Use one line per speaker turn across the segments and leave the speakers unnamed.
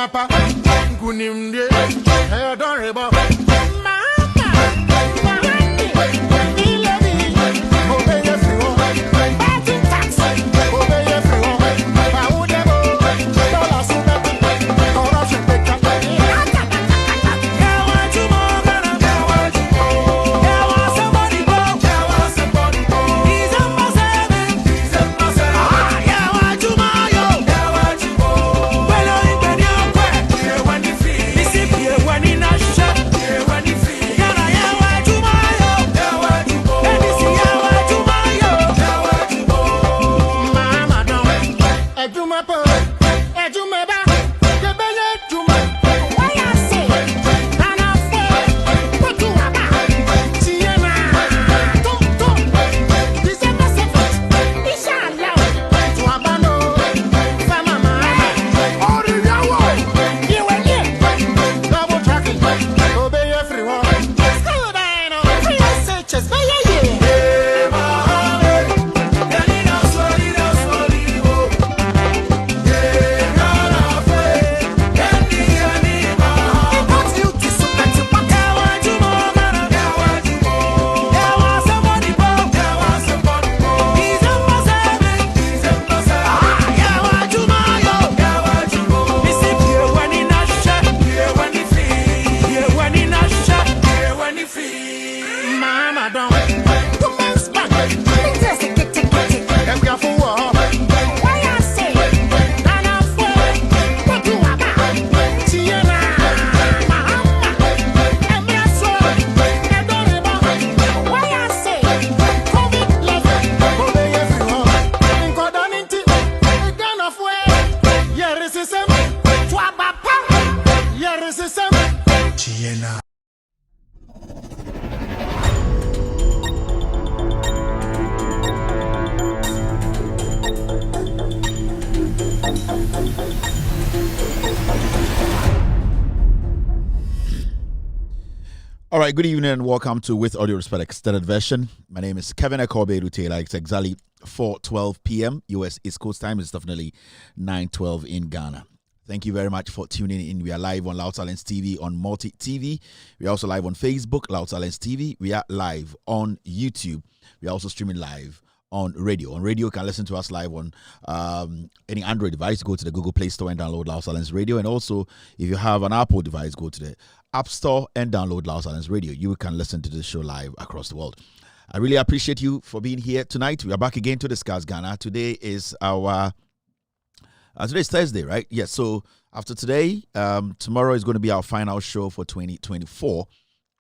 Ejumapa, Gunimde, Adorable.
All right, good evening and welcome to With Audio Respect Extended Version. My name is Kevin Akobe Taylor. It's exactly 4:12 p.m. US East Coast time. It's definitely 9:12 in Ghana. Thank you very much for tuning in. We are live on Loud Silence TV on Multi TV. We are also live on Facebook, Loud Silence TV. We are live on YouTube. We are also streaming live on radio. On radio, you can listen to us live on any Android device. Go to the Google Play Store and download Loud Silence Radio. And also, if you have an Apple device, go to the App Store and download Loud Silence Radio. You can listen to the show live across the world. I really appreciate you for being here tonight. We are back again to discuss Ghana. Today is today's Thursday, right? Yes. So after today, tomorrow is going to be our final show for 2024.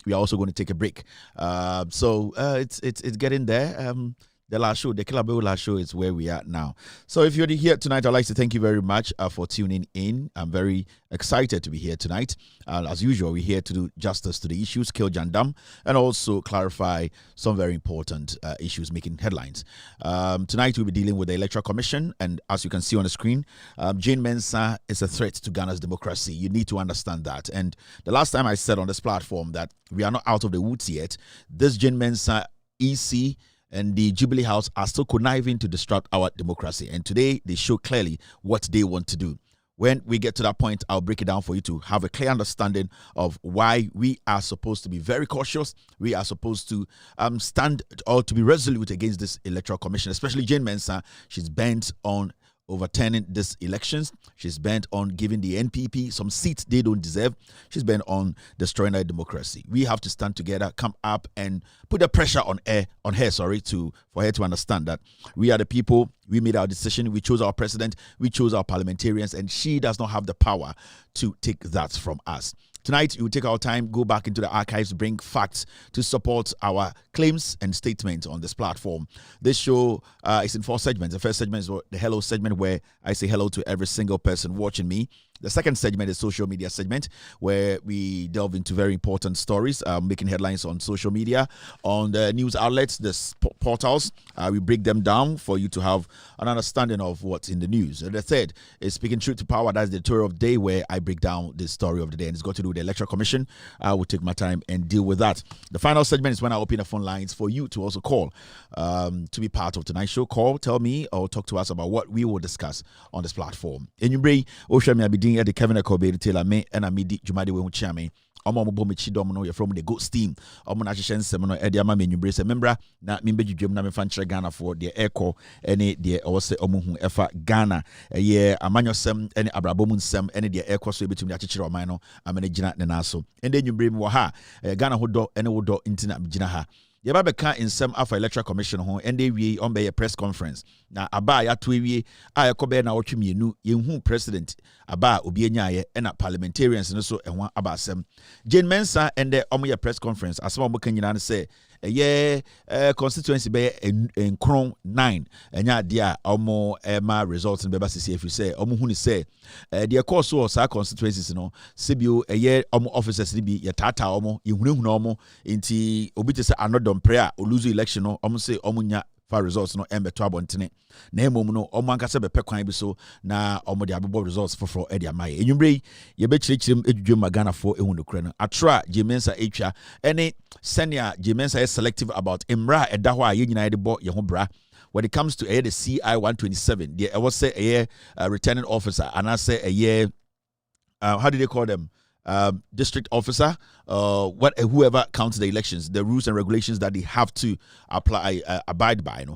We are also going to take a break. So it's getting there. The last show, the Kilabel last show is where we are now. So if you're here tonight, I'd like to thank you very much for tuning in. I'm very excited to be here tonight. As usual, we're here to do justice to the issues, kill Jandam, and also clarify some very important issues making headlines. Tonight, we'll be dealing with the Electoral Commission. And as you can see on the screen, Jane Mensah is a threat to Ghana's democracy. You need to understand that. And the last time I said on this platform that we are not out of the woods yet, this Jane Mensah EC and the Jubilee House are still conniving to disrupt our democracy. And today, they show clearly what they want to do. When we get to that point, I'll break it down for you to have a clear understanding of why we are supposed to be very cautious. We are supposed to stand or to be resolute against this Electoral Commission, especially Jane Mensah. She's bent on overturning these elections. She's bent on giving the NPP some seats they don't deserve. She's bent on destroying our democracy. We have to stand together, come up and put the pressure on her, for her to understand that we are the people. We made our decision. We chose our president. We chose our parliamentarians, and she does not have the power to take that from us. Tonight, we will take our time, go back into the archives, bring facts to support our claims and statements on this platform. This show is in 4 segments. The first segment is the hello segment, where I say hello to every single person watching me. The second segment is social media segment, where we delve into very important stories, making headlines on social media, on the news outlets, the portals. We break them down for you to have an understanding of what's in the news. And the third is Speaking Truth to Power. That's the editorial of the day, where I break down the story of the day, and it's got to do with the Electoral Commission. I will take my time and deal with that. The final segment is when I open the phone lines for you to also call to be part of tonight's show. Call, tell me, or talk to us about what we will discuss on this platform. And you bring Oshami Abidin din at the Kevin Kobe Taylor me and I midi Jumadi we chame. Omo bo me chidom no from the goat steam. Omo na hye nsem no e de ama me nwubre se membra na me bedwudwam na me fa nkyere Ghana for the echo ene de o se omo hu efa Ghana ye amanyosem ene abrabom nsem ene de echo so ebetumi akyekere oman no amene gina ne naso ende nwubre mi wo ha Ghana hodo ene wodo ntina gina ha yeba beka nsem afa electoral commission ho ende wie on be press conference na aba ya to wie a ekobe na wotwemienu yenhu president aba obi enyaye na parliamentarians no so ehwa aba asem Jane Mensah ende omo press conference asema omo kan nyina ne say constituency be enkron 9 enya de a omo ma results be ba sisi efi say omo hu ni say de course so sa constituencies no sebio omo officers ni bi ye tata omo yehunehuna omo nti obi te say anodom prayer o lose election no omo say omo nya fa results no embeto abontene na emom no omo ankasa be pekwan bi so na omo de abebo results for e de amaye enwumre ye be kirikirem edwudwem magana for ehun no kure no atra Mensah etwa ene senior Mensah is selective about imra eda ho a ye nyina de bo ye ho bra when it comes to the CI 127 there was say a returning officer and I say how do they call them district officer, whoever counts the elections, the rules and regulations that they have to apply, abide by.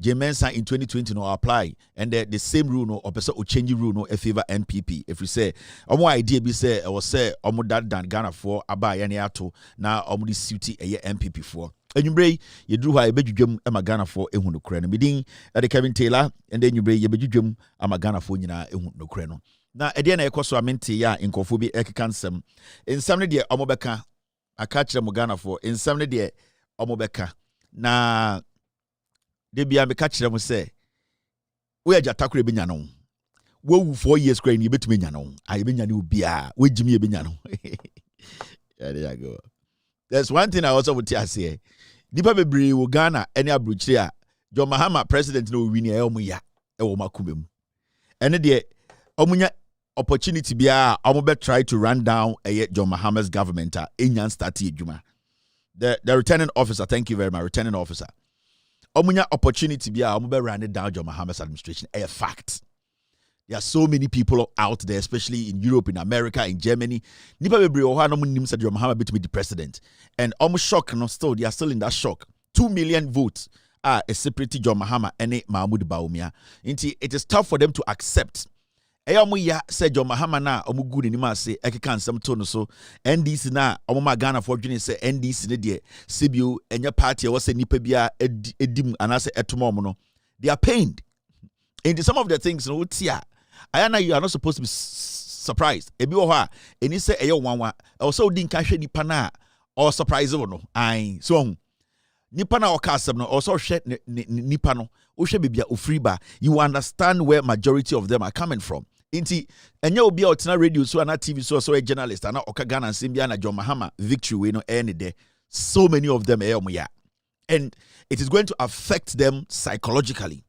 Mensah in 2020 apply, and the same rule no, or person change rule no, favor NPP. If we say, more idea be say, or say, that than Ghana for abide any ato now the suit a year NPP for. And you bray, you drew high bedroom Ghana for a hundo creno. Bidding at the Kevin Taylor, and then you bray your bedroom Ghana for a hundo creno. Na ediana ekoso amenti ya inkofo bi ekekansem ensam ne de omobeka aka kire mo Ghana for ensam ne de omobeka na de bia me ka kire mo se we agya takure benya no wo wu 4 years kra ni betumi nya no aye benya ne obia we jimi e benya no there you go. There's one thing I also would tell say nipa bebre wo Ghana ene abrochire a John Mahama president no wini e omo ya e wo makumem ene de omunya opportunity bia omobe try to run down John Mahama's government enyan start edwuma the returning officer, thank you very much, returning officer omunya opportunity bia omobe run it down John Mahama's administration a fact. There are so many people out there, especially in Europe, in America, in Germany. Nipa bebre o ha no nim say John Mahama be the president, and almost shock no still they are still in that shock. 2 million votes are a separate John Mahama and Mahmoud Bawumia. It is tough for them to accept. Ya say John Mahama na omu good ni ma say ekeka nsem to no so NDC na omu ma Ghana for dwene say NDC ne de CBO enya party e wo say nipa bia edim anase etomom no they are pained. And some of the things no tia ayana you are not supposed to be surprised. Ebi wo ha eni say eyo wanwa also din ka hwe nipa na or surprise wo no ai so nipa na okasem no also hwe nipa no wo hwe bibia ofri ba you understand where majority of them are coming from. Inti enye obi a otena radio so na TV so a journalist ana oka Ghana nsembia na John Mahama victory we no any day. So many of them and it is going to affect them psychologically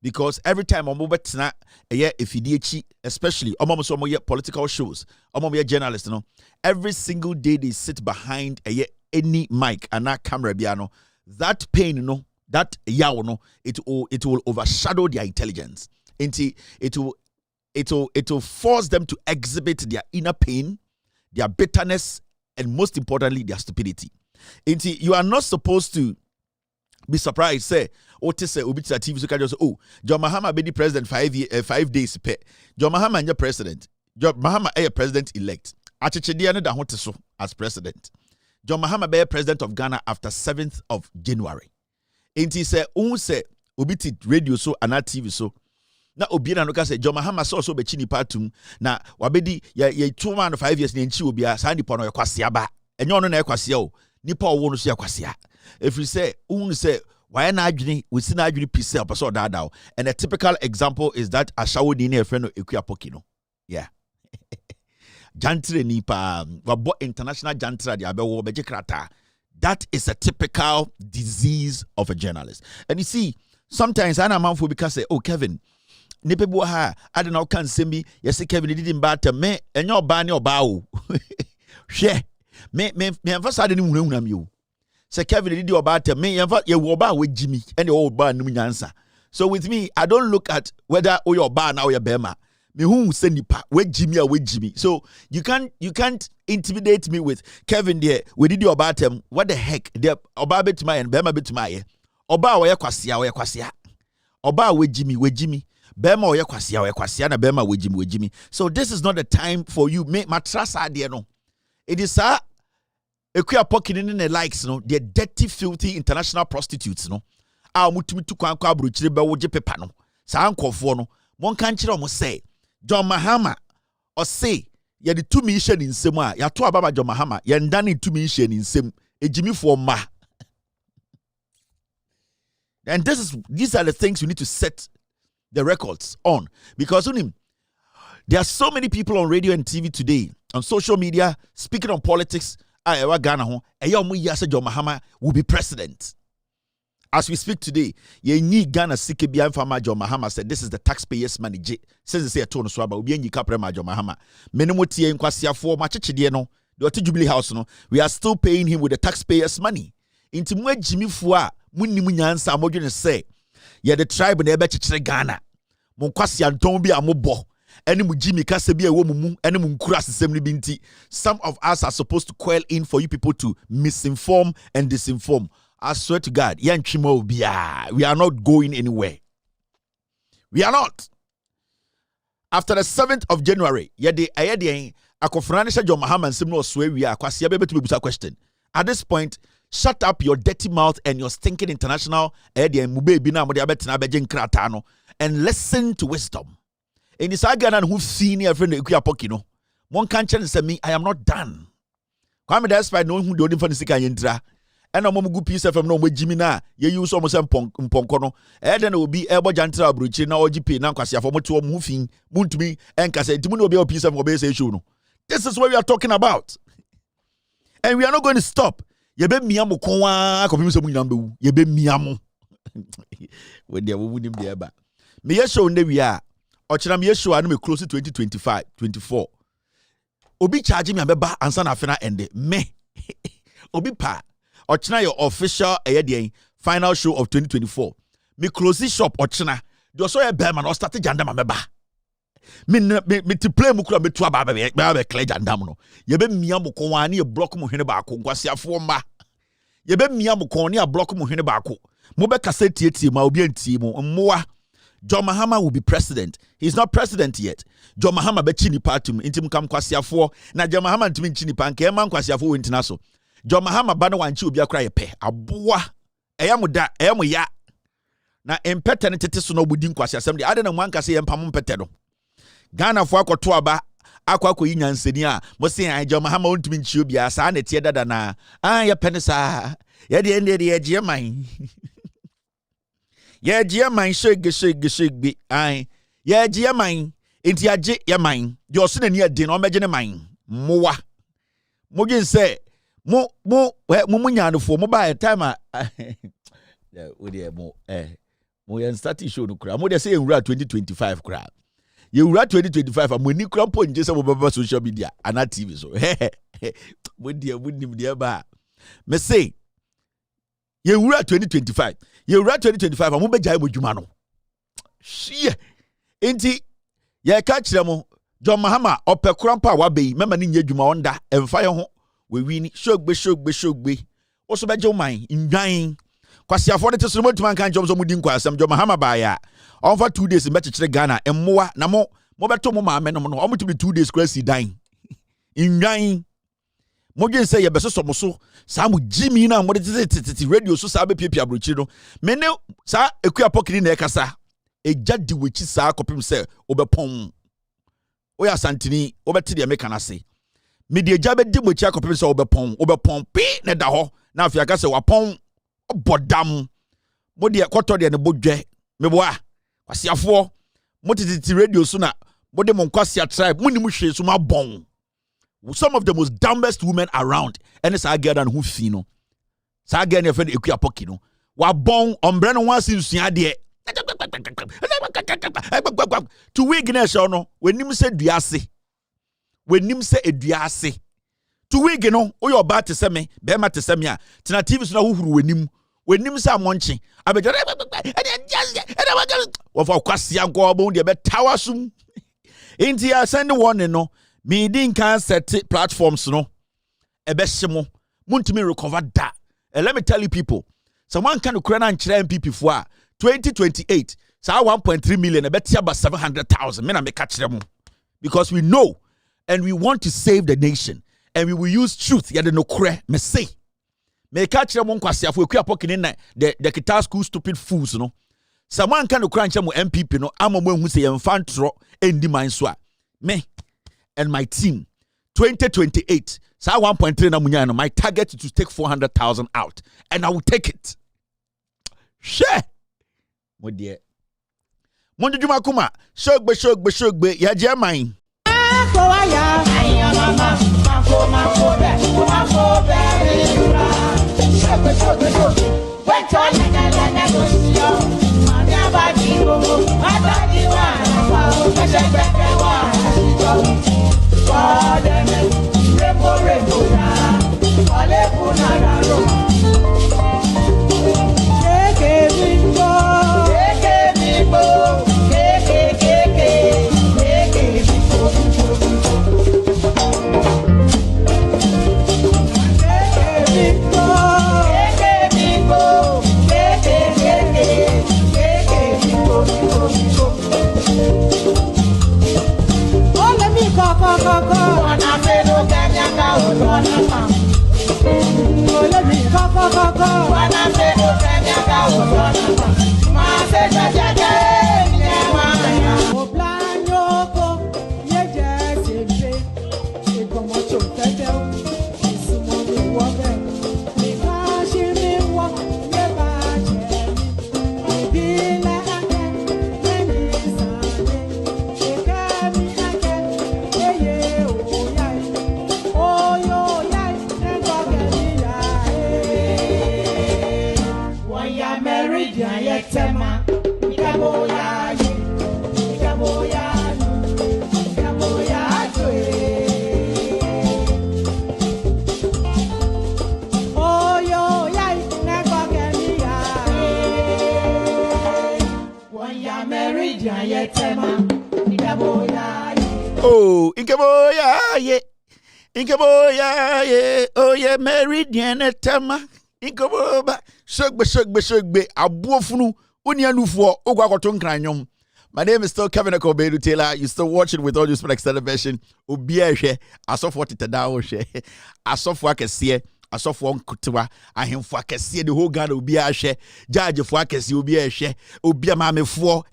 because every time omo betena efidiechi, especially omo so omo political shows, omo journalists no, every single day they sit behind any mic and that camera biano, that pain no, that yaw no, it will overshadow their intelligence. It will force them to exhibit their inner pain, their bitterness, and most importantly, their stupidity. You are not supposed to be surprised. Say, say, TV so can just say, John Mahama be the president 5 days. John Mahama is president. John Mahama is president elect. As president. John Mahama be president of Ghana after 7th of January. Say, say, ubiti radio so and TV so. Na obiena no ka say John Mahama so be chini patum na wabedi ye 2 man 5 years na nchi obia sa nipa no yakwase aba enye ono na yakwase o nipa owo no so yakwase a if you say say why na adwene we si na adwene pise apaso dada and a typical example is that ashawodi na efre no ekua pokino yeah jantre nipa wabo international jantre dia be wo be jikrata. That is a typical disease of a journalist. And you see sometimes ana manfo because say Kevin nipebu ha ade na okan sembi yesi Kevin didn't batter me enyo oba ne oba o hwe me emfa ade ni hunahuna mi o se Kevin didi oba batter me emfa ye wo oba we jimi ene oba num nyansa. So with me I don't look at whether o your oba na o your bema me who send nipa we Jimmy. So you can't intimidate me with Kevin there. We did your bottom. What the heck? The oba bit my and bema bit my oba we kwasia. Oba we Jimmy. Bema we kwasia na bema we Jimmy. So this is not the time for you. Me matrasa there no. It is Equia pocket in the likes, no, the dirty, filthy international prostitutes, no. Mutumi to Kwanko Bruchre Bawoje Pepano. Sanko Fono, one country almost say, John Mahama, or say, ye the 2 mission in Sema, ya to Baba John Mahama, yan done in 2 mission in Sem, a Jimmy for Ma. And these are the things you need to set the records on. Because on him, there are so many people on radio and TV today, on social media, speaking on politics. Ghana ho John Mahama will be president. As we speak today, ye need Ghana Sikibia Fama John Mahama said this is the taxpayers' money. Since they say a tone of swaba, we be Caprema John Mahama. Menumuti in Kwasia for Machidiano, the Jubilee House, no, we are still paying him with the taxpayers' money. Into Mwe Jimmy Fua, Munimunyan Samojun say, ye the tribe in Ebech Ghana. Monkwasia don't be a mobo. Any Jimmy Kasebi a woman, any Munkras assembly binti. Some of us are supposed to quail in for you people to misinform and disinform. I swear to God, we are not going anywhere. We are not. After the 7th of January, John Mahama and Simno swear we are question. At this point, shut up your dirty mouth and your stinking international and listen to wisdom. In this again who've seen your friend Equia Pokino, one can't say me, I am not done. Kwame despite knowing who don't even see Yentra, and a good piece of no with Jimina, ye use almost Poncono, and then it will be Ebo Jantra Bruchina or GP Nankasia for to moving, moon to me, and Cassette, Tumuno be a piece of obesation. This is what we are talking about. And we are not going to stop. Ye be miamu kwa, Kopimusambu, ye be miamu. When they wouldn't be about. Me show we are. Ochinam Yeshua no close to 2025, 24. Obi charging me abeba ansa na afena ende. Me. Obi pa. Ochina your official final show of 2024. Me close shop ochina. Do so a bear man or start janda mabeba. Me to play mukura me to aba clear jandam no. Ye be miamu ko wani e block mo hwene ba ko kwasiafo ma. Ye be miamu ko ni a block mo hwene ba ko. Mo be kase tietie ma obi antie mo mmoa. John Mahama will be president. He's not president yet. John Mahama be chini partum intim kam kwasiafo na John Mahama ntimi chini panke e man kwasiafo wentina so. John Mahama ba no wanchi obi akra ye pe. Aboa eyamuda eyamuya. Na empete ne tete so no budi nkwasiasem de ade na mwanka se yempam mpete no. Ghana fo akoto aba akwakoyi nyanseni a mo se John Mahama ntimi nchi obi asa na tie dada na ye penisa ye de ende de ye jeman. Ye jia man shake be ai ye jia man enti age ye man de oso na ni ade na o meje ne man mowa mo gin say mo nyaanofo mo ba time a we dey mo yan start show no kra mo dey say ewura 2025 kra ye ewura 2025 mo ni kra po nje say mo baba social media ana TV so mo dey nim dey ba me say ye ewura 2025 ye ewura 2025 mo beja mo dwuma no hie enti ye ka kire mo John Mahama opekrampa wa bei mema ni nya dwuma onda emfa ye ho we wini shogbe wo so beje man ndwan kwasiafo de teso mo tuma kan jom so mo di nkwasam John Mahama ba ya onfa 2 days mbekekere Ghana emmoa na mo beto mo maame no no o mo tumi 2 days kwasi dan ndwan mo gwen say ye beso so so sa mo Jimmy na mo de tete radio so sa be piapia brochi no me ne sa Ekua Pokini na ekasa ejadi wechi sa kopim say obepon oya santini obeti de meka na se me de eja be di mochi akopim say obepon pi ne da ho na afia ka say wapon obodam mo de koto de ne bodwe me boa kwasiafo mo tete radio so na mo de mo kwasia tribe mo ni mo hwe so ma bon. Some of the most dumbest women around, and it's a girl than who fino. Sa girl ne friend Ekua Pokino. Wa bon ombre no wan sin sua de. To weakness no, when nim say duase. When nim say eduase. To weak no, o your ba te se me, be ma te se me a. Tina TV so na huhuru when nim say amonche. Abejo. Wo fa kwase anko obon de be tawasum. Inti I send one no me din can set platforms no ebeshimo muntimi recover that. And let me tell you people, someone can ukraine and chire MPP for 2028 so 1.3 million better about 700,000 me na me catch them because we know and we want to save the nation and we will use truth ya de no kure me say me catch them kwasiafo ekua pokin na the guitar school stupid fools no someone can ukraine chire mo MPP no amamu ehu say yemfa ntro endi man so a me and my team 2028 so 1.3 na munya no my target is to take 400,000 out and I will take it share mo dear Mondo Juma Kuma, shogbe, ya German. Oh, Inkeboya, ye, oh, yeah, Meridian Tama, Inkoboba, Shogbe, Abuofunu, Unyanufo, Ogwakoton Cranium. My name is still Kevin Akobedu Taylor. You're still watching with all due respect extended version. Obiahe, Asofo Titadawo, Asofo Akesie, Asofo Nkutwa, Ahemfo Akesie, the whole Ghana Obiahe, Judge for Akesie Obiahe, Obiamame for,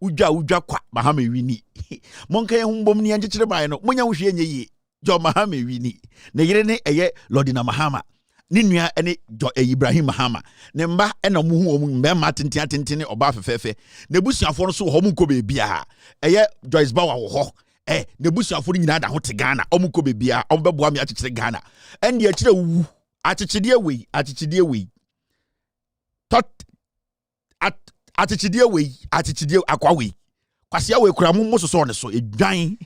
Uja Kwa, Mahame Wini. Monka Humbom ni Anjire Bayano, Munya Ushie Jo Mahame Wini. Negirene eye Lordina Mahama. Ninua ene Ibrahim Mahama ne mba ena muhu omu mbema tentene oba fefefe ne busuafo no so homu ko bebia eye Joyce Bawa wo ho ne busuafo nyina da ho te Ghana omu ko bebia ombeboa me akekere Ghana ende akire wu akekede we tot akekede akwa we kwase we kura mu soso ne so edwan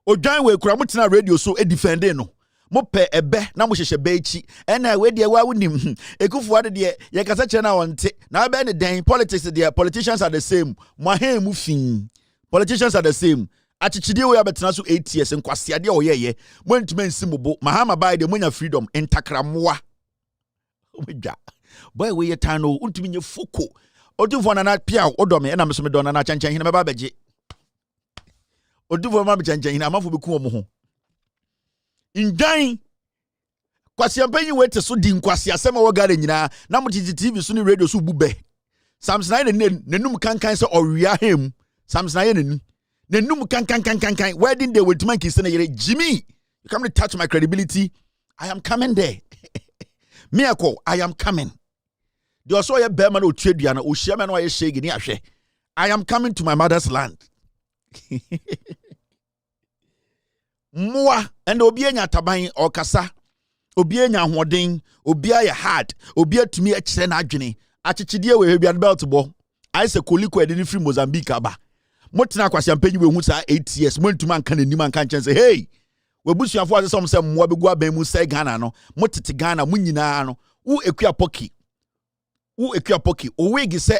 Ojan we kura mutina radio so e defending no mo pe ebe na mo hyehyɛ be echi ɛna we de wa wonim ekufu ade de ye kasa kyɛ na wonte na be ne den politics de politicians are the same mo ahen mu fin politicians are the same achichide we abetena so 8 years nkwase ade o ye mo ntuma nsimubo mahama bai de monya freedom entakramoa omedwa boy we ye tan no ntumi nye foko odufo na pia odome na meso me don na chanchan hina me ba beje Oduvo ma bichanchen hina amafo beku omo ho. Indwan kwase ampanyi wete so di nkwase asema wo gare nyina na mutiti TV so ni radio so bube. Samson na nenum kankan se owia hem. Samson na nenum kankan wedding day with man kise na yere Jimmy. You come to touch my credibility. I am coming there. Miracle, I am coming. The also ye be man o twedua na o hia me na o ye shege ni ahwe. I am coming to my mother's land. Moa and obienya taban or kasa obienya hoden obia ya hard obia tumi a kire na adwene achichide we bia belt bo I say koliko edini free Mozambique aba motena kwase ampanyi we hu sa 8 years montuma anka nanim anka nchen say hey we busuafo ase som say moa begu aban mu say Ghana no motete Ghana munyina no wo ekua poki o wigi say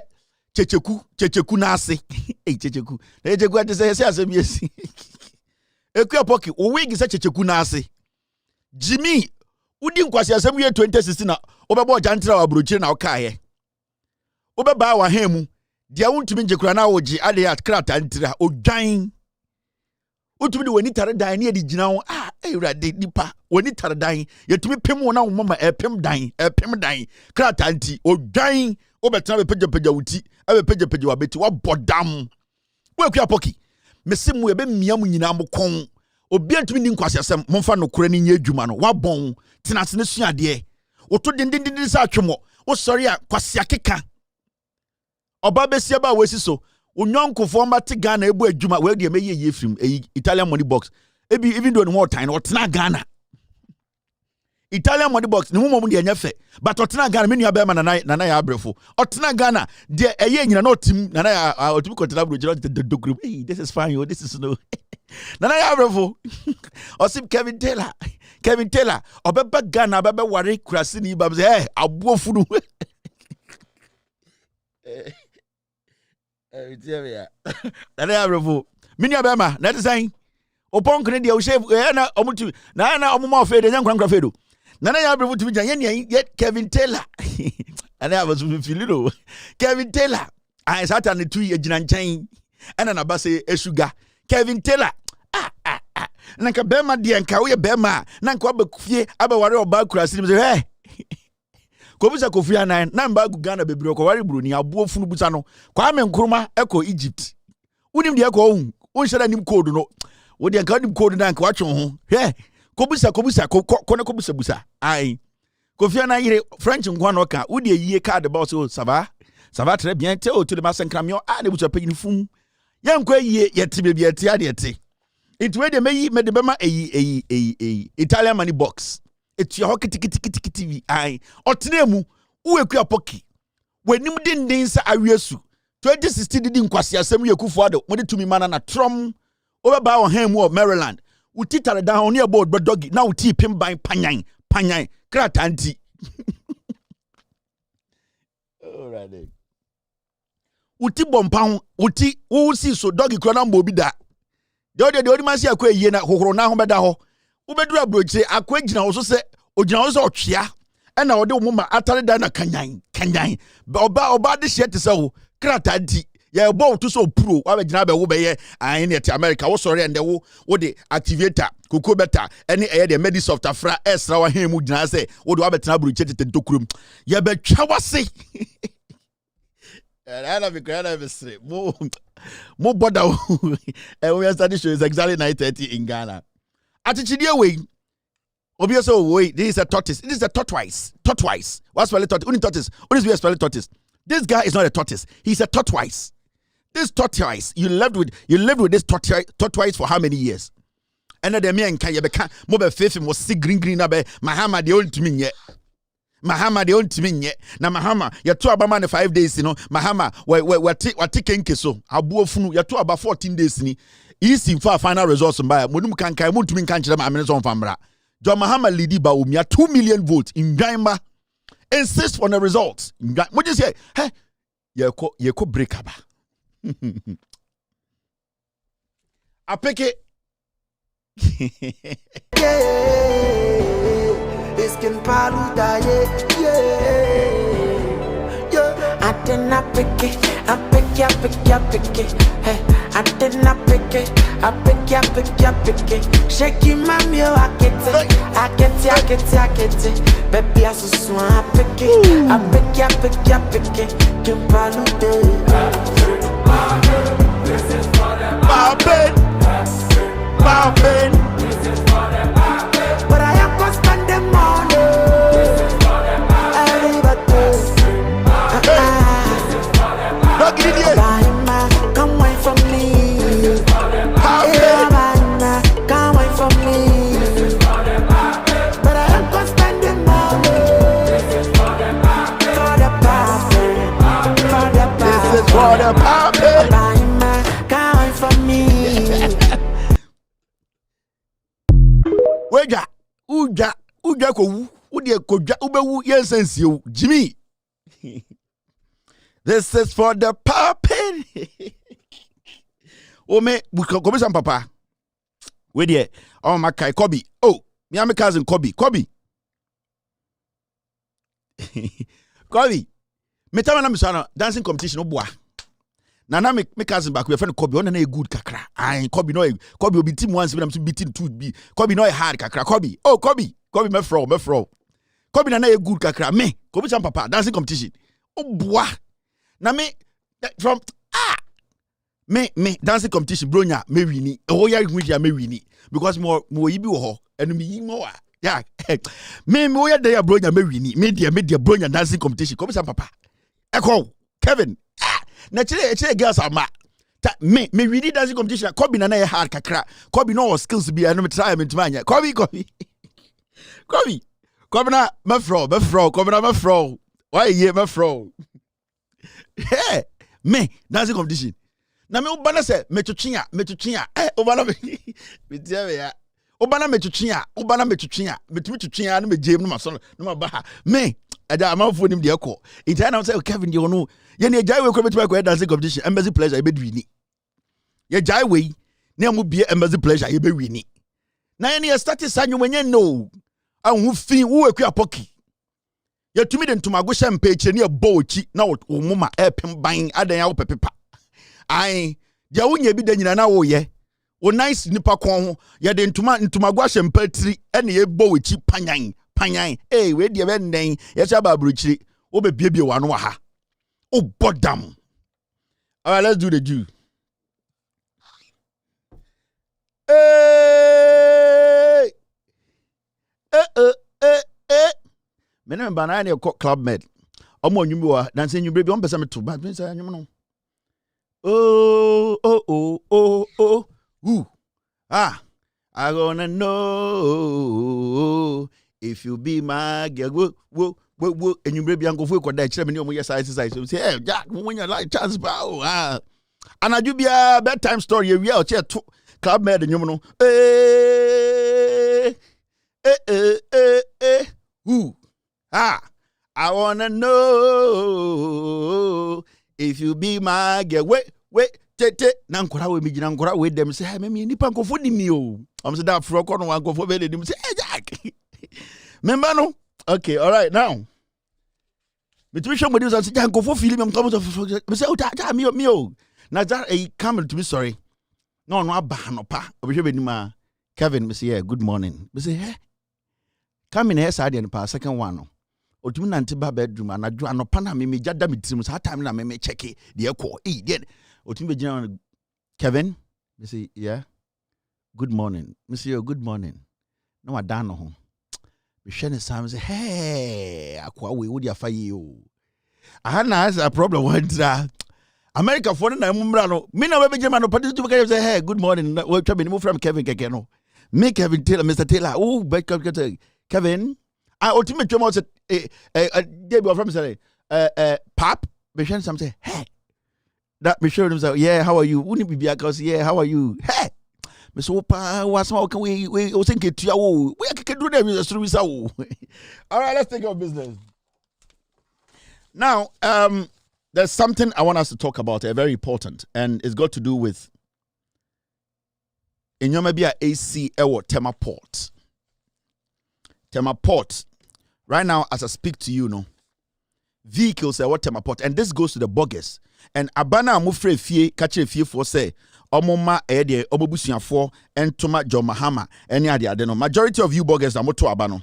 checheku na ase eh checheku na checheku ate say asem yesi ekua poki o wig say checheku na ase Jimmy udi nkwasi asem ye 2016 na obebo jantra wa brochire na okaye obeba wa hemu dia wontumi njekura na woji ade at krata ntira odwan utumi de wani tare dan ne de gina wo ewrade nipa wani tare dan yetumi pem wo na wo mama epem dan krata nti odwan obetena be peja wuti abe peja wa beti wa bodam wo akua poki mesimu ebe miam nyina mo kon obi antumi ni nkwase asem momfa no kora ni nya adwuma no wa bon tenase ne suade wo to dindindin sa atwemo wo sori a kwase akeka oba besia ba wesi so onyonkofo mate Ghana ebu adwuma we de meye ye film Italian money box even though no more time otena Ghana Italian money box ne mumom de enyefe but otena Ghana me nua be ma na ya abrefo otena Ghana de eye nyina na otim na ya otimi kontena bro jira the group hey this is fine this is no na ya abrefo osim Kevin Taylor obeba Ghana obeba ware kurase ni ba say abuofunu na ya abrefo me nua be ma na te san oponkene de o chef na omutu na omuma ofe de nyankwa fedo Nana ya brevu to be yet Kevin Taylor. And I was feeling Kevin Taylor. I sat on the 2 year jinan chain. And an abase a sugar. Kevin Taylor. Nanka Bema dianka we Bema. Nanka Bakufie Abawari about Krasim. Hey. Kobusa Kofia 9. Namba Gugana Bebro Kawari Bruni. Abu Funubusano. Kwame Nkrumah Echo Egypt. Unim the Echo. Unshada nim code no. What the account code nanka watch on. Hey. Kobusa kone kobusa busa ai Kofi na yire French ngwa no ka wo de yie card about so ça va très bien te o to de masenkramyo a de busa pagini fum yankwa yie yete bia yete ade te it we de meyi me de bema Italian money box etu ho kitikiti ai otenemu wo ekua poki wanim dindin sa awiesu 2016 didi nkwase asem yekufo ade mo de tumi mana na trom obeba wo han mu of Maryland uti tare down near board but doggy now tea pim by panyan krata anti alright uti bompan uti wo si so doggy krona mbo bi da de odi man si akwa yie na hohoro na ho beda ho wo bedura brochire akwa gina wo so se ogina wo so otwea e na ode wo ma atare da na kanyan oba de shit se wo krata anti ya bo to so pro wa be gina be wo be ye an ne te America wo sorry and wo de activator koko beta ene eye de Medisoft afra esra wa hen mu gina se wo de wa betena buru chete tokurum ya be twa wase and I be crying be say mo boda and we study show is exactly 9:30 in Ghana atichidie we obi so we this is a tortoise what's spell tortoise uni tortoise what is we spell tortoise this guy is not a tortoise he's a tortoise. This tortoise, you lived with this tortoise for how many years? And then me and Kaya beka mobe faith was see green abe Mahama the old to me yet. Mahama the old to me yet. Na Mahama, you two about 5 days, you know. Mahama, we taking keso. Abu funu, you two about 14 days ni. Easy for final results and by Mudum can kai to me can't them minutes on famra. John Mahama lidi ba umia 2 million votes in Gaimba. Insist on the results. What you say? Hey, you ko break up. I pick it. It's can paluda, yeah. I did not pick it. I pick it. Hey, I did not pick it. I pick it. Shaking my meal, I get it. Baby, I so swan, I pick it. I pick it. Can paluda. This is for the Poppin'. This is for the Poppin'. But I am gonna spend the money. This is for the Poppin'. This is for the Poppin'. Come away from me. This is for the Poppin'. Come away from me. This is for the Poppin'. But I am gonna spend the money. This is for the Poppin'. For the Poppin'. This is for the Poppin'. Uja ko wu de kodwa ubewu yensensie Jimmy This is for the puppet. Oh, me, we can come some papa. Wait here. Oh, my guy, Kobe. Oh, me and my cousin Kobe. Kobe. Kobe. Me tell me na dancing competition no boa. Na me cousin back we friend Kobe on na good kakra. Ai Kobe no Kobe obi team once be am beating two be. Kobe no hard kakra. Kobe. Oh Kobe. Kobe me fro. Kobe na good kakra. Me Kobe some papa dancing competition. Oh boa. Na me from me dancing competition bronya me wini. Oh ya gwiji me wini because mo yibi wo ho. Enu me yi mo yeah. Me ya dey bronya me wini. Me dia bronya dancing competition. Kobe some papa. Echo Kevin. Na chire girls ama. Me really dancing competition. Kobe na hard kakra. Kobe no skills be no try me ntuma. Kobe. Kobe na me fro. Kobe na me fro. Why ye me fro? Hey, me dancing competition. Na me ubana se metutwia. Ubana me tia me ya. Ubana metutwia. Metumi tutwia na me jam no maso no mabaha. Me ada amanfo nim de ekọ. Intai na say Kevin de ono. Ye ne jai we ko betuma ko dancing competition. Embassy pleasure e be dwini. Ye jai we na mu bie embassy pleasure e be wini. Na ye ne start sanyo menye no. Anhu fin wo akua poki. Ye tumi de ntoma go hye mpa ne ebo ochi na wo muma epem ban adan ya wo pepepa. Ai, dia wo nya bi da nyina na wo ye. Wo nice nipa kon ho ye de ntoma go hye mpa tiri ene ye bo ochi panyan. Eh, we dia ben den. Ye sha ba bruchiri. Wo be biebie wa no wa ha. Oh, bodam. All right, let's do the Jew. Hey! Me banana ne club med. Omo nyumi wa dance nyumi bi on pesa me to ba me say nyumi no. Oh. Ooh. Ah. I gonna know if you be my girl. Whoa. And you maybe uncle for that chairman on your side. Say, hey, Jack, when you like chance bow. And I do be a bedtime story. We are here to club med and you know. Ooh. Ah. I wanna know if you be my girl. Wait. Tete. Nankora we me nankora we them say, hey, me nipa uncle for me. I'm saying that for corner one go for bed. Say, hey, Jack. Remember no? Okay, all right, now. Between somebody who's saying, go for feeling, I'm coming to say, oh, me. Now, that coming to me, sorry. No, no, pa. Kevin, me say, yeah, good morning. Me say, hey, come in here, side and pass, second one. Or to me, Nantiba bedroom, and I do an opana me, jada me, Timus, how time na me check it, the echo, then. Or to me, Kevin, me say, yeah, good morning. Me say, oh, good morning. No, I don't know home. We share the same say, hey, akwa we would ya fire you. I had a problem with America for na mumra no. Me na we German no party to say, hey, good morning. We try move from Kevin Kekeno. Me Kevin Taylor, Mr. Taylor. Oh, but Kevin. I ultimately almost they from say, Pop. We share some say, hey. That me show them say, yeah, how are you? Wouldn't be because yeah, how are you? Hey. Me so pa was how can we think it we can do them through so. All right, let's take our business. Now, there's something I want us to talk about, very important, and it's got to do with in Yomabia AC Ewo Tema Port. Tema Port. Right now, as I speak to you, no vehicles are what Tema Port, and this goes to the boggers. And Abana Mufre Fie, catch a fee for say. Omoma ede obobusuafo entoma John Mahama ene ade ade no majority of you bloggers are moto abano.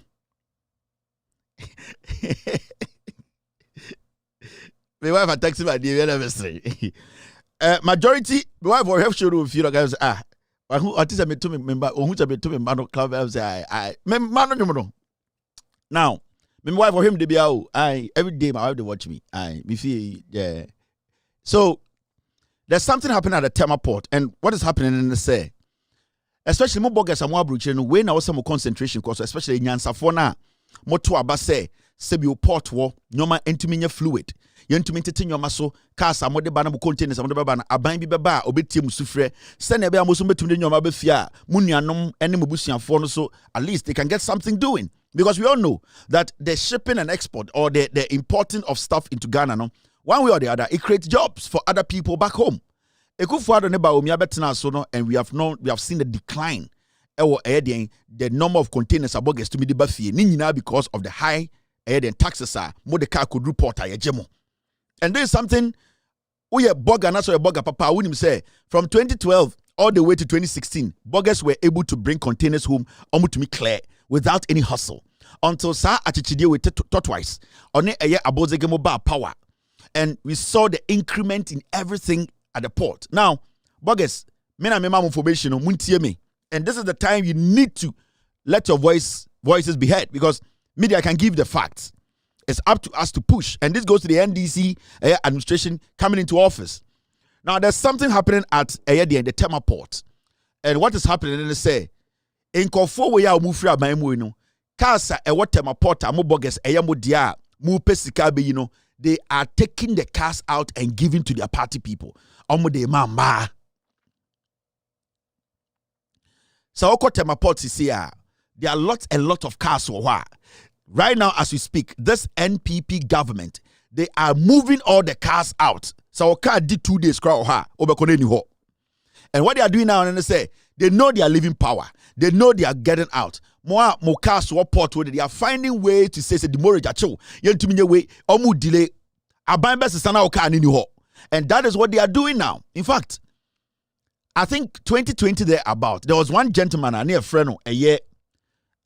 My wife attacks my dear anniversary. Majority my wife will have show of you guys who artist me to member who to be to me man club I man no. Now my wife for him to be out every day my wife they watch me me feel yeah. So there's something happening at the Tema Port, and what is happening in the say, especially more boggers and more brutal, when now some concentration course, especially in Yansafona, Moto Abase, Sebio Port war, Noma entuminia fluid, Yentumintin your muscle, Casa, Mode Banabu containers, and the Babana, Abain Baba, Obetim Sufre, send a Musum between your Mabefia, Munianum, and Mubusian Forno, so at least they can get something doing. Because we all know that the shipping and export or the importing of stuff into Ghana, no, one way or the other, it creates jobs for other people back home. And we have seen the decline. The number of containers are bogus to me because of the high taxes are more the car could report. And there's something we are bugger, not so a bugger, Papa. I wouldn't say from 2012 all the way to 2016, buggers were able to bring containers home almost to me clear without any hustle. Until Sa Achichidie with twice on a year about the mobile power. And we saw the increment in everything at the port. Now, buggers, men are member information on me. And this is the time you need to let your voices be heard, because media can give the facts. It's up to us to push. And this goes to the NDC administration coming into office. Now, there's something happening at the Tema port. And what is happening, they say, in Kofo, we are moving from my Kasa what Tema port, mo bogus, mo dia, mo pesika, they are taking the cars out and giving to their party people. Omo de mama. So Tema port is here. There are a lot of cars right now as we speak. This NPP government, they are moving all the cars out. So car did 2 days crowd and what they are doing now, and they say they know they are leaving power. They know they are getting out. More cars port where they are finding way to say the more jacho. Way omu delay. And that is what they are doing now. In fact, I think 2020 there was one gentleman a near friend a year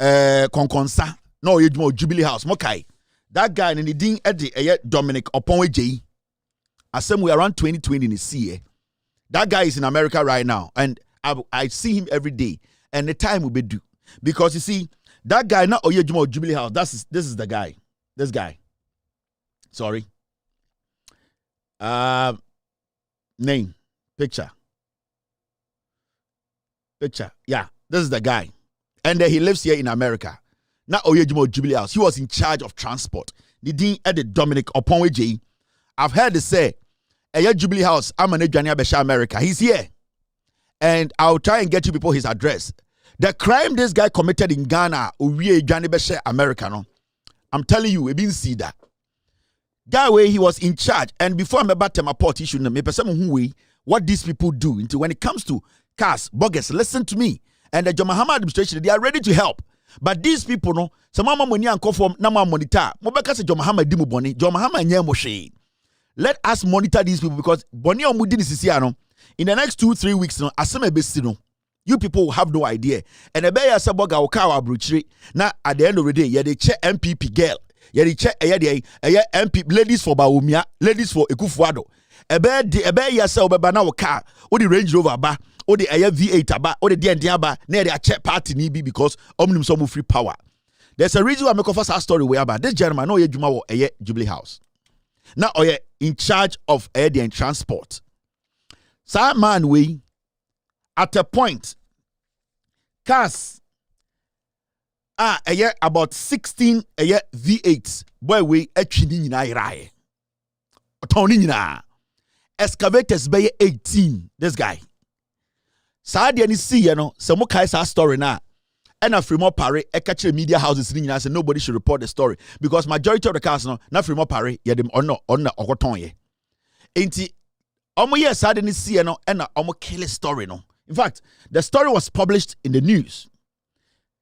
konkonsa no Jubilee House mokai. That guy in the ding Eddie Dominic Oponwe J. Asem we around 2020 in the sea. That guy is in America right now, and I see him every day. And the time will be due. Because you see, that guy, not Oyejumo Jubilee House, this is the guy. This guy. Sorry. Name. Picture. Yeah, this is the guy. And he lives here in America. Not Oyejumo Jubilee House. He was in charge of transport. The dean Eddie Dominic Oponwe J. I've heard they say, Jubilee House, I'm an America. He's here. And I'll try and get you people his address. The crime this guy committed in Ghana, America, I'm telling you, we didn't see that. That way he was in charge. And before I'm about to my port issue, what these people do into when it comes to cars, buggers, listen to me. And the John Mahama administration, they are ready to help. But these people, no, some money and come from Nama monitor. Mobeka say John Mahama dimu boni, John Mahama nyemoshe. Let us monitor these people, because boni omudi ni sisiano. In the next 2-3 weeks, no, aseme bestino. You people will have no idea. And a bear saboga okawa bruchri. Now at the end of the day, yeah, they check MPP girl. Yeah, they check MPP ladies for Baumia, ladies for Ekufuado. A bear yasa obebana oka, or the Range Rover ba, or the V8 aba, or the DND aba, near the check party nibi because omnum some free power. There's a reason why I make a first story where about this gentleman, no, Juma Jubilee House. Now, in charge of air and transport. So, man, we at a point, cars about 16 V8s. Boy, we actually excavators by 18. This guy. So, I see, some more story now. And a Fremont Parry, a catcher media houses in and nobody should report the story because majority of the cars no, not Fremont Parry, yeah, them on Ogoton. Ain't it? Yes, I didn't see and kill a story. No, in fact, the story was published in the news.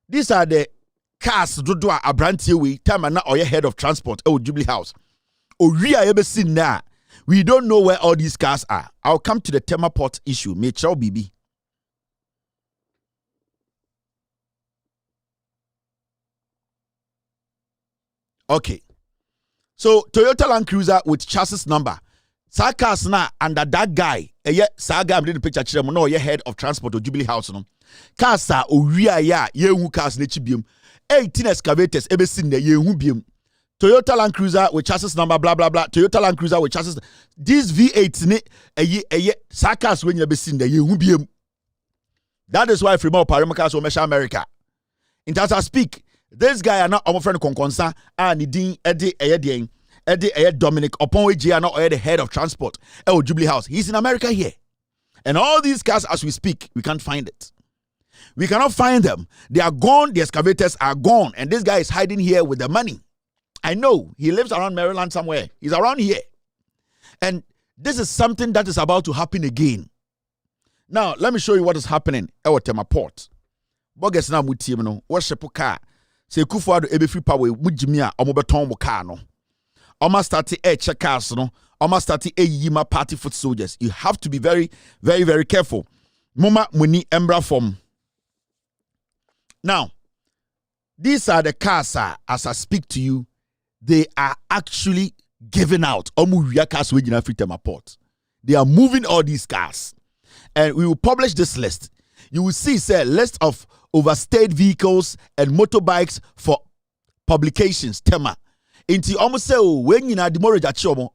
These are the cars do a brand we time and now or your head of transport, Jubilee House. We are ever seen now. We don't know where all these cars are. I'll come to the Tema Port issue. Mitchell BB. Okay. So Toyota Land Cruiser with chassis number. Sakas na under that guy. Saga I'm the picture no your head of transport or Jubilee House no. Kasa oria ya yehu cars ne chibium. 18 excavators ebe sin the yehu bium. Toyota Land Cruiser with chassis number blah blah blah. Toyota Land Cruiser with chassis. These V8 ne Sakas when you be sin the yehu bium. That is why Fremont Paramacas will measure America. In as I speak, this guy are not our friend Konkonsa and Eddie Dominic Oponwe J are not the head of transport. Jubilee House. He's in America here. And all these cars as we speak, we can't find it. We cannot find them. They are gone. The excavators are gone. And this guy is hiding here with the money. I know. He lives around Maryland somewhere. He's around here. And this is something that is about to happen again. Now, let me show you what is happening at Tema Port. Bogus na mutim no, worship car. Say Kufuado ebefi power mujimia omobeton mo car no. Almost start a check cars no. Almost start a yima party foot soldiers. You have to be very, very, very careful. Mama muni embra form. Now, these are the cars, as I speak to you, they are actually giving out. They are moving all these cars. And we will publish this list. You will see, say, list of overstayed vehicles and motorbikes for publications. Tema. Inti almost say, when you na demorage at chomo,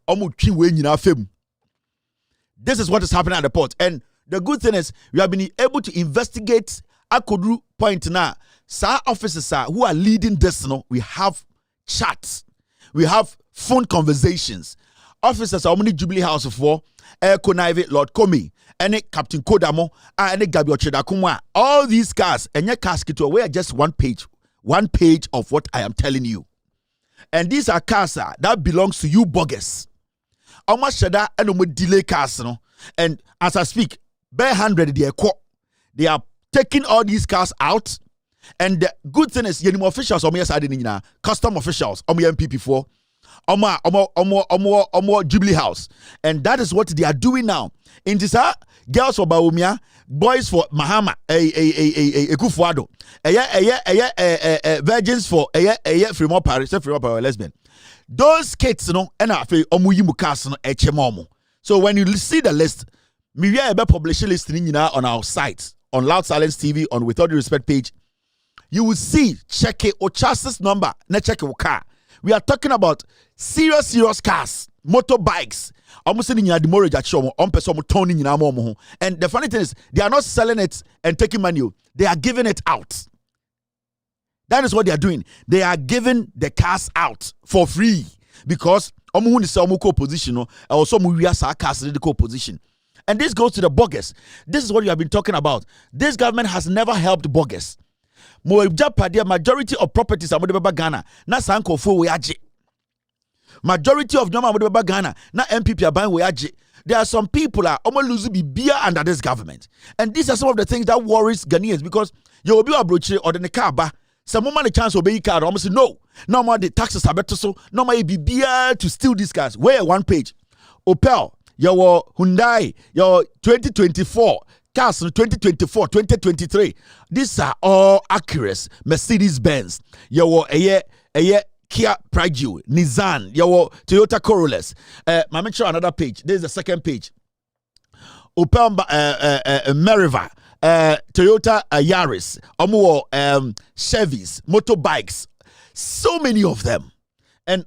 when you na fame. This is what is happening at the port. And the good thing is, we have been able to investigate Akodru point now. Sir officers who are leading this, we have chats. We have phone conversations. Officers are many Jubilee House for Konaive, Lord Komi, and Captain Kodamo, and Gabio Chedakumwa. All these cars, and your casket were just one page of what I am telling you. And these are cars that belongs to you bogus. Almost shada and delay cars, and as I speak, bare 100 they are taking all these cars out. And the good thing is, yenimo officials, custom officials, MPP4, Jubilee House, and that is what they are doing now. In this, girls for Baumia, boys for Mahama, Kufuado, virgins for Fremont Paris, lesbian. Those kids, and so when you see the list, we are publishing listing on our site, on Loud Silence TV, on With All Due Respect page. You will see, check it or chassis number, not check your car. We are talking about serious cars, motorbikes. Almost in the demorage at show, and the funny thing is, they are not selling it and taking money, they are giving it out. That is what they are doing. They are giving the cars out for free because position also position. And this goes to the bogus. This is what you have been talking about. This government has never helped bogus. Majority of properties are Ghana. Na sanko fo we aje. Majority of Ghana. Na MPP are buying we aje. There are some people are almost losing beer under this government. And these are some of the things that worries Ghanaians because you will be a brochure or the car ba. Some more the chance obey car almost say no. No more the taxes are better so no more be beer to steal these cars. Where one page. Opel, your Hyundai, your 2024. Cars in 2024, 2023. These are all accurate. Mercedes-Benz. Your Kia Prado, Nissan, your Toyota Corollas. I make sure another page. This is the second page. Opel Meriva, Toyota Yaris, Chevys, motorbikes. So many of them. And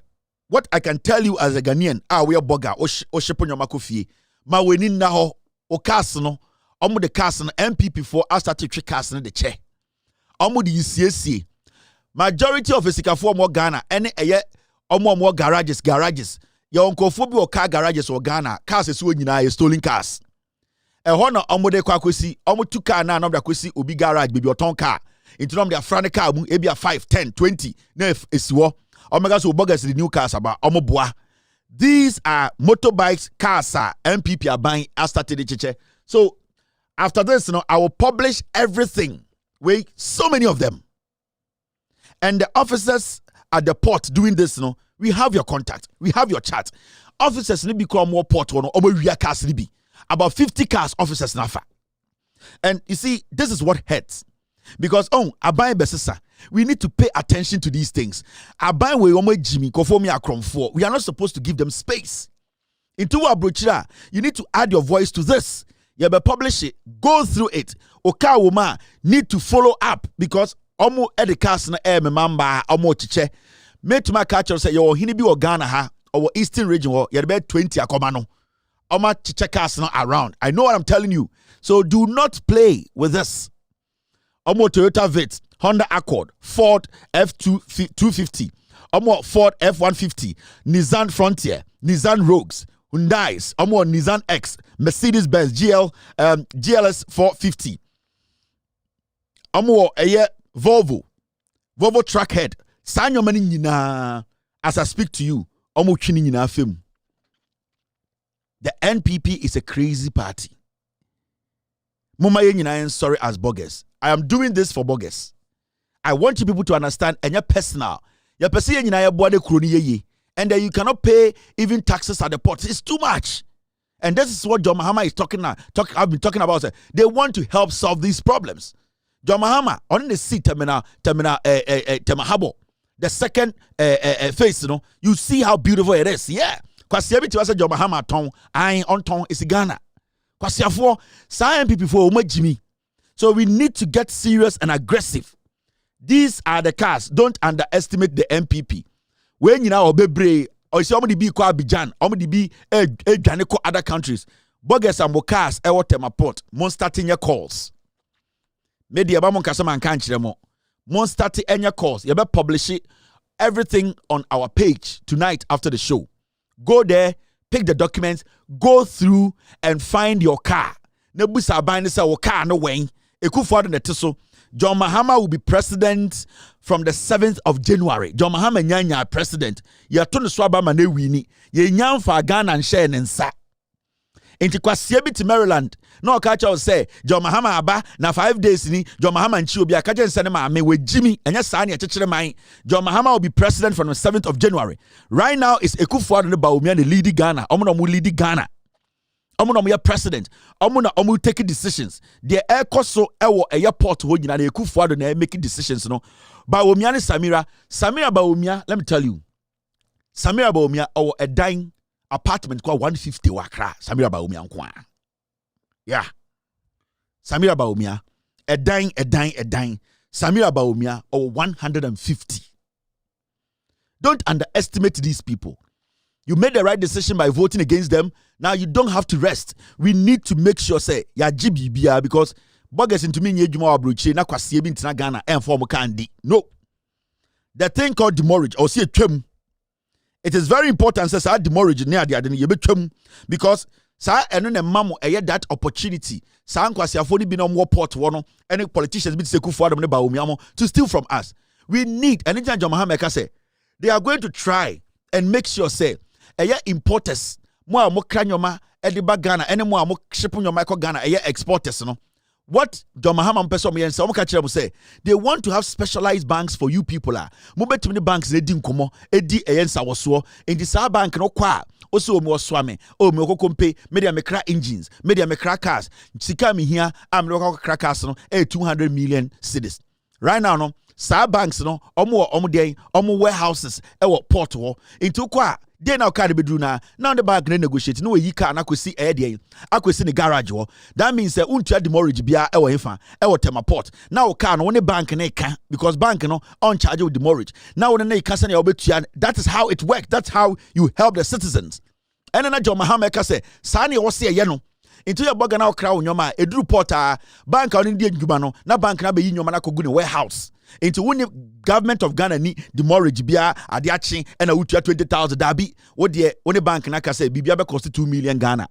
what I can tell you as a Ghanaian, we are boga o shepon yomakofi. Ma weni na ho o cars no. The cars and MPP4 are started to cars in the chair. The UCSC. Majority of the more Ghana, any more garages. Your uncle phobia or car garages or Ghana, cars is when you stolen cars. A honor de kwakwesi, 2 car na number kwesi ubi garage, baby or ton car. Into them their front car, maybe 5, 10, 20. Nef is war. Omega so bogus the new cars about omoboa. These are motorbikes, cars, MPP are buying as started the chiche. So after this, I will publish everything. Wait, so many of them. And the officers at the port doing this, we have your contact. We have your chat. Officers need become more port or cars be. About 50 cars officers nafa. And you see, this is what hurts. Because abai besisa, we need to pay attention to these things. Abai we Jimmy, conformi akrom 4. We are not supposed to give them space. Into our brochure, you need to add your voice to this. You better publish it, go through it. Oka woman need to follow up because omo edikas na mamba omo chiche. Me to my catcher say yo hinibi or Ghana ha or Eastern region or you be 20 akomano. Oma chiche cars na around. I know what I'm telling you. So do not play with this. Omo Toyota Vitz, Honda Accord, Ford F250, Omo Ford F150, Nissan Frontier, Nissan Rogues, Hyundai's, Nissan X, Mercedes-Benz GLS 450. Volvo Trackhead. Sign your money as I speak to you. Twinning in our film. The NPP is a crazy party. Muma yenina sorry as bogus. I am doing this for bogus. I want you people to understand and you're personal. Your person yenina boade kroni ye. And then you cannot pay even taxes at the port. It's too much. And this is what John Mahama is talking now. I've been talking about. They want to help solve these problems. John Mahama on the sea terminal Temahabo, the second phase, you know, you see how beautiful it is. Yeah. Because every time I say John Mahama ton, I on ton is Ghana. Because for some people for Jimmy. So we need to get serious and aggressive. These are the cars. Don't underestimate the MPP. When you know Obebre or somebody be kwa Abidjan, somebody be other countries. Bogus and cars e what tema port. Mon starting your calls. Media ba mon kasama and can't Mon starting your calls. You better publish it everything on our page tonight after the show. Go there, pick the documents, go through and find your car. Nebusa buying this car no way. Ekufuado in the Tiso. John Mahama will be president from the 7th of January. John Mahama nyanya president. Ya tunu swaba mane wini. Ye nyam fa Ghana and share Mensah. Inti kwa siebi to Maryland. No kacha will say John Mahama aba na 5 days ni John Mahama nchi obi akaje nsane ma me we Jimmy enya sani achechere man. John Mahama will be president from the 7th of January. Right now is Ekufuado ne Bawumia ne lead Ghana. Omo mu lead Ghana. Omo ya president. Omo take decisions. The air koso ewo airport ho nyina na Ekufuado na make decisions no. Bawumia ne Samira Bawumia, let me tell you. Samira Bawumia owo a dying apartment kwa 150 wakra. Samira Bawumia nkwa. Yeah. Samira Bawumia a dying. Samira Bawumia owo 150. Don't underestimate these people. You made the right decision by voting against them. Now you don't have to rest. We need to make sure say ya GBBR because bogus into me nyejuma abruchi na kwasiye bi ntina Ghana and form kandi. No. The thing called demurrage or see a twem. It is very important say sa demurrage near the adeni yebe twem because sa eno ne mamu eye that opportunity. Sa nkwasiafo ni bi no port wono any politicians bi se Kufuado ne Bawumia to steal from us. We need and John Mahama say they are going to try and make sure say importers mo a mo kra nyoma ediba Ghana ene mo a mo ship nyoma ko Ghana exporters no. What John Mahama mpeso mo yense mo ka kire mo say they want to have specialized banks for you people mo betumi ni banks na di nkomo edi yensa woso enti sa bank no kwa o se o mo swame o me okokompe media me kra engines media me kra cars sika me hia am lo kra cars no 200 million cedis right now no sa banks no omo warehouses e wo port ho enti kwa dey now car bedru now the bank negotiate no yi car na kwesi akwesi ne garage ho that means say untua demurrage bia e wo hefa e wo tema port now car no ne bank na ka because bank no on charge with demurrage now when na ka say na obetua that is how it works. That's how you help the citizens. And na John Mahama ka say sa na wo se ye no into your boga na okra wonyoma edru port bank on ndi adwuma no na bank na be yi nyoma na kogu ne warehouse into when the government of Ghana ni demurrage bia ade ache and awutua 20,000 dabi wo de one bank na ka say bibia be cost 2 million Ghana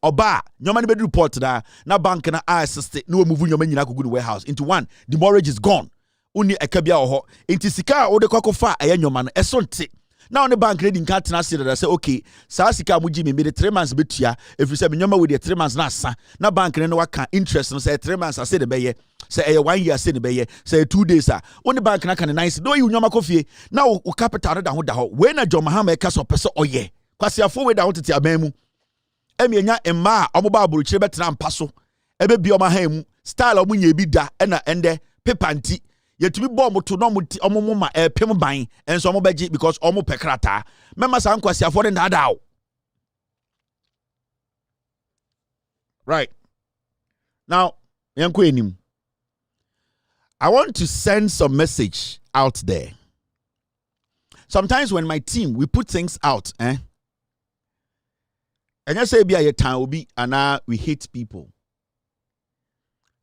oba nyoma ne be report na bank na assist no move nyoma nyina kogu ne warehouse into one demurrage is gone uni ekabia ho into sika wo de kokofa aya nyoma no esonte now the bank reading can't say that I say okay sa sika mu me the 3 months betua if you say me nyoma with the 3 months na sa na bank no waka interest no say 3 months I say the beye say 1 year say the beye say 2 days when the bank na can nice no you nyoma kofie now o capital da ho when na John Mahama e ka so pese oye kwasiafo we da ho tete aban mu emi enya emma omoba aburuchire betena mpa so ebe bi omahan mu style omunya bi da na ende paper nti yetumi bo moto no omo ma pem ban enso omo beji because omo pekrata mema san kwasiafo de na dawo right now yanko enim I want to send some message out there. Sometimes when my team we put things out and you say be a time will be and we hate people.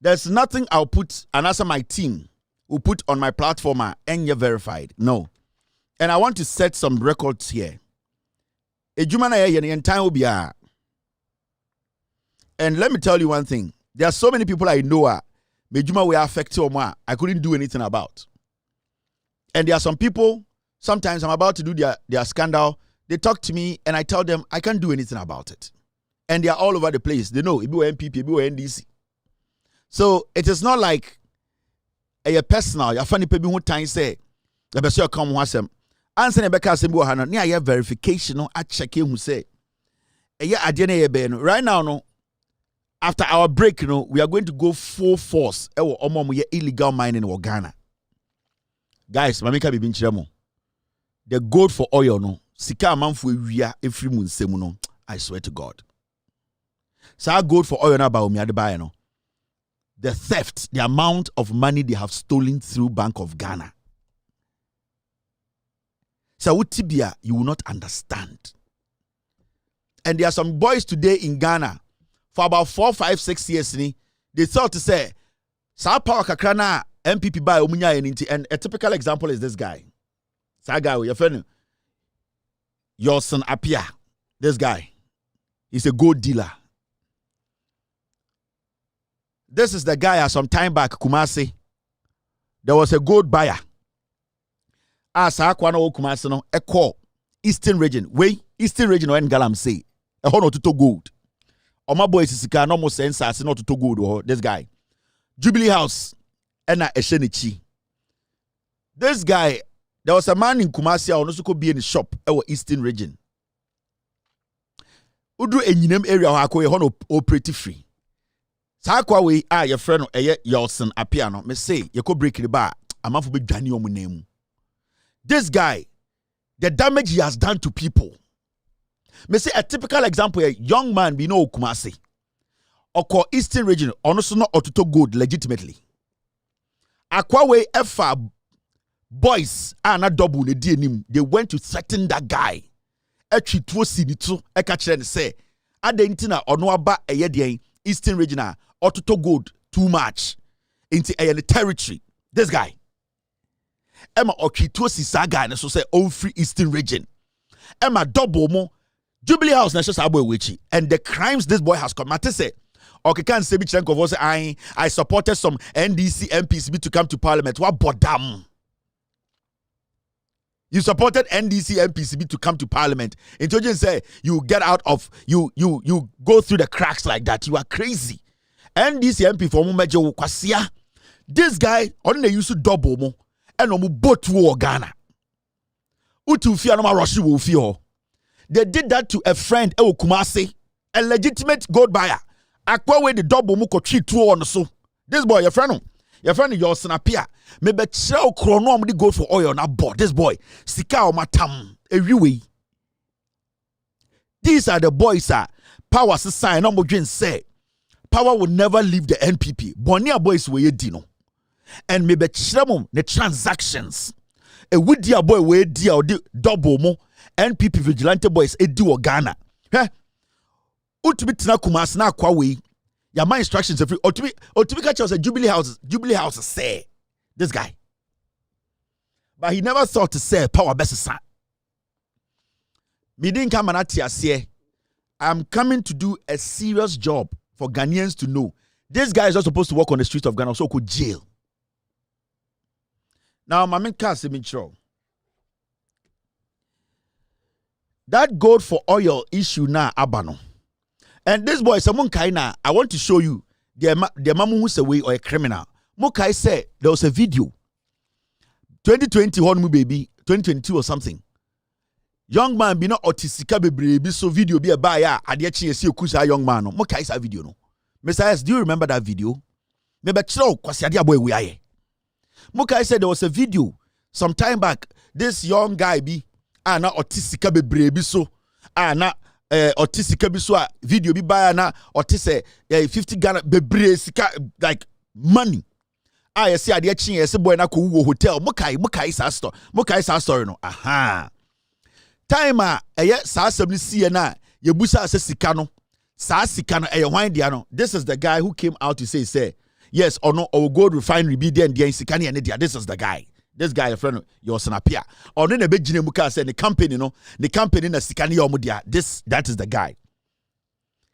There's nothing I'll put and answer my team will put on my platform and you're verified. No. And I want to set some records here. And let me tell you one thing. There are so many people I know Mejuma were affected or I couldn't do anything about. And there are some people, sometimes I'm about to do their scandal. They talk to me and I tell them I can't do anything about it. and they are all over the place. They know it be NPP, it be NDC. So it is not like a personal. Your funny people who time say the best you come once them. Answer the back as near verification no at checking who say right now no. After our break, we are going to go full force. Illegal mining in Ghana. Guys, mamika bibin chiremo. The gold for oil no. Sika amanfu ewia efri mu nsemu no. I swear to God. Sa gold for oil na ba omi ade ba no. The theft, the amount of money they have stolen through Bank of Ghana. So utibia, you will not understand. And there are some boys today in Ghana. For about 4, 5, 6 years, they thought to say, "Sa power kakrana MPP by omunya eninti." And a typical example is this guy. Sa guy, your friend, your son Apia. This guy, he's a gold dealer. This is the guy. Some time back, Kumasi, there was a gold buyer. Sa kwano Kumasi no a call Eastern region. Eastern region when Galam say a hono to gold. My boy is no more sense as not to go. This guy, Jubilee House, and Eshenichi. This guy, there was a man in Kumasi who also could be in the shop our Eastern region. Udu enyinem area who are operative free. Sakwa we your friend your son Apiano. Me say you could break the bar. I'm not for be Daniel name. This guy, the damage he has done to people. Me say a typical example, a young man be no Kumasi or call Eastern region, also not otuto good legitimately. Akwawe Efa boys are not double the DNM. They went to threaten that guy. Actually, two sinito, I catch and say, Adentina or no aba a yedian Eastern region otuto good too much into a territory. This guy. Emma Okito Saga and so say all free Eastern region. Emma double more. Jubilee House na just wichi, and the crimes this boy has committed. Say, okay, can say Bichenko say I supported some NDC MPs to come to parliament. What bodam? You supported NDC MPs to come to parliament. Intelligence say you get out of you go through the cracks like that. You are crazy. NDC MP for Mumejo Kwasia. This guy only used to double mo and no boat war Ghana. Utu fear no Roshi will fear. They did that to a friend, Kumasi, a legitimate gold buyer. Akwawe the double muko tree two on so. This boy, your friend, your son appear. Maybe chow chrono the gold for oil na board. This boy, sika o matam everywhere. These are the boys power sign. No more say power will never leave the NPP. Bonia boys we dino, and maybe chamo the transactions. A wood dear boy we dear double mo. NPP vigilante boys edi wo Ghana. Utumi tina Kumasi na Akwawe. Ya my instructions every utumi catch us a Jubilee House say this guy. But he never thought to say power best son. Me didn't come and I'm coming to do a serious job for Ghanaians to know. This guy is not supposed to walk on the streets of Ghana, so could jail. Now, my main cast is that gold for oil issue now abano. And this boy, someone kaina, I want to show you the mamu who's away or a criminal. Mokai said there was a video. 2021 baby, 2022 or something. Young man be not autistic baby, so video be a buyer. Adiachi see kusa young man. Mokai sa video no. Messiah, do you remember that video? Maybe chlo kwasi adia boy we aye. Mokai said there was a video some time back. This young guy be na autistic baby so na autistic bi so video bi buy na autistic 50 Ghana bebre sika like money. You see ade chi yes boy na ko wo hotel mokai sa story no aha time sa asem ni sie na ye busa ase sika no sa sika no hwan dia no. This is the guy who came out to say yes or no or gold refinery be there and there sika ne dia. This is the guy. This guy, your friend, your son appear. Or then a big muka said the company, the company na sika ne yomudia. That is the guy.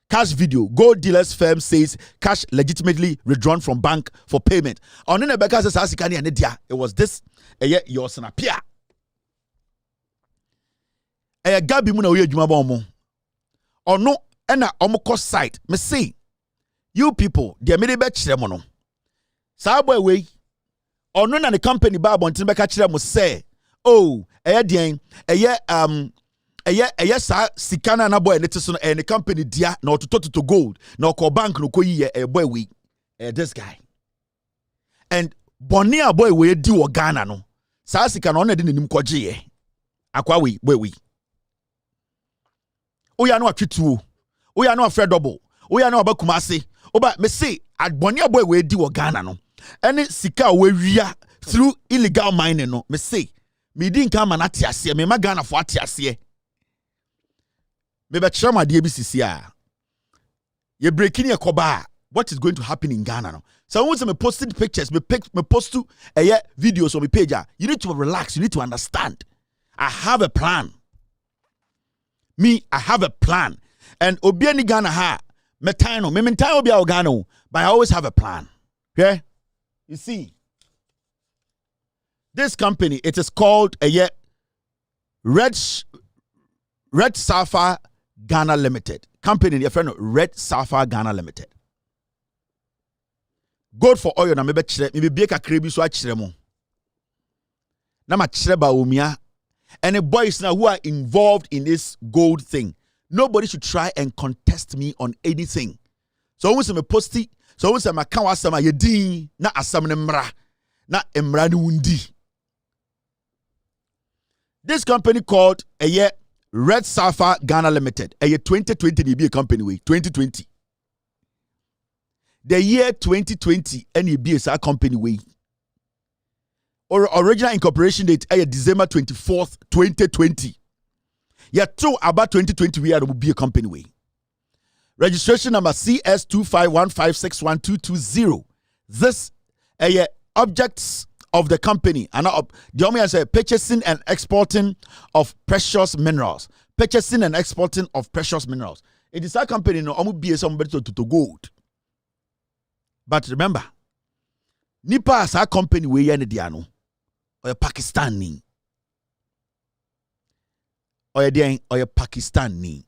Cash video. Gold dealers firm says cash legitimately withdrawn from bank for payment. On the back says sika ne dia. It was this your son appear. Gabi mu na oye adwuma ba omo. Ono and na omoko site me say you people they me be kire mo no sa boy we ono na the company ba bontin be ka kire mo say oh den sa sikana na boy net so no the company dia na ototo gold na okọ bank no koyi boy we this guy and bonia boy we di wo Ghana no sa sikana ono de nanim koje akwa we boy we oya no atwetuo oya no afre double oya no obakuma ase oba me say bonia boy we di wo Ghana no any sika we wia through illegal mining no me say me din kan manate ase me ma Ghana fo ate ase me be chama de BCC a ye breaking e koba what is going to happen in Ghana no so once me posted pictures me post to videos on my page you need to relax, you need to understand I have a plan. I have a plan. And obiani Ghana ha metano me mentano obi Ghana but I always have a plan. Okay? You see, this company, it is called Red Sapphire Ghana Limited. Company, your friend, Red Sapphire Ghana Limited. Gold for oil na me be ka krebi so a mo. Na ma kire ba omia. And the boys now who are involved in this gold thing, nobody should try and contest me on anything. So once me posti, so once me kan wasama ye din na asam ne mra na emra ni wundi. This company called Red Sapphire Ghana Limited, 2020 be a company way 2020. The year 2020 any be a company way. Or original incorporation date December 24th, 2020. Yeah, true about 2020 we will be a company way. Registration number CS2515612220. This objects of the company and the only answer purchasing and exporting of precious minerals. Purchasing and exporting of precious minerals. It is a company no be somebody to gold. But remember, nipa as a company we yani diano. Or Pakistani. Or Pakistani.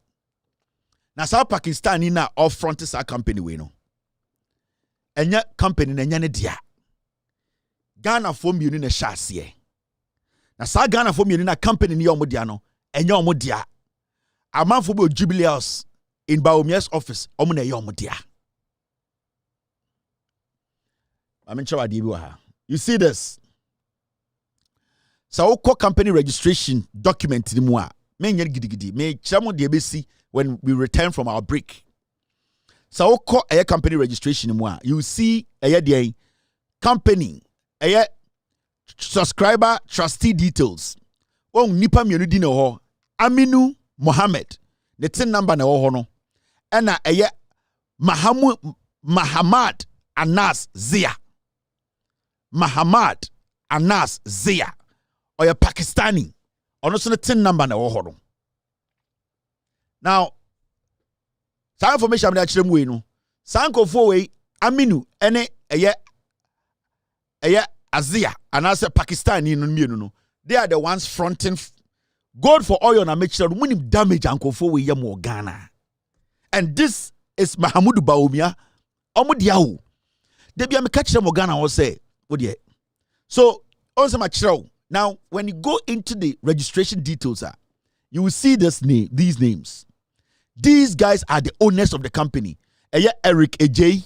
Now, South Pakistani na off front is a company we know. And yet, company na nyane dia. Ghana form you in a chassis. Now, South Ghana form you in a company ni omudiano. And your mudia. A man for jubilees in Baomia's office. Omune yomudia. I'm in charge of you see this. So call company registration document ni mua. Me gidi. Me chamo de besi when we return from our break. So call a company registration ni mua. You see a company subscriber trustee details. Oh nipa mienu di no ho. Aminu Mohammed. The tin number na ho no. Ena Mahamad Anas Zia. Mahamad Anas Zia. Or a Pakistani, or not so 10 number na wo now, some information I'm actually we no. Sanko for way Aminu ene Azia and as a Pakistani no. They are the ones fronting gold for oil na make sure winning damage Anko for way yamo Ghana. And this is Mahamudu Baumia Omudiahu. They be a catch them Ghana will say, what ye? So also my show. Now, when you go into the registration details, you will see these names. These guys are the owners of the company. Eric Ejay,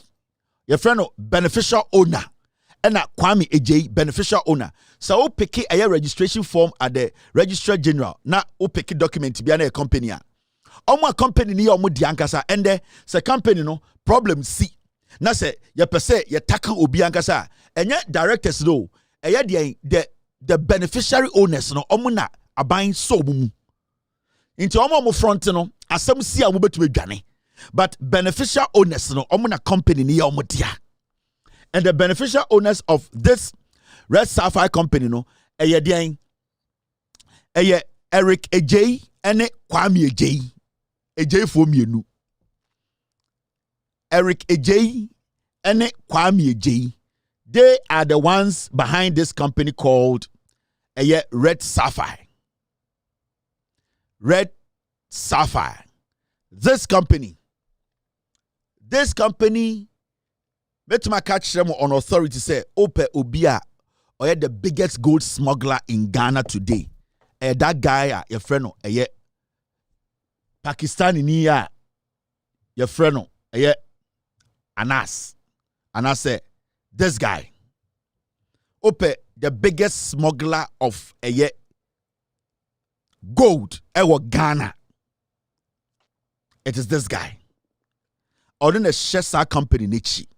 your friend, beneficial owner. And Kwame Ejay, beneficial owner. So, we pick a registration form at the Registrar General. Now, we pick a document to be a company. Omo company ni omo diankasa. And the company no problem C. Now, say, you per se, you tackle obiankasa. And yet, directors, though, the beneficiary owners no omuna aban so mumu into omo front no asem si a mobetu adwane but beneficial owners no omuna company ni omo dia and the beneficial owners of this Red Sapphire company no Eric Ejay ene Kwame Ejay for mienu Eric Ejay ene Kwame Ejay. They are the ones behind this company called Red Sapphire. Red Sapphire. This company, This company, bet my catch them on authority say, Ope Obia, or the biggest gold smuggler in Ghana today. That guy, your friend, Pakistani niya, your friend, Anas. Anas say, this guy, Ope, the biggest smuggler of gold, Ghana. It is this guy. Or then the Shesa company, Nichi.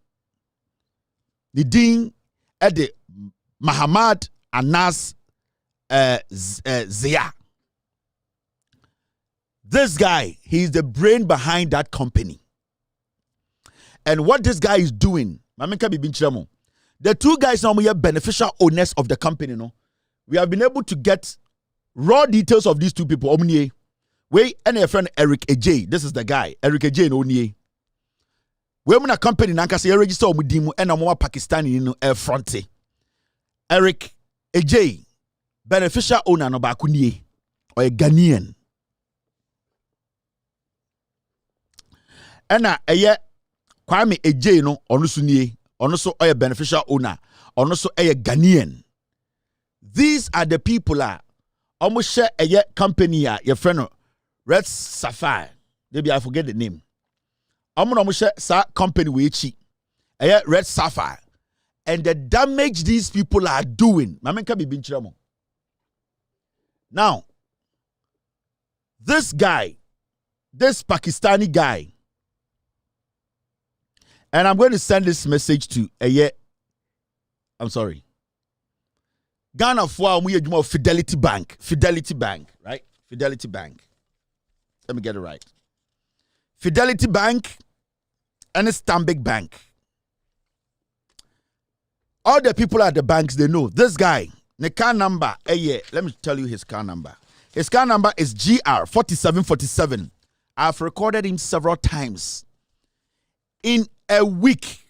The Dean at the Muhammad Anas Zia. This guy, he's the brain behind that company. And what this guy is doing, the two guys now are beneficial owners of the company. No? We have been able to get raw details of these two people. We and a friend Eric AJ. This is the guy, Eric AJ Onye. We are a company nanka say register omudimu and a more Pakistani no air fronte. Eric AJ, beneficial owner no bakunie or a Ghanaian. And a Kwame AJ no onusunie, onuso a beneficial owner, onuso a Ghanaian. These are the people almost share a company your friend Red Sapphire. Maybe I forget the name. I'm gonna share sa company with Red Sapphire. And the damage these people are doing. Now, this guy, this Pakistani guy, and I'm going to send this message to I'm sorry. Ghana for Fidelity Bank. Fidelity Bank, right? Fidelity Bank. Let me get it right. Fidelity Bank and Stanbic Bank. All the people at the banks, they know this guy. The car number, let me tell you his car number. His car number is GR4747. I've recorded him several times. In a week,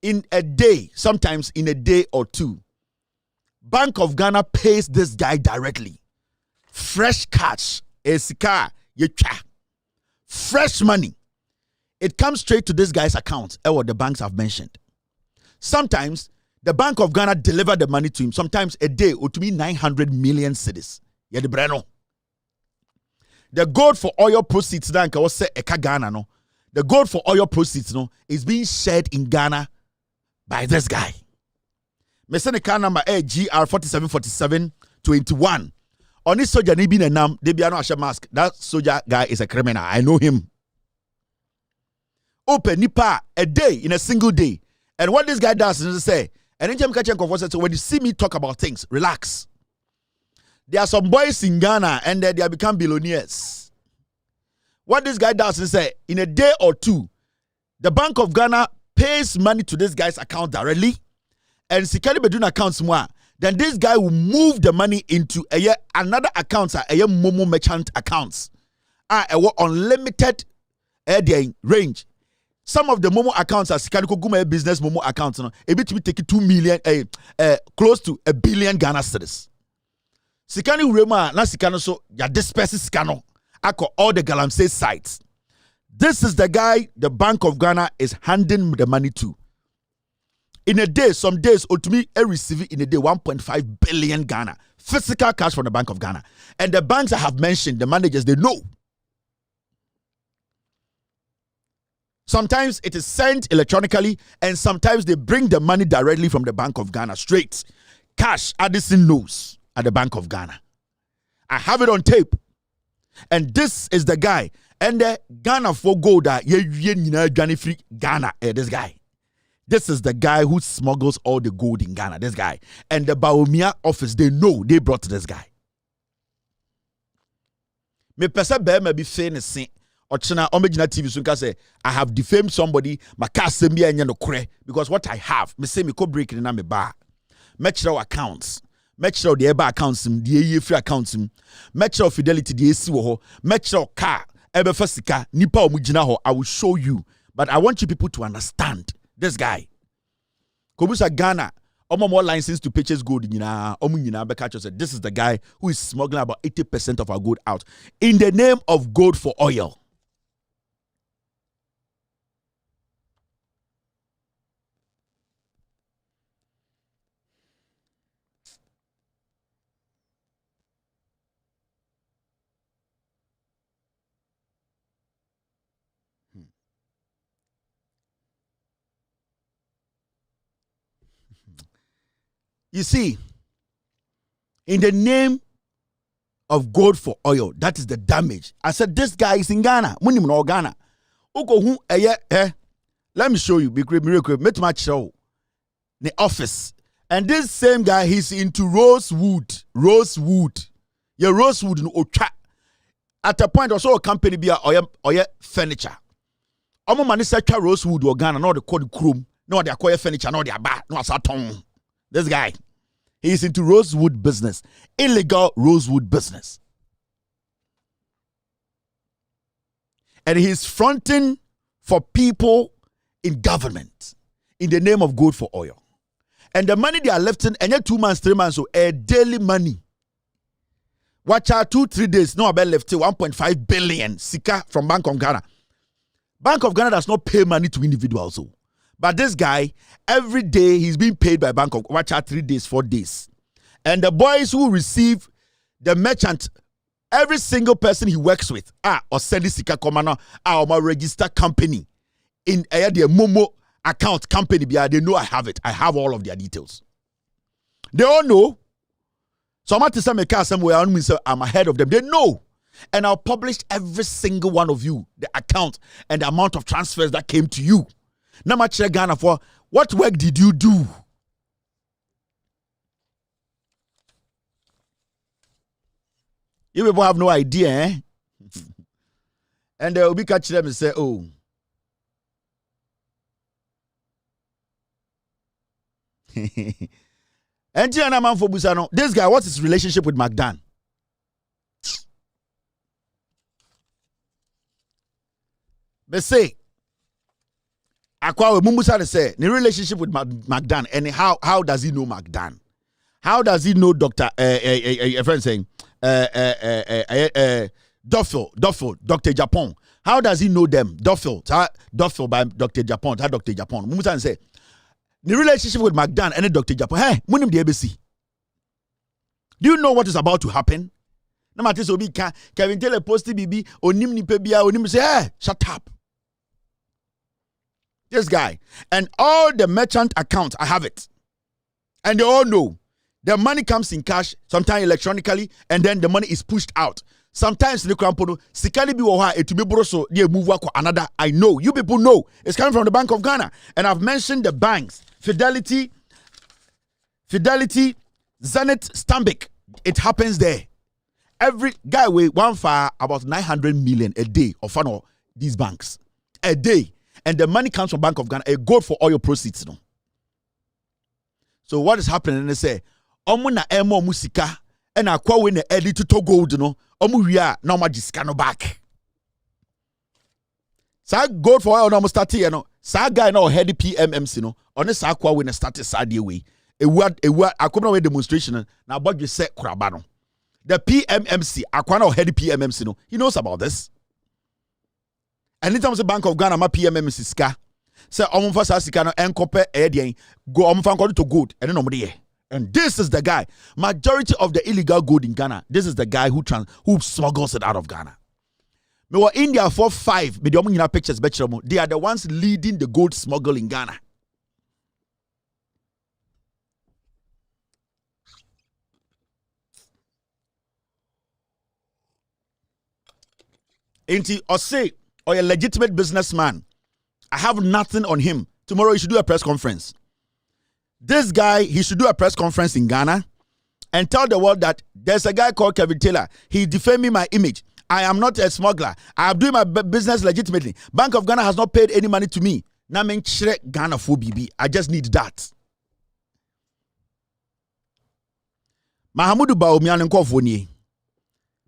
in a day, sometimes in a day or two, Bank of Ghana pays this guy directly. Fresh cash. Fresh money. It comes straight to this guy's account, what the banks have mentioned. Sometimes the Bank of Ghana deliver the money to him. Sometimes a day, or to be 900 million cedis. The gold for oil proceeds, the gold for oil proceeds is being shared in Ghana by this guy. Me send the car number GR474721. On this soldier, they be a mask. That soldier guy is a criminal. I know him. Open nipa a day in a single day. And what this guy does is say, and so when you see me talk about things, relax. There are some boys in Ghana and they have become billionaires. What this guy does is say, in a day or two, the Bank of Ghana pays money to this guy's account directly, and Sikali Bedun accounts more. Then this guy will move the money into another account, Momo merchant accounts. Unlimited range. Some of the Momo accounts are Sikali Koguma business Momo accounts. A bit to take 2 million, close to 1 billion Ghana cedis. Sikani Rema, na Sikano so ya disperse Sikano. Ako all the Galamsey sites. This is the guy the Bank of Ghana is handing the money to. In a day, some days, to me, I receive in a day 1.5 billion Ghana. Physical cash from the Bank of Ghana. And the banks I have mentioned, the managers, they know. Sometimes it is sent electronically, and sometimes they bring the money directly from the Bank of Ghana straight. Cash, Addison knows at the Bank of Ghana. I have it on tape. And this is the guy. And the Ghana for gold, Ghana, this guy. This is the guy who smuggles all the gold in Ghana, this guy. And the Baumia office, they know they brought this guy. Me pesa be me be famous or china omegina TV so say I have defamed somebody, my car send me anya no kure because what I have, me say me ko break na me ba. Make sure accounts. Make sure the eba accounts, the free accounts, make sure fidelity the AC wo ho, make sure car, ebe fasika, nipa omugina ho. I will show you. But I want you people to understand. This guy, Kobusa Ghana, more license to purchase gold. This is the guy who is smuggling about 80% of our gold out in the name of gold for oil. You see, in the name of gold for oil, that is the damage. I said, this guy is in Ghana. Munim no Ghana. Let me show you. Make my show. The office. And this same guy, he's into rosewood. Yeah, rosewood no ocha. At a point, also a company be a furniture. Omo mani secha rosewood or Ghana, no the code chrome, no they acquire furniture, no they are bad, no saton. This guy, he's into rosewood business, illegal rosewood business. And he's fronting for people in government in the name of gold for oil. And the money they are lifting, and 2 months, 3 months, so a daily money. Watch out 2-3 days, no about left 1.5 billion sika from Bank of Ghana. Bank of Ghana does not pay money to individuals. So. But this guy, every day he's being paid by Bank of watch out 3 days, 4 days. And the boys who receive the merchant, every single person he works with, or send sika komana, or register company in their Momo account company, they know I have it. I have all of their details. They all know. So I'm say somewhere I'm ahead of them. They know. And I'll publish every single one of you, the account and the amount of transfers that came to you. Now much Ghana for what work did you do? You people have no idea, eh? And they'll be catching them and say, oh. And this guy, what's his relationship with McDan? They say, Akwa Mumusa say, the relationship with McDan, and how does he know McDan? How does he know Dr. A friend saying, Duffel, Dr. Japan? How does he know them? Duffel by Dr. Japan, Dr. Japan. Mumusa say, the relationship with McDan and Dr. Japan, hey, Munim the ABC. Do you know what is about to happen? Namatis obi Kevin Taylor posted BB onim ni pebia onim say, hey, shut up. This guy and all the merchant accounts, I have it, and they all know the money comes in cash, sometimes electronically, and then the money is pushed out. Sometimes the crampono sikali bi woha etumi broso dey move wako another. I know you people know it's coming from the Bank of Ghana, and I've mentioned the banks: Fidelity, Zenith, Stanbic. It happens there. Every guy with one fire about 900 million a day of fun of these banks a day, and the money comes from Bank of Ghana. A gold for oil proceeds, no. So what is happening? They say, "Omu na emo musika, and akwa we na edit to gold, no. Omu wia na omu disika no back." Sa gold for oil no omu start here, no. Sa guy na head PMMC, no. Oni sa akwa we na start sa dey way. Ewa akwa we demonstration na abodwe se kuraba no. The PMMC, Akwana head PMMC, no, he knows about this. Anytime the Bank of Ghana, my PMMC ska, say, Omfasa Sikano, and compare Edian, go Omfan to gold, and then nobody. And this is the guy. Majority of the illegal gold in Ghana, this is the guy who smuggles it out of Ghana. Me were India 4-5, me the pictures, they are the ones leading the gold smuggle in Ghana. Ain't or say, or a legitimate businessman, I have nothing on him. Tomorrow he should do a press conference. This guy, he should do a press conference in Ghana and tell the world that there's a guy called Kevin Taylor. He's defaming my image. I am not a smuggler. I am doing my business legitimately. Bank of Ghana has not paid any money to me. Now men Ghana for BB. I just need that. Mahamudu Baomian and Kofoni.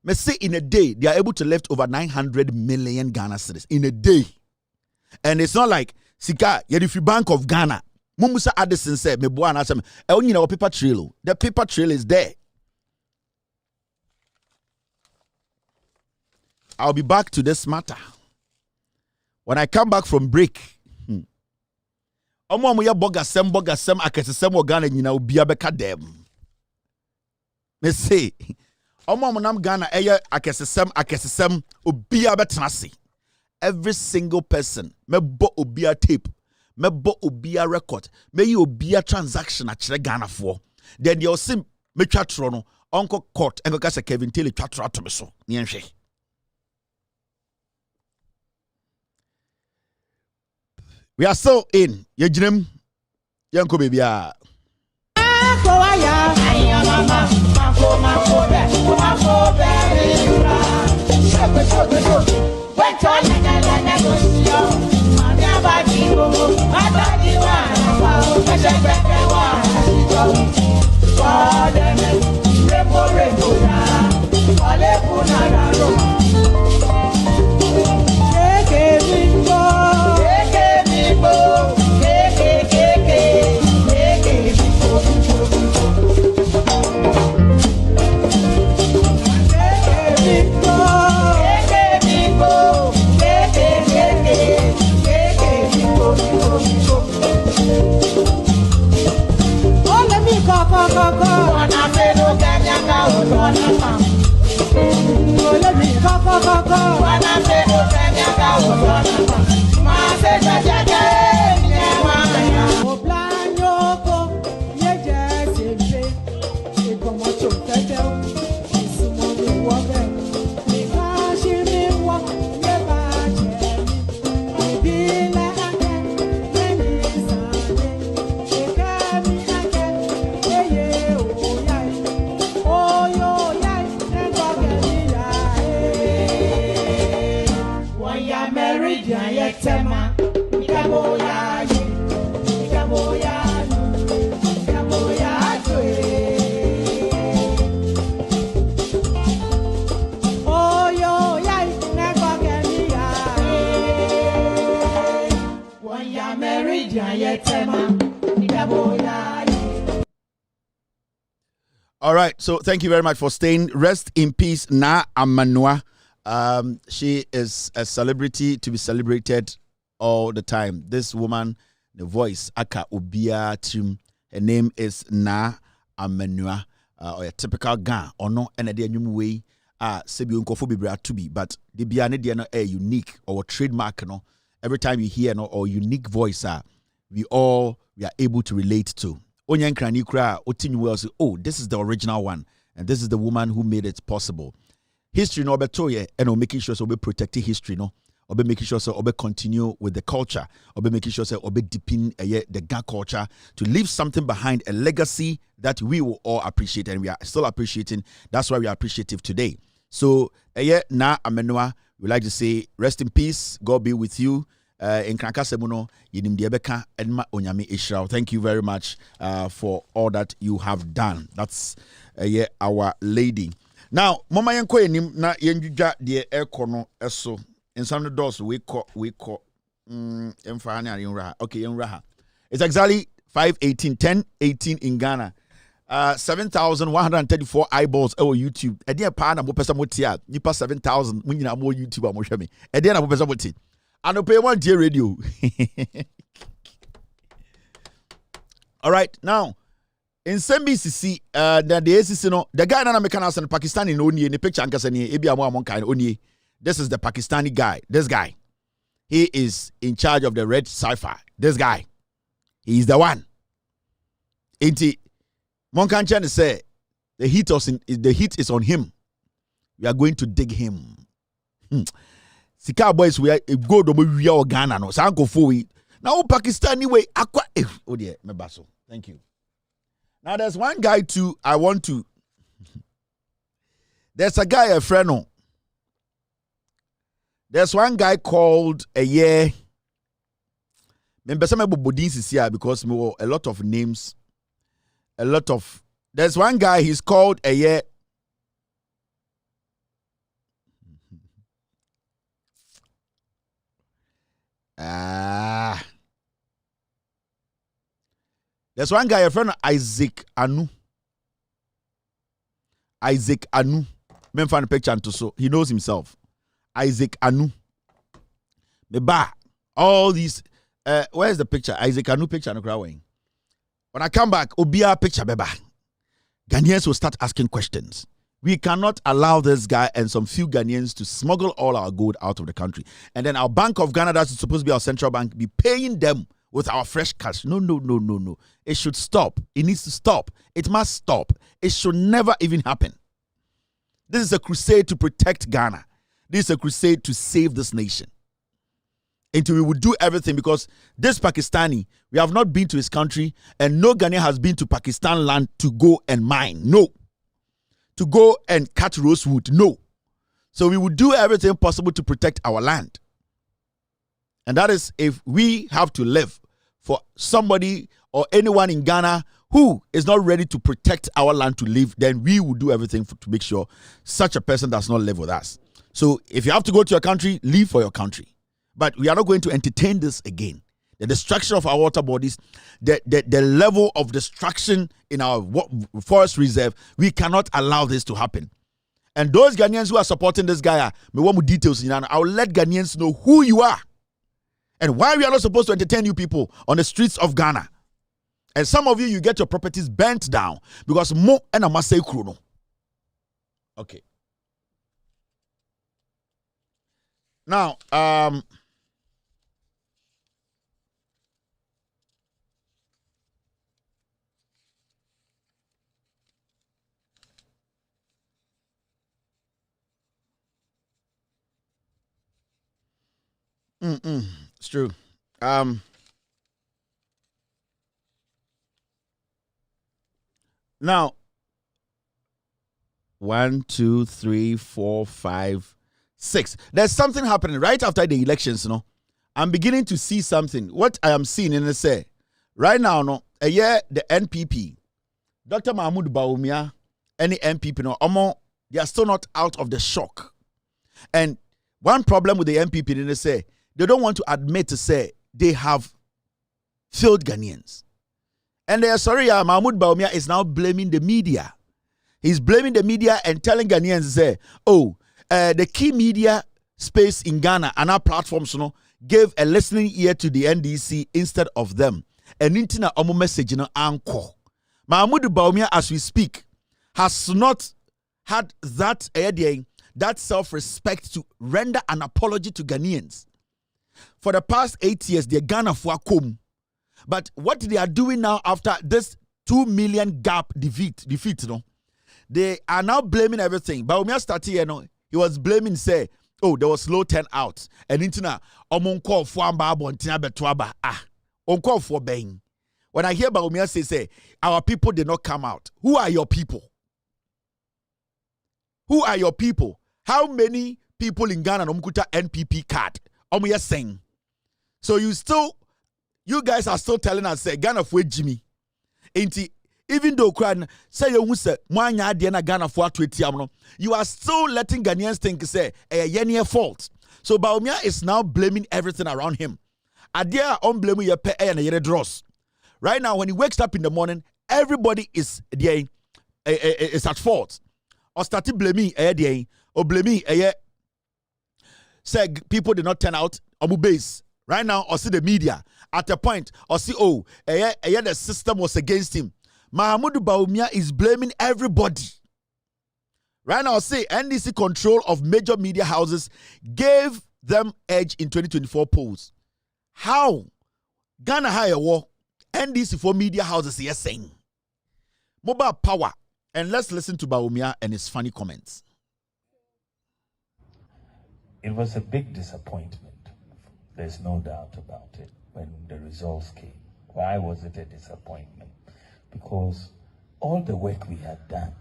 Me say in a day, they are able to lift over 900 million Ghana cedis in a day. And it's not like, Sika, Yedifi Bank of Ghana. Mumusa Addison said, me boy and asem, you know, paper trail. The paper trail is there. I'll be back to this matter. When I come back from break, Omo ya bogasem akesem Ghana nyina obi abeka dem. Me say, Omo nam Ghana eye akesesem obia betenase. Every single person me bo obia tape mebo obia record me yi obia transaction akire Ghana for then you sim me twatro no onko court enko ka se Kevin Taylor twatro ato so ne enhwe. We are still in yejinem yanko bebia All right, so thank you very much for staying. Rest in peace, Na Amanua. She is a celebrity to be celebrated all the time. This woman, the voice, Aka Ubia Tim, her name is Na Amanua, or a typical Ga, or no, and a dear new way, Sebi Unkofo Bibra to be, but the Biane Diana a unique or trademark, no. Every time you hear no or unique voice, we are able to relate to. Onyankra ni kra otimi well say, oh, this is the original one, and this is the woman who made it possible. History no beto ye, and making sure so we protect history no, or be making sure so we continue with the culture, or be making sure so we deepen the Ga culture to leave something behind, a legacy that we will all appreciate, and we are still appreciating. That's why we are appreciative today. So Na Amenua, we like to say rest in peace, God be with you. In Krankasemuno, Yinim Diabeka, Edma Onyami Israel. Thank you very much for all that you have done. That's our lady. Now, Mama Yanko Enim na Yenjuja de Ekono Eso. In some of the doors we call okay, Raha. It's exactly 10:18 in Ghana. 7,134 eyeballs on YouTube. Ediya pa na mo pesa mo tia. Nipa 7,000 mun nyina mo YouTube mo hwɛ me. Ediya na mo pesa mo tia. I don't pay one dear radio. All right, now in CBCC, the ACC no, the guy na American house in Pakistan in Oni, in the picture Ankasani, Ebi Amon kind Oni. This is the Pakistani guy. This guy, he is in charge of the red cipher. This guy, he is the one. Inti Monkan Chan say the heat is on him. We are going to dig him. Sika boys we go do we are Ghana no sanko fo now Pakistani way akwa oh dear me baso. Thank you. Now there's one guy too I want to there's a guy a friend no. There's one guy called me pesa me bodin sisia because me a lot of names there's one guy he's called there's one guy, a friend Isaac Anu. Men find a picture and so he knows himself. Isaac Anu. Meba. All these where's the picture? Isaac Anu picture no crowing. When I come back, Obia picture beba. Ghanaians will start asking questions. We cannot allow this guy and some few Ghanaians to smuggle all our gold out of the country. And then our Bank of Ghana, that's supposed to be our central bank, be paying them with our fresh cash. No, no, no, no, no. It should stop. It needs to stop. It must stop. It should never even happen. This is a crusade to protect Ghana. This is a crusade to save this nation. Until we will do everything, because this Pakistani, we have not been to his country, and no Ghanaian has been to Pakistan land to go and mine. No. To go and cut rosewood. No. So we will do everything possible to protect our land. And that is if we have to live for somebody or anyone in Ghana who is not ready to protect our land to live, then we will do everything to make sure such a person does not live with us. So if you have to go to your country, leave for your country. But we are not going to entertain this again. The destruction of our water bodies, the level of destruction in our forest reserve, we cannot allow this to happen. And those Ghanaians who are supporting this guy, me want more details. I will let Ghanaians know who you are and why we are not supposed to entertain you people on the streets of Ghana. And some of you, you get your properties burnt down because mo and a masay kruno. Okay. Now, it's true. Now, 1, 2, 3, 4, 5, 6. There's something happening right after the elections, you know. I'm beginning to see something. What I am seeing in the say right now, no, a year the NPP, Dr. Mahmoud Bawumia, any MPP, no, they are still not out of the shock. And one problem with the MPP, they say they don't want to admit to say they have failed Ghanaians. And they are sorry, Mahmoud Bawumia is now blaming the media. He's blaming the media and telling Ghanaians, say, the key media space in Ghana and our platforms, you know, gave a listening ear to the NDC instead of them. And internet omo message, you know, anchor. Mahmoud Bawumia, as we speak, has not had that self-respect to render an apology to Ghanaians. For the past 8 years, they're Ghana for come. But what they are doing now after this 2 million gap defeat, you know, they are now blaming everything. Bawumia started, you know, he was blaming, say, there was low turnout. And internet, call for bontina betwaba. Call for bang. When I hear Bawumia say, our people did not come out. Who are your people? Who are your people? How many people in Ghana nomkuta NPP card? Omuya saying. So you guys are still telling us, say, Ghana for Jimmy. Even though say you say mwanya ade na Ghana for to you are still letting Ghanaians think say a fault. So Bawumia is now blaming everything around him. Adia on blame ye pe na yere dross. Right now, when he wakes up in the morning, everybody is at fault. Or started blaming or blaming say people did not turn out on base. Right now, or see the media at a point, or see the system was against him. Mahmoud Bawumia is blaming everybody. Right now, say NDC control of major media houses gave them edge in 2024 polls. How? Ghana higher war. NDC for media houses, yes, saying. Mobile power. And let's listen to Bawumia and his funny comments.
It was a big disappointment. There's no doubt about it when the results came. Why was it a disappointment? Because all the work we had done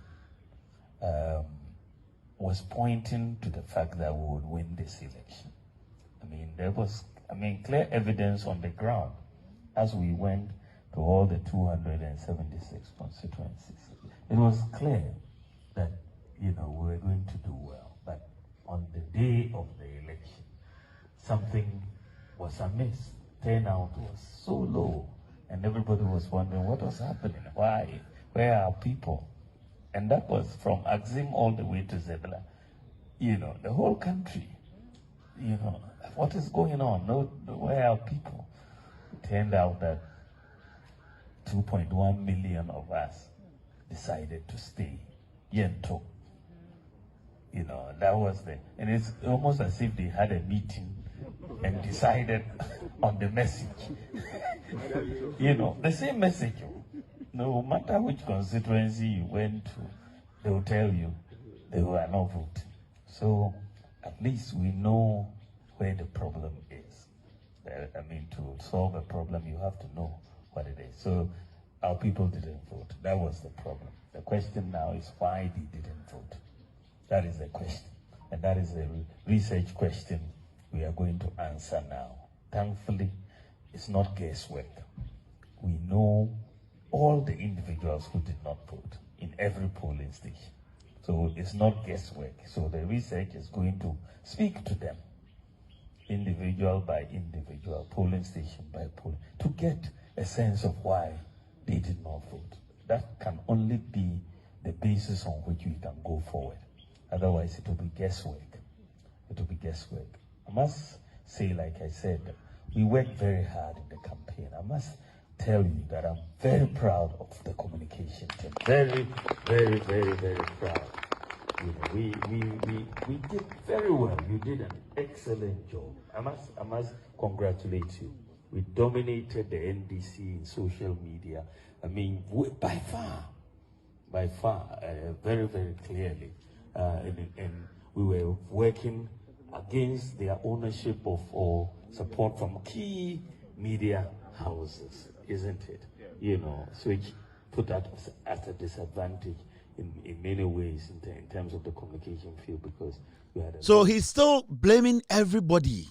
was pointing to the fact that we would win this election. I mean, there was clear evidence on the ground as we went to all the 276 constituencies. It was clear that, we were going to do well. But on the day of the election, something was amiss. Turnout was so low. And everybody was wondering what was happening. Why? Where are people? And that was from Axim all the way to Zebla. The whole country. What is going on? No, where are people? It turned out that 2.1 million of us decided to stay. Yento. That was and it's almost as if they had a meeting and decided on the message. You know, the same message. No matter which constituency you went to, they will tell you they were not voting. So at least we know where the problem is. I mean, to solve a problem, you have to know what it is. So our people didn't vote. That was the problem. The question now is why they didn't vote. That is the question. And that is the research question we are going to answer now. Thankfully, it's not guesswork. We know all the individuals who did not vote in every polling station. So it's not guesswork. So the research is going to speak to them, individual by individual, polling station by polling, to get a sense of why they did not vote. That can only be the basis on which we can go forward. Otherwise, it will be guesswork. It will be guesswork. I must say, like I said, we worked very hard in the campaign. I must tell you that I'm very proud of the communication team. Very, very, very, very proud. You know, we did very well. You did an excellent job. I must congratulate you. We dominated the NDC in social media. I mean, by far, very, very clearly. And we were working against their ownership of or support from key media houses, isn't it? You know, so it put that at a disadvantage in many ways in terms of the communication field, because we had
so he's still blaming everybody.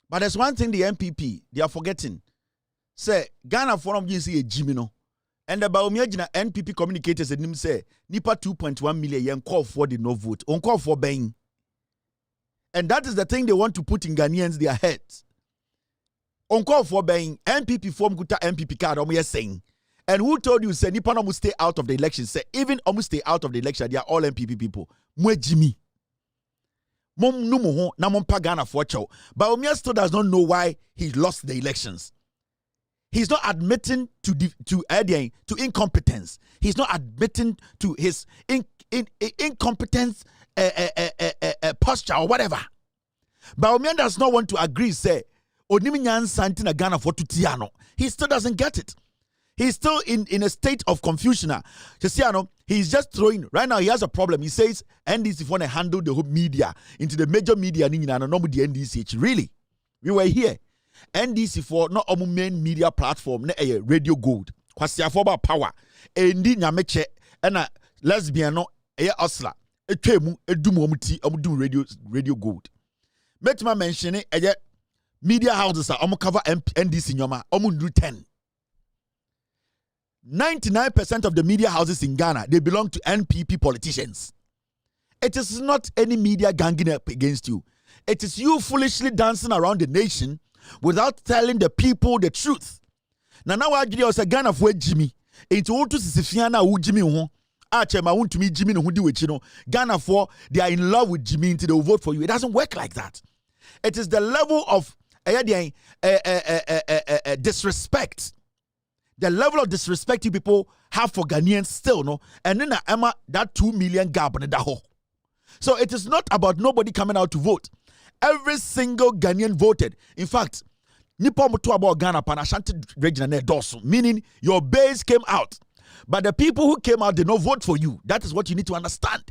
But there's one thing the MPP, they are forgetting. Say, Ghana Forum you see a Jimino. And the Baumia NPP communicators and him say, Nipa 2.1 million yen call for the no vote. On call for buying. And that is the thing they want to put in Ghanaians their heads. On call for buying, NPP form guta MPP card, saying. And who told you, say, Nipa no stay out of the election? Say, even almost stay out of the election, they are all MPP people. Mwe Jimmy. Mom numo na mom pagana for chow. Baumia still does not know why he lost the elections. He's not admitting to incompetence. He's not admitting to his incompetence posture or whatever. Baumia does not want to agree. Say, Onimian Santina Ghana for Tutiano. He still doesn't get it. He's still in a state of confusion. He's just throwing. Right now, he has a problem. He says NDC want to handle the whole media into the major media. No, the NDC. Really, we were here. NDC for not a main media platform, a radio gold. Kwasia for about power. Endi nyameche ena lesbian no a osla. Etwemu edumu omuti omudu radio gold. Metima mention it media houses are cover NDC nyoma omundu 10. 99% of the media houses in Ghana, they belong to NPP politicians. It is not any media ganging up against you. It is you foolishly dancing around the nation without telling the people the truth. Now I was a Ghana for Jimmy. Into all to Sifiana who Jimmy won. Achema want to meet Jimmy who do with Ghana for they are in love with Jimmy until they will vote for you. It doesn't work like that. It is the level of disrespect. The level of disrespect you people have for Ghanaians still, no? And then Emma that 2 million gap in the whole. So it is not about nobody coming out to vote. Every single Ghanaian voted. In fact, Nipo mutu about Ghana Panashanti region dosu, meaning your base came out. But the people who came out did not vote for you. That is what you need to understand.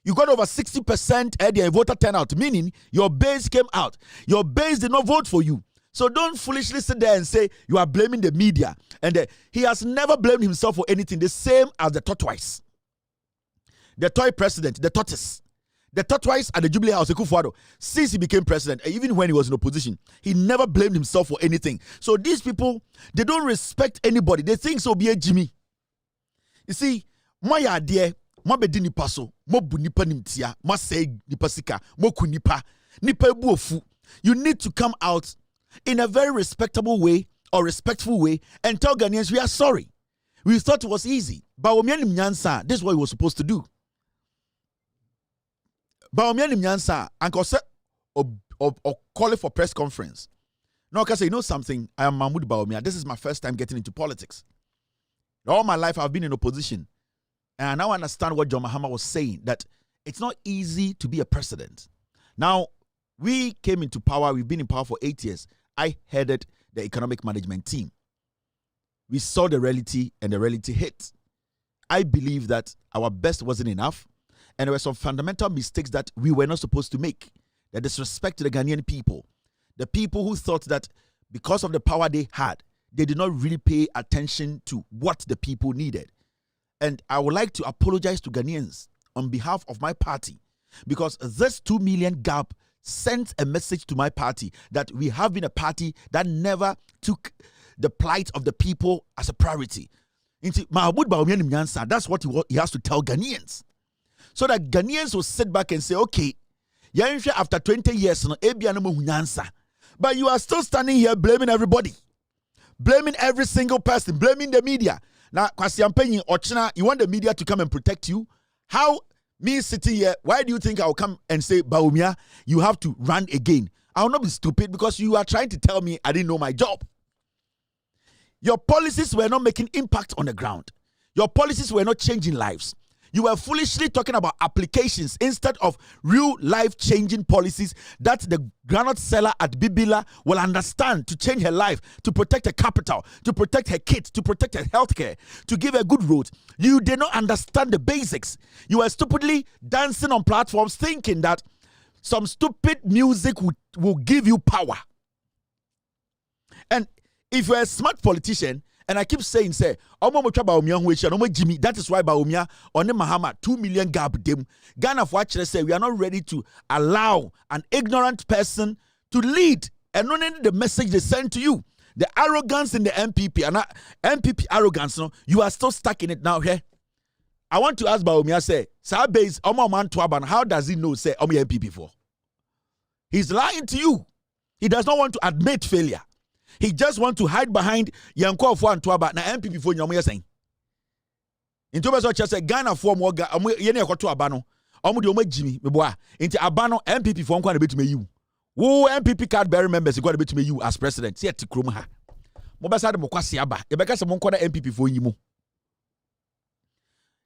You got over 60% voter turnout, meaning your base came out. Your base did not vote for you. So don't foolishly sit there and say you are blaming the media. And he has never blamed himself for anything. The same as the tortoise. The toy president, the tortoise. The tortoise at the Jubilee House, Ekufuado, since he became president, even when he was in opposition, he never blamed himself for anything. So these people, they don't respect anybody. They think so be a Jimmy. You see, my idea, my bedi nipa so, mo bu nipa nimtia, ma say nipa sika, mo ku nipa ebu ofu. You need to come out in a very respectable way or respectful way and tell Ghanaians we are sorry. We thought it was easy. But Mensah, this is what he was supposed to do. But Mensah, Uncle said, or call it for press conference. No, because you know something, I am Mahmoud Bawumia. This is my first time getting into politics. All my life I've been in opposition. And I now understand what John Mahama was saying, that it's not easy to be a president. Now, we came into power, we've been in power for 8 years. I headed the economic management team. We saw the reality, and the reality hit. I believe that our best wasn't enough, and there were some fundamental mistakes that we were not supposed to make. The disrespect to the Ghanaian people, the people who thought that because of the power they had, they did not really pay attention to what the people needed. And I would like to apologize to Ghanaians on behalf of my party, because this 2 million gap sent a message to my party that we have been a party that never took the plight of the people as a priority. That's what he has to tell Ghanaians. So that Ghanaians will sit back and say, okay, after 20 years, but you are still standing here blaming everybody. Blaming every single person, blaming the media. Now, you want the media to come and protect you? How me sitting here, why do you think I'll come and say, Bawumia, you have to run again? I will not be stupid because you are trying to tell me I didn't know my job. Your policies were not making impact on the ground. Your policies were not changing lives. You were foolishly talking about applications instead of real life-changing policies that the granite seller at Bibila will understand to change her life, to protect her capital, to protect her kids, to protect her healthcare, to give her good roads. You did not understand the basics. You were stupidly dancing on platforms thinking that some stupid music will give you power. And if you're a smart politician, and I keep saying, that is why Bawumia on the Mahama 2 million gap dem. Ghana for actually say we are not ready to allow an ignorant person to lead. And not only the message they send to you, the arrogance in the MPP and MPP arrogance, no, you are still stuck in it now here. I want to ask Bawumia, say, Sabase, how does he know, say, MPP for? He's lying to you. He does not want to admit failure. He just wants to hide behind Yanko for Antuaba na MPP for Nyamuya saying. Into Beso Chess, Ghana for Moga, Yene Koto Abano, Omudio Jimmy, Meboa, into Abano, MPP for quite a bit to me you. Who MPP card bearer members got a bit to me you as president. See at Krumaha. Mobasa de Mokwasiaba, the Becca Samon MPP for you.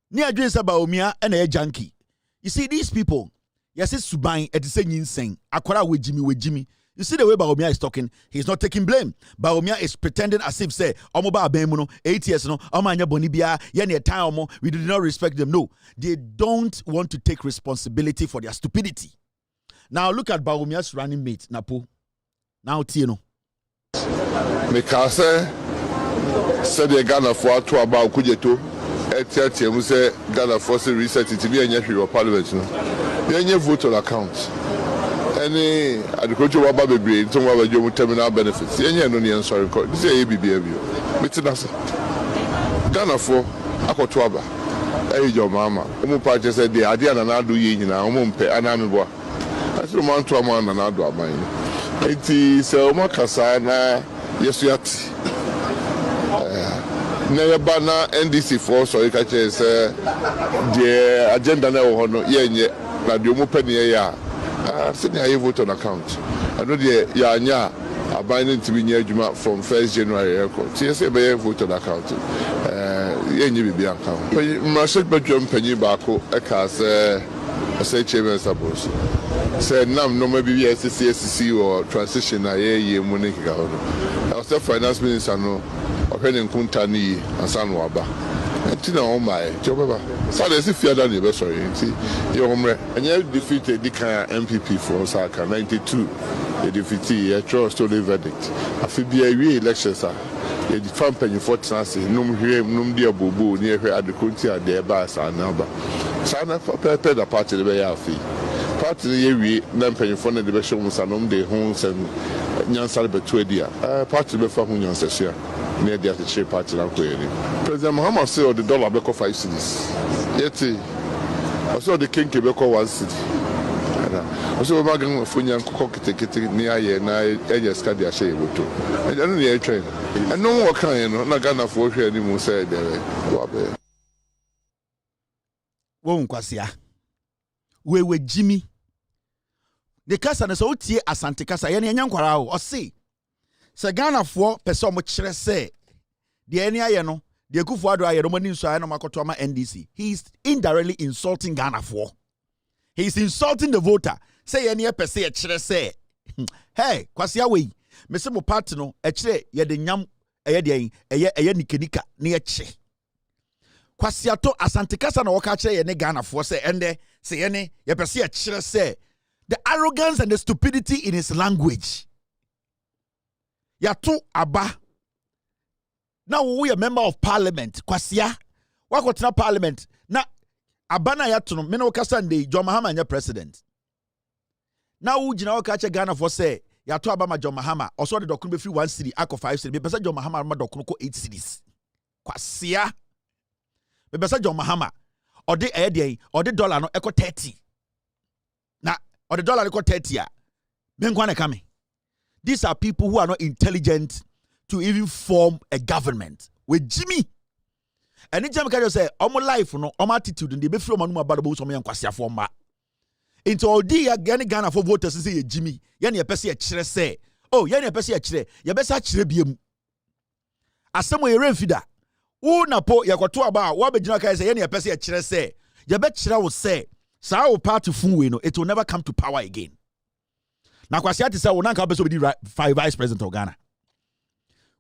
Near Dreams about Omia and a junkie. You see, these people, yes, it's Subain at the same saying, Aquara with Jimmy. You see the way Bawumia is talking, he's not taking blame. Bawumia is pretending as if, say, Omoba Abemuno, 8 years, no, Omanya Bonibia, Yenya Taomo, we do not respect them. No, they don't want to take responsibility for their stupidity. Now look at Bawumia's running mate, Napo. Now Tieno.
Mikase said the Ghana for 2 about Kujeto, Etiatim say Ghana for research it to be a nephew of parliament. Then vote on account. Any agricultural rubber baby, some of your terminal benefits. Any no sorry, this is ABB. Mitinasa Ghana for Aquatuaba. Hey, your mama. Party said the idea and I do yin and Anamiboa. I still want to a man and I do a mine. It is Omakasana, yes, yet. Never banner NDC for so you can say the agenda now, yeah, but you move penny. Sydney, I vote on account. I know the Yanya are binding to be near Juma from 1st January. TSA by vote on account. You be account. Marshall Bedroom Penny Bako, Ekas, say Chairman Sabos. Said, no, maybe SCC or transition. I hear Monique. I was the finance minister, no, or Henry Kuntani and Sanwaba. Tina on my job. So there's a fear than you sorry. Your home and you defeated the MPP for Osaka 92. You defeated a true story verdict. A February election, sir. You defend penny for Tansi, num here, num dear boo near her at the country at their bars and number. Sana prepared a party the way I feel. Party the year, then penny for the division was an de homes and Yansal Betuedia. Party before Hunyan near the shape party. President Muhammad said the dollar back of 5 cities. Yet, I saw the king Quebec 1 city. I saw a wagon of Funyan cocktail near here, and I just got their share with two. I don't need a train. And no more kind, not gonna for anymore, said there.
Won't Quasia. We were Jimmy. The Casa is out here as Santa Casa, and Yanquarao, or say. Sagana for person much say. The Eniano, the Kufuado Romanin Sayano Makotoma NDC. He is indirectly insulting Ghana for. He is insulting the voter. Say any per se say. Hey, Kwasia we. me se mo party no e kire ye de nyam eye de eye nikenika na ye che kwasiato asante kasa na woka kire ye ne Ghana fo se ende se ye ne ye pese ye kire se the arrogance and the stupidity in his language yato aba now we a member of parliament kwasia wakotena parliament na abana yato no me no kasa ndey John Mahama nya president now we gina woka kire Ghana fo se yato aba ma John Mahama also the dokunu be free 1 cedi akọ 5 cedi be pese John Mahama ma dokunu ko 8 cedis kwasia be pese John Mahama ode eye ode dollar no eko 30 na ode dollar eko 30 a me nkwa na kame. These are people who are not intelligent to even form a government with Jimmy. And in Jamaica, say, "Omo life, no, omo attitude, and they be free omo numa bado bo so me yankwasi afomba." Into all day, Ghana for voters say Jimmy. Yani ye pese ye kire say, oh, yani ye pese ye kire. Ye besa kire biem. Asemo ye remfida. Wo na po ye kwato aba, wo be gina kai say yani ye pese ye kire say. Ye be kire wo say, sa wo party fun we no, it will never come to power again. Na Kwasi ati say wo nanka be so be vice president of Ghana.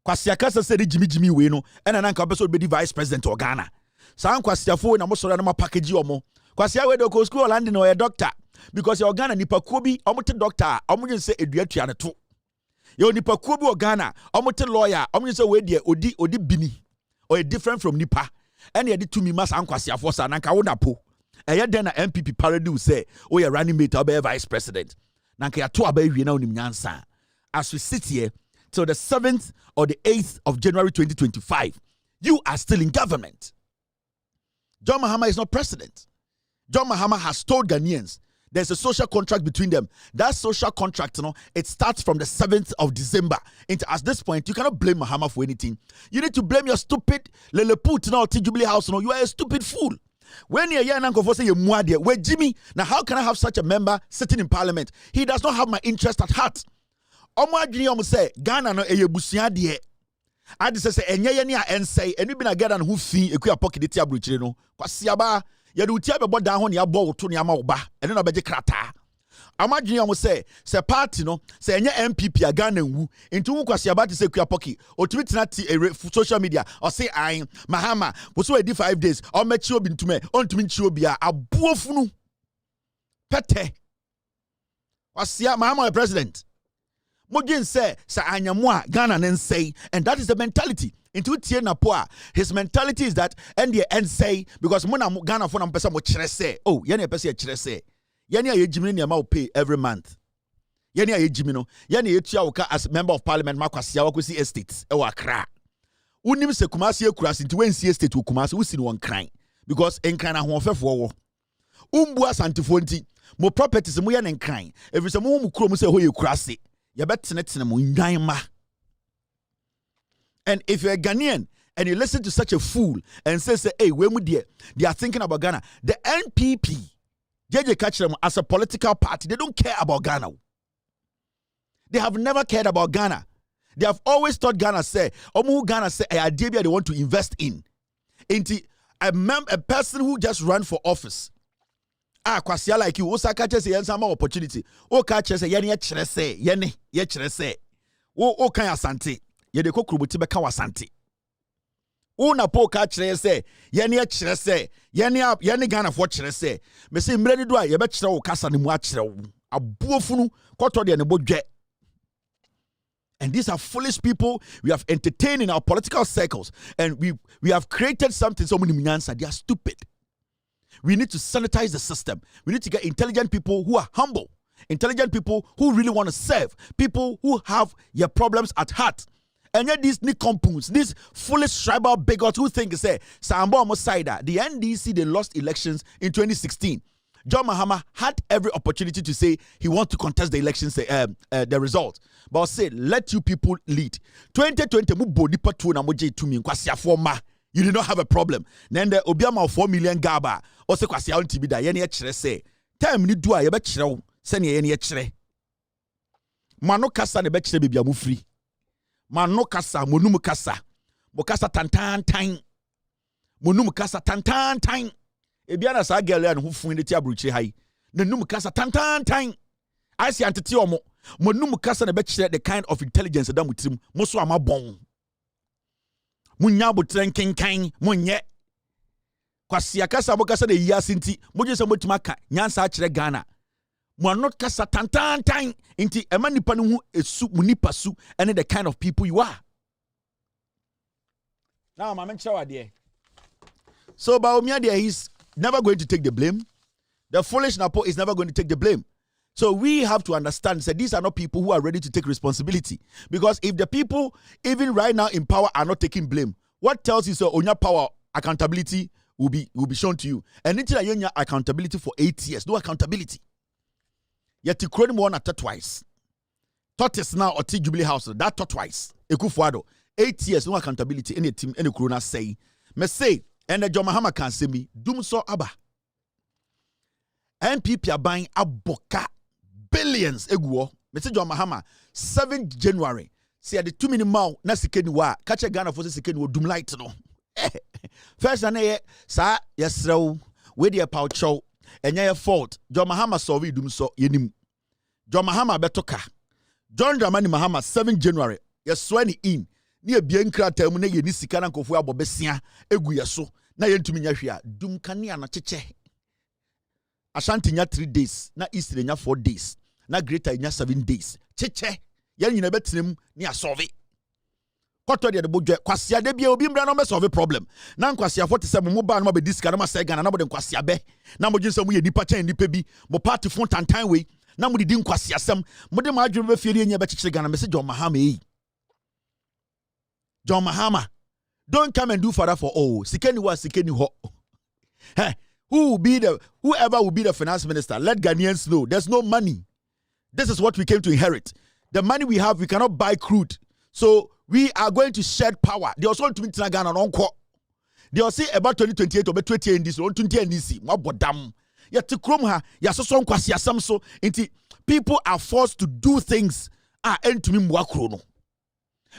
Kwasi akasa say Jimmy we no, and nanka be so be vice president of Ghana. Sa Kwasi afo na mo soro na ma package omo. Kwasi we do ko school land no a doctor because your Ghana nipa ko bi omo te doctor, omo yin say eduatua ne to. Yo nipa ko bi o Ghana, omo te lawyer, omo yin say we de odi bini or different from nipa. And ye di to me mas Kwasi afo sa nanka wo na po. Eye den na MPP parody say, "Oh, you're running mate, I'll be vice president." As we sit here till the 7th or the 8th of January 2025, you are still in government. John Mahama is not president. John Mahama has told Ghanaians there's a social contract between them. That social contract, it starts from the 7th of December. And at this point, you cannot blame Mahama for anything. You need to blame your stupid Leleput Jubilee House. You are a stupid fool. When you're young, Uncle say you're where Jimmy, now how can I have such a member sitting in parliament? He does not have my interest at heart. Omo say Ghana no eyebusia de. I just say enye ne a ensay enu bi na get an who fi ekua pocket ti abrochire no. Kwasi aba ye de utia bebo dan ho ne abo woto ne ama oba. Ene na beje krata. Amadwene say party no say enye MPP a Ghana nwu into wu Kwasi aba ti say ekua pocket. Otumi tina ti social media or say I Mahama wo so edi 5 days o mechi obi ntume ontumi nchi obi a abuofunu pete. Kwasi Mahama the president. Mojin say anyamwa Ghana nensay, and that is the mentality. Into Tiena Poa, his mentality is that and say because Mona Ghana for nam person mo chere say, oh, yani pese chere say. Yani a Jimmy amount pay every month. Yani a Jimmy no, yani etua woka as member of parliament Makwasi Awakusi estates e Accra. Unim se Kumasi Ekurasi into when estate wo Kumasi wo si no one crying because enkran na ho ofefo wo. Umbu asantefonti mo properties mo ye nenkran. Every some mo kuro mo say ho ye Kurasi. And if you're a Ghanaian and you listen to such a fool and say, hey, when we they are thinking about Ghana, the NPP, JJ catch them as a political party, they don't care about Ghana. They have never cared about Ghana. They have always thought Ghana say, Ghana say, a idea they want to invest in. Into a person who just ran for office. Kwasia like you, Osaka say yen some opportunity. O ka say yen ye chere say, yen ye chere say. O kan asante. Ye de kokrubuti be kan asante. O na po ka chere say, yen ye chere say, yen Ghana for chere say. Me say mredi do a ye be chere o kasa ne mu a chere wo. Abuofunu koto de ne bodwe. And these are foolish people we have entertained in our political circles, and we have created something so many answer. They are stupid. We need to sanitize the system. We need to get intelligent people who are humble, intelligent people who really want to serve, people who have your problems at heart. And yet these nicompoons, these foolish tribal bigots who think, say, Sambo Mosaida, the NDC, they lost elections in 2016. John Mahama had every opportunity to say he wants to contest the elections, the result. But say, let you people lead. 2020, you did not have a problem. Then the Obiama 4 million gaba. Also, Kwasi Antibida, Yeni Chere say, time ni dua, Yabet Chero, send Yeni Chere. Mano Kasa, the Betche Biamu free. Mano Kasa, Monum Kasa, Mokasa Tantan Time. Monum Kasa Tantan Time. Ebiana Sagalian who fund the Tiabruchi high. The Num Kasa Tantan Time. I see Antiomo. Monum kasa na bɛkyerɛ the kind of intelligence that mutrim. Mo so ama bon. Munya botren kenkan monye. Kwasi akasa mo kasa de yiyase nti moje se motima ka nyansa akyerɛ Ghana. Mo not kasa tantan nti ema nipa no hu esu munipa su and the kind of people you are. Now my menkyerɛ wade. So Baumia there, he's never going to take the blame. The foolish Napo is never going to take the blame. So we have to understand that these are not people who are ready to take responsibility. Because if the people, even right now in power, are not taking blame, what tells you so on your power, accountability will be shown to you. And until you have accountability for 8 years, no accountability. Yet the crony one at twice. Tortoise now or T Jubilee House, that twice. Ekufuado. 8 years, no accountability. Any team, any corona say. Me say, and the John Mahama can say me, doom so abba. NPP are buying aboka billions eguo. Mr. John Mahama, 7th January. See at the 2 minute mile, na sikeni wa. Catch a Ghana for the sikeni wo doom light no. First and sa yesrew we the poucho and your fault. John Mahama solve doom so yenim. John Mahama betoka. John Dramani Mahama 7th January. Yeswani in. Ni ebien krata mu na ye ni sika na nkofo abobesia egu yeso. Na yentumi nya hwea. Doom kania na cheche. Ashanti nya 3 days, na East nya 4 days, na Greater nya 7 days. Cheche, yan nyina betrem ni asolve. Koto de bodwe kwasia de bia obi mbra no me solve problem. Na kwasia 47 mo ba no be diska na ma say Ghana na bod kwasia be. Na mo jinsa mo ye nipa chan nipa bi, mo party fon tantan we. Na mo didi kwasia sem, mo de ma adwene be fie nya be kekere Ghana me say John Mahama yi. John Mahama, don't come and do father for all. Sikeni ho. Hey. Whoever will be the finance minister, let Ghanaians know there's no money. This is what we came to inherit. The money we have, we cannot buy crude. So we are going to shed power. They also want to meet Ghana on call. They will say about 2028 or 20 in this or 20 in this. Mabodam. Yet to chrome her, yasoson kwasi asamso. People are forced to do things.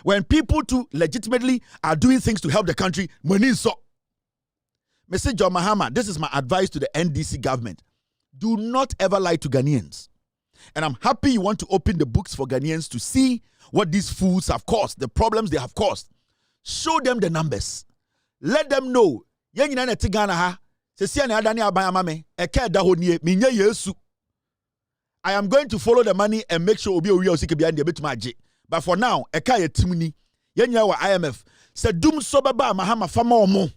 When people too legitimately are doing things to help the country, money so. Mr. John Mahama, this is my advice to the NDC government. Do not ever lie to Ghanaians. And I'm happy you want to open the books for Ghanaians to see what these fools have caused, the problems they have caused. Show them the numbers. Let them know. I am going to follow the money and make sure but for now, IMF said Doom Sobaba Mahama Fama.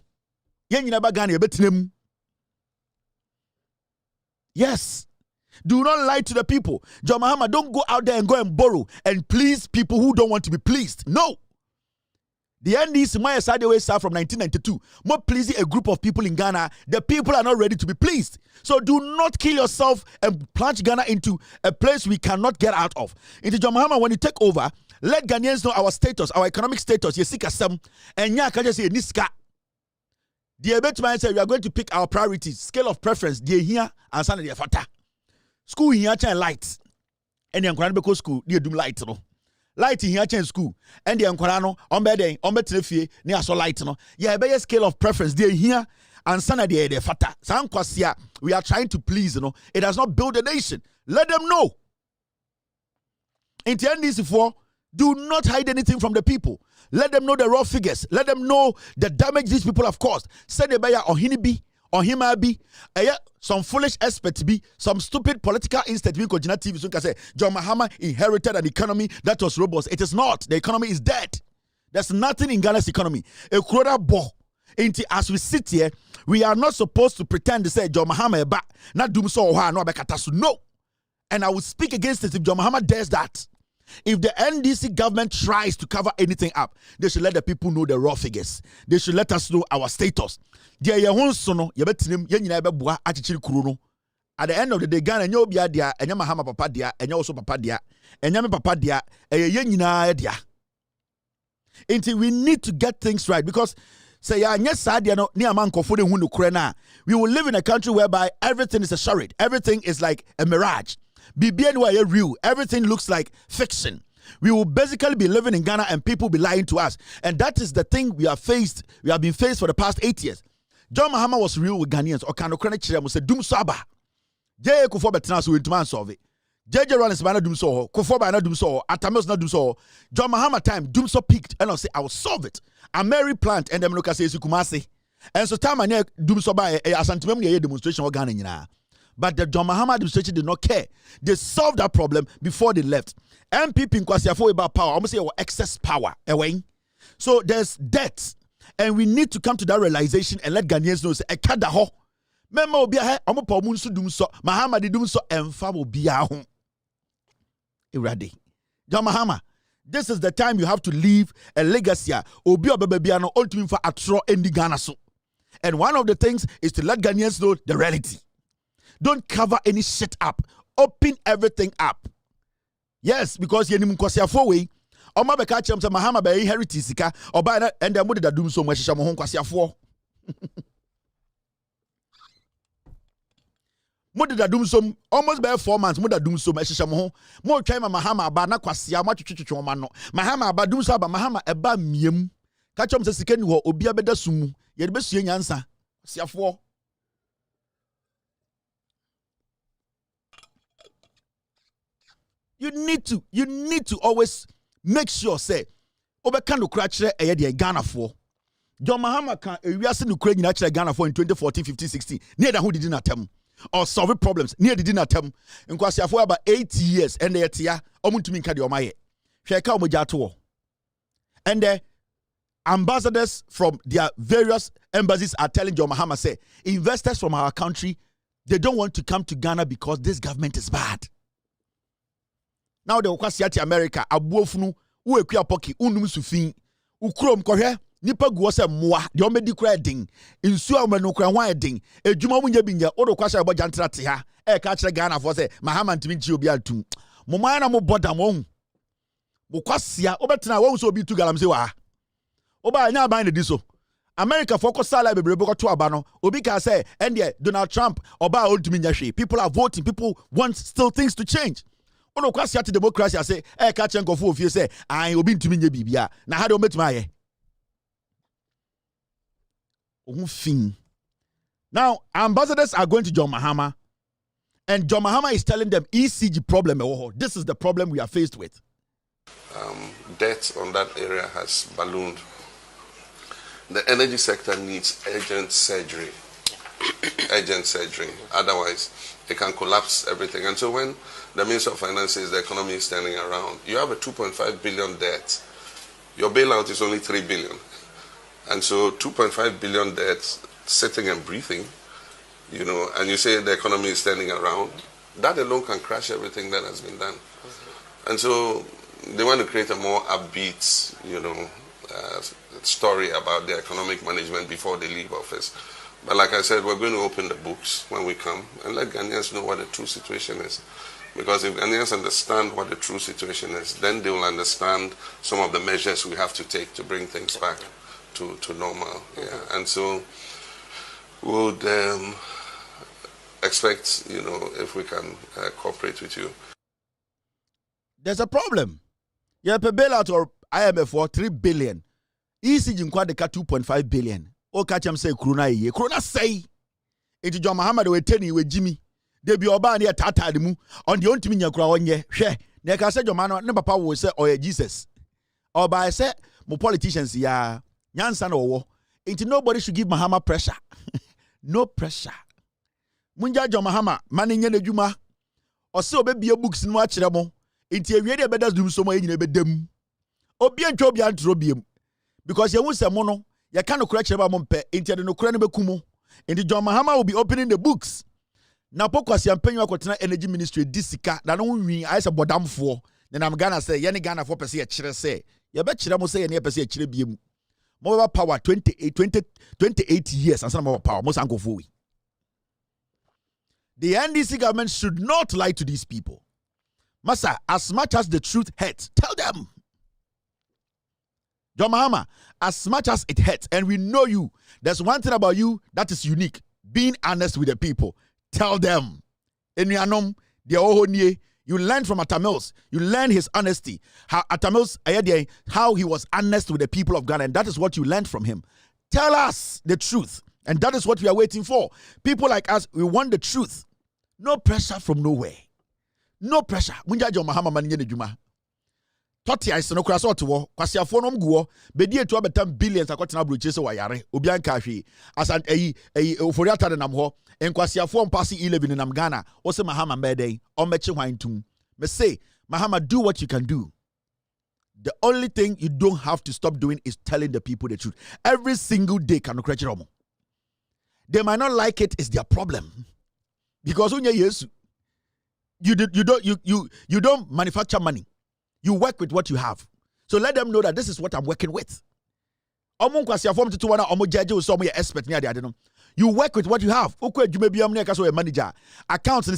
Yes. Do not lie to the people. John Mahama, don't go out there and go and borrow and please people who don't want to be pleased. No. The NDC Maya Sadewe started from 1992. More pleasing a group of people in Ghana. The people are not ready to be pleased. So do not kill yourself and plunge Ghana into a place we cannot get out of. Into John Mahama, when you take over, let Ghanaians know our status, our economic status. Yesika Sam and Nyaka say Niska. The Ebetman said we are going to pick our priorities, scale of preference, they here and Sunday fata. School here change lights. And the Ankoran school, they do light no. Light here change school. And the Ankorano, on bed, on betrefi, near so light no. Yeah, be scale of preference, they here and Sunday they fata. Sankwasia, we are trying to please, you know. It does not build a nation. Let them know. In the NDC4, do not hide anything from the people. Let them know the raw figures. Let them know the damage these people have caused. Say the buyer or hinibi or himabi. Some foolish experts be some stupid political instinct. We continue TV so can say John Mahama inherited an economy that was robust. It is not. The economy is dead. There's nothing in Ghana's economy. A crowder bo. As we sit here, we are not supposed to pretend to say John Mahama eba not doom so no abekatasu. No. And I will speak against it if John Mahama dares that. If the NDC government tries to cover anything up, they should let the people know the raw figures. They should let us know our status. At the end of the day, Ghana, and be dia, and Mahama papa dia, and also papa dia, and Yami papa dia, and until we need to get things right because say we will live in a country whereby everything is a charade, everything is like a mirage. BBN real. Everything looks like fiction. We will basically be living in Ghana and people be lying to us. And that is the thing we have been faced for the past 8 years. John Mahama was real with Ghanaians. Or can Ukraine said Doom Saba. Jay Kufo Betnas will demand solve it. JJ Rollins by not doom so, Kofo by not doom so, Atamils not doom so, John Mahama time doom so peaked, and I'll say I will solve it. A Mary plant and them look at say Kumasi. And so time I doom so by a Asantimum demonstration organ. But the John Mahama administration did not care. They solved that problem before they left. MPP in Kwasiafo about power, almost say excess power. So there's debt. And we need to come to that realization and let Ghanaians know say ekadaho. Mema obi a omo pa omo nso dum so Mahama de dum so emfa obi a ho. Irade. John Mahama, this is the time you have to leave a legacy. Obi obebia no ultimate for atro endi Ghana so. And one of the things is to let Ghanaians know the reality. Don't cover any shit up. Open everything up. Yes, because you need Kwasiafo way. Oma beka chem say Mahama be inherit sika oba na and dem dey dum so mo hihya mo ho Kwasiafo. Mo dey dum so almost by 4 months mo dey dum so mo hihya mo ho. Mo twan Mahama aba na Kwasia mo twetwetwe ma no. Mahama aba dum so aba Mahama eba miem. Ka chem say sika ni ho obi abeda sumu. Ye dey besue nyansa. Kwasiafo. You need to always make sure say obeka no kra kire eye de Ghana for. John Mahama kan ewiase no kra nyina kire Ghana for in 2014, 15, 16. Near da who did not atem or solve problems. Near did not atem. In Kwasiafo about 80 years and they tia omuntumi nka de omaye. Hwe ka omogya to. And the ambassadors from their various embassies are telling John Mahama say investors from our country, they don't want to come to Ghana because this government is bad. Now the Okwasiati America, abuofunu, uekua poki, unum sufin, ukrom kohwe, nipa guo se moa, de omedi kura ding, insu amenu kura wan ding, ejuma munye binya, odo kwasha ebo jantra te ha, ka kire Ghana for say, Mahama ntimi chi obi atum. Mo man na mo boda mo hu. Mo kwasia, obetena wo so obi tu galam se wa. Oba anya ban de so. America focus sala bebrebe ko to aba no, obi ka say, ende Donald Trump, oba ultimi nya hwe. People are voting, people want still things to change. Ono kwasi ati democracy say ka chen kofo ofie say an obi ntumi nye bibia na ha de o metuma ye ohun fin. Now ambassadors are going to John Mahama and John Mahama is telling them ECG problem. This is the problem we are faced with.
Debt on that area has ballooned. The energy sector needs urgent surgery. Urgent surgery. Otherwise, it can collapse everything. And so when the Minister of Finance says the economy is turning around, you have a 2.5 billion debt. Your bailout is only 3 billion. And so 2.5 billion debt sitting and breathing, and you say the economy is turning around, that alone can crash everything that has been done. And so they want to create a more upbeat, story about the economic management before they leave office. But like I said, we're going to open the books when we come and let Ghanaians know what the true situation is. Because if Ghanaians understand what the true situation is, then they will understand some of the measures we have to take to bring things back to normal. Yeah. And so we would expect, if we can cooperate with you.
There's a problem. You have a bailout or IMF for 3 billion. ECG Nkwadeka 2.5 billion. O catch him say Krona ye. Krona say it John Mahama we teni we Jimmy. They be oba ne tata de mu on the ontimi nyakura onye. Hwe. Ne ka say John Mahama ne papa wo say oye Jesus. Oba say mo politicians ya nyansa na owo. It nobody should give Mahama pressure. No pressure. Munja John Mahama mani nye nedwuma. O say obebie books no a kire mo. It ewie de bedas dum so mo nyina bedam. Obi antwo obi antro biem. Because you won't say mono. You can't correct about Mompe into the Nokrane Bekumu. And the John Mahama will be opening the books. Now, Pokwasi and Penny Wakotana Energy Ministry, Disika, that only I said Bodam for. Then I'm gonna say, Yanni Ghana for per se a chire say. You bet Chiramo say, and per se a chire be more power 28 years and some more power, most uncle for we. The NDC government should not lie to these people. Masa, as much as the truth hurts, tell them. John Mahama, as much as it hurts, and we know you, there's one thing about you that is unique, being honest with the people. Tell them. You learn from Atamils. You learn his honesty. How Atamils, how he was honest with the people of Ghana, and that is what you learned from him. Tell us the truth, and that is what we are waiting for. People like us, we want the truth. No pressure from nowhere. No pressure. Munja John Mahama Manye Juma. Toti I no crass out to war, Quasiafo no go, Bedi to abetam billions akotina bruches wayare, Obian Kashi, as an Foriata and Namho, and Quasiafo passing 11 in Ghana, also Mahama Mede, or Mechi Wine Tum. Me say, Mahama, do what you can do. The only thing you don't have to stop doing is telling the people the truth. Every single day, can they might not like it, it's their problem. Because when you don't manufacture money. You work with what you have. So let them know that this is what I'm working with. You work with what you have. Manager. Accounts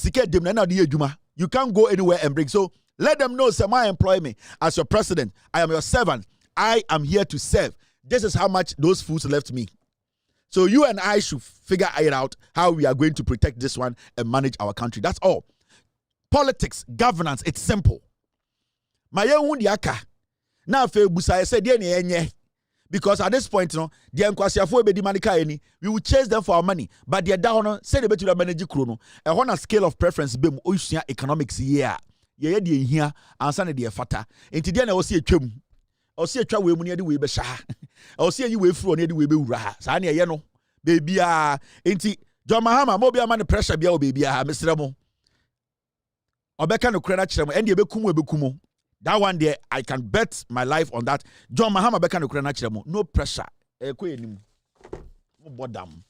you can't go anywhere and bring. So let them know, Semi employ me as your president. I am your servant. I am here to serve. This is how much those fools left me. So you and I should figure it out how we are going to protect this one and manage our country. That's all. Politics, governance, it's simple. My young aka now busa said because at this point, the Nkwasiafo be manika any, we will chase them for our money. But they are down say the better manage chrono. And on a scale of preference, bem ocean economics here. Ye here and Sunday dear fata. Into the end, I will see a chum. I'll see a try way near the way besha. I'll see you way through near the way be raha. Sanya yeno. Baby inti John Mahama, mobile man pressure be baby Mr. Ramo. Obeka no credit chemo and ye bekumo. That one there, I can bet my life on that. John Mahama beka no credit chemo. No pressure. No bodam.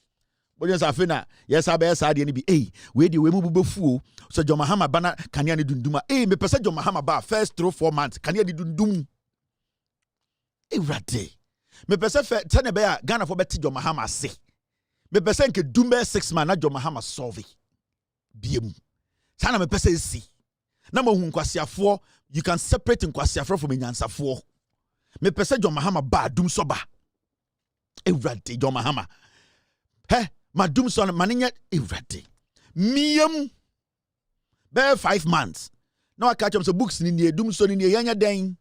But yes, I feel yes, I be sad any be. Hey, where the way move fool. So John Mahama bana kanya ni dunduma. Hey, me pesa John Mahama ba first through 4 months. Kanya ni dundum. Hey, rate. Me pesa fe tene be ya Ghana for beti John Mahama se. Me pesa nke dumbe 6 months na John Mahama solve. Biem. Sana me pesa si. Na mo hu Nkwasiafo, you can separate Nkwasiafo from Nyansafo. Me pesa John Mahama ba dum so ba. Hey, rate John Mahama. Hey, madum son maninya everything. Miyam be 5 months. Now I catch up some books in the dum son in the yanya den.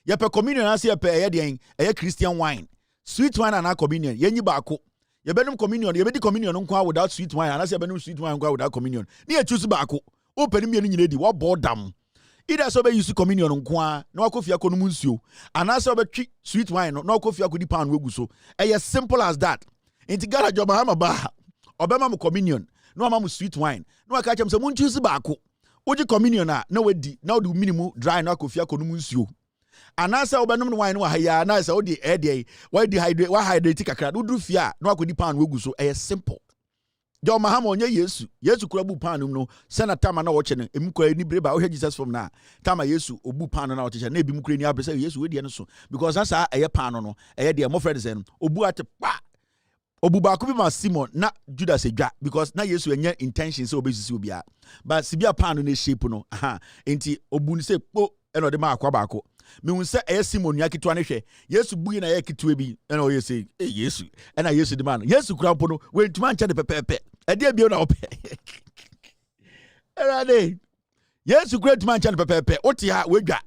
Ya pe communion as ya pe ya den, Christian wine. Sweet wine and communion. Yenyi bako. Ya benum communion, ya be di communion nkwa without sweet wine, and as ya benum sweet wine nkwa without communion. Ni ya choose bako. Open me ni nyina di what boredom. Either so be use communion nkwa, na akofia ko no nsuo. And as so be twi sweet wine, na akofia ko di pan wegu so. As simple as that. Inti Ghana John Mahama ba obema mu communion no ama mu sweet wine no aka chem se mun choose baako oji communion na wedi na odi minimum dry na akofia ko no nsuo anasa obenum wine no haya na say odi ede why hydrate kakra do fia na akodi pan wegu so simple. John Mahama onye Yesu kura bu pan no sena tama na wo che no emukwa ni breba wo Jesus from na tama Yesu obu pan na wo che na ebi mukura ni abrese Yesu wedi no so because asa pan no de mo friend say no obu ate pa Obuba could be Simon, not Judas a because now yes, we have intentions so basically will be a but Sibia pan in a shape no, ain't Obun say, oh, and the mark wabako. Me will say, Simon Yaki to an yes, we in a yaki to be, and all you say, yes, and I yes, the man, yes, Crampono, went to mancha the pepe, a dear be on yes, great mancha the pepe, what ya we got.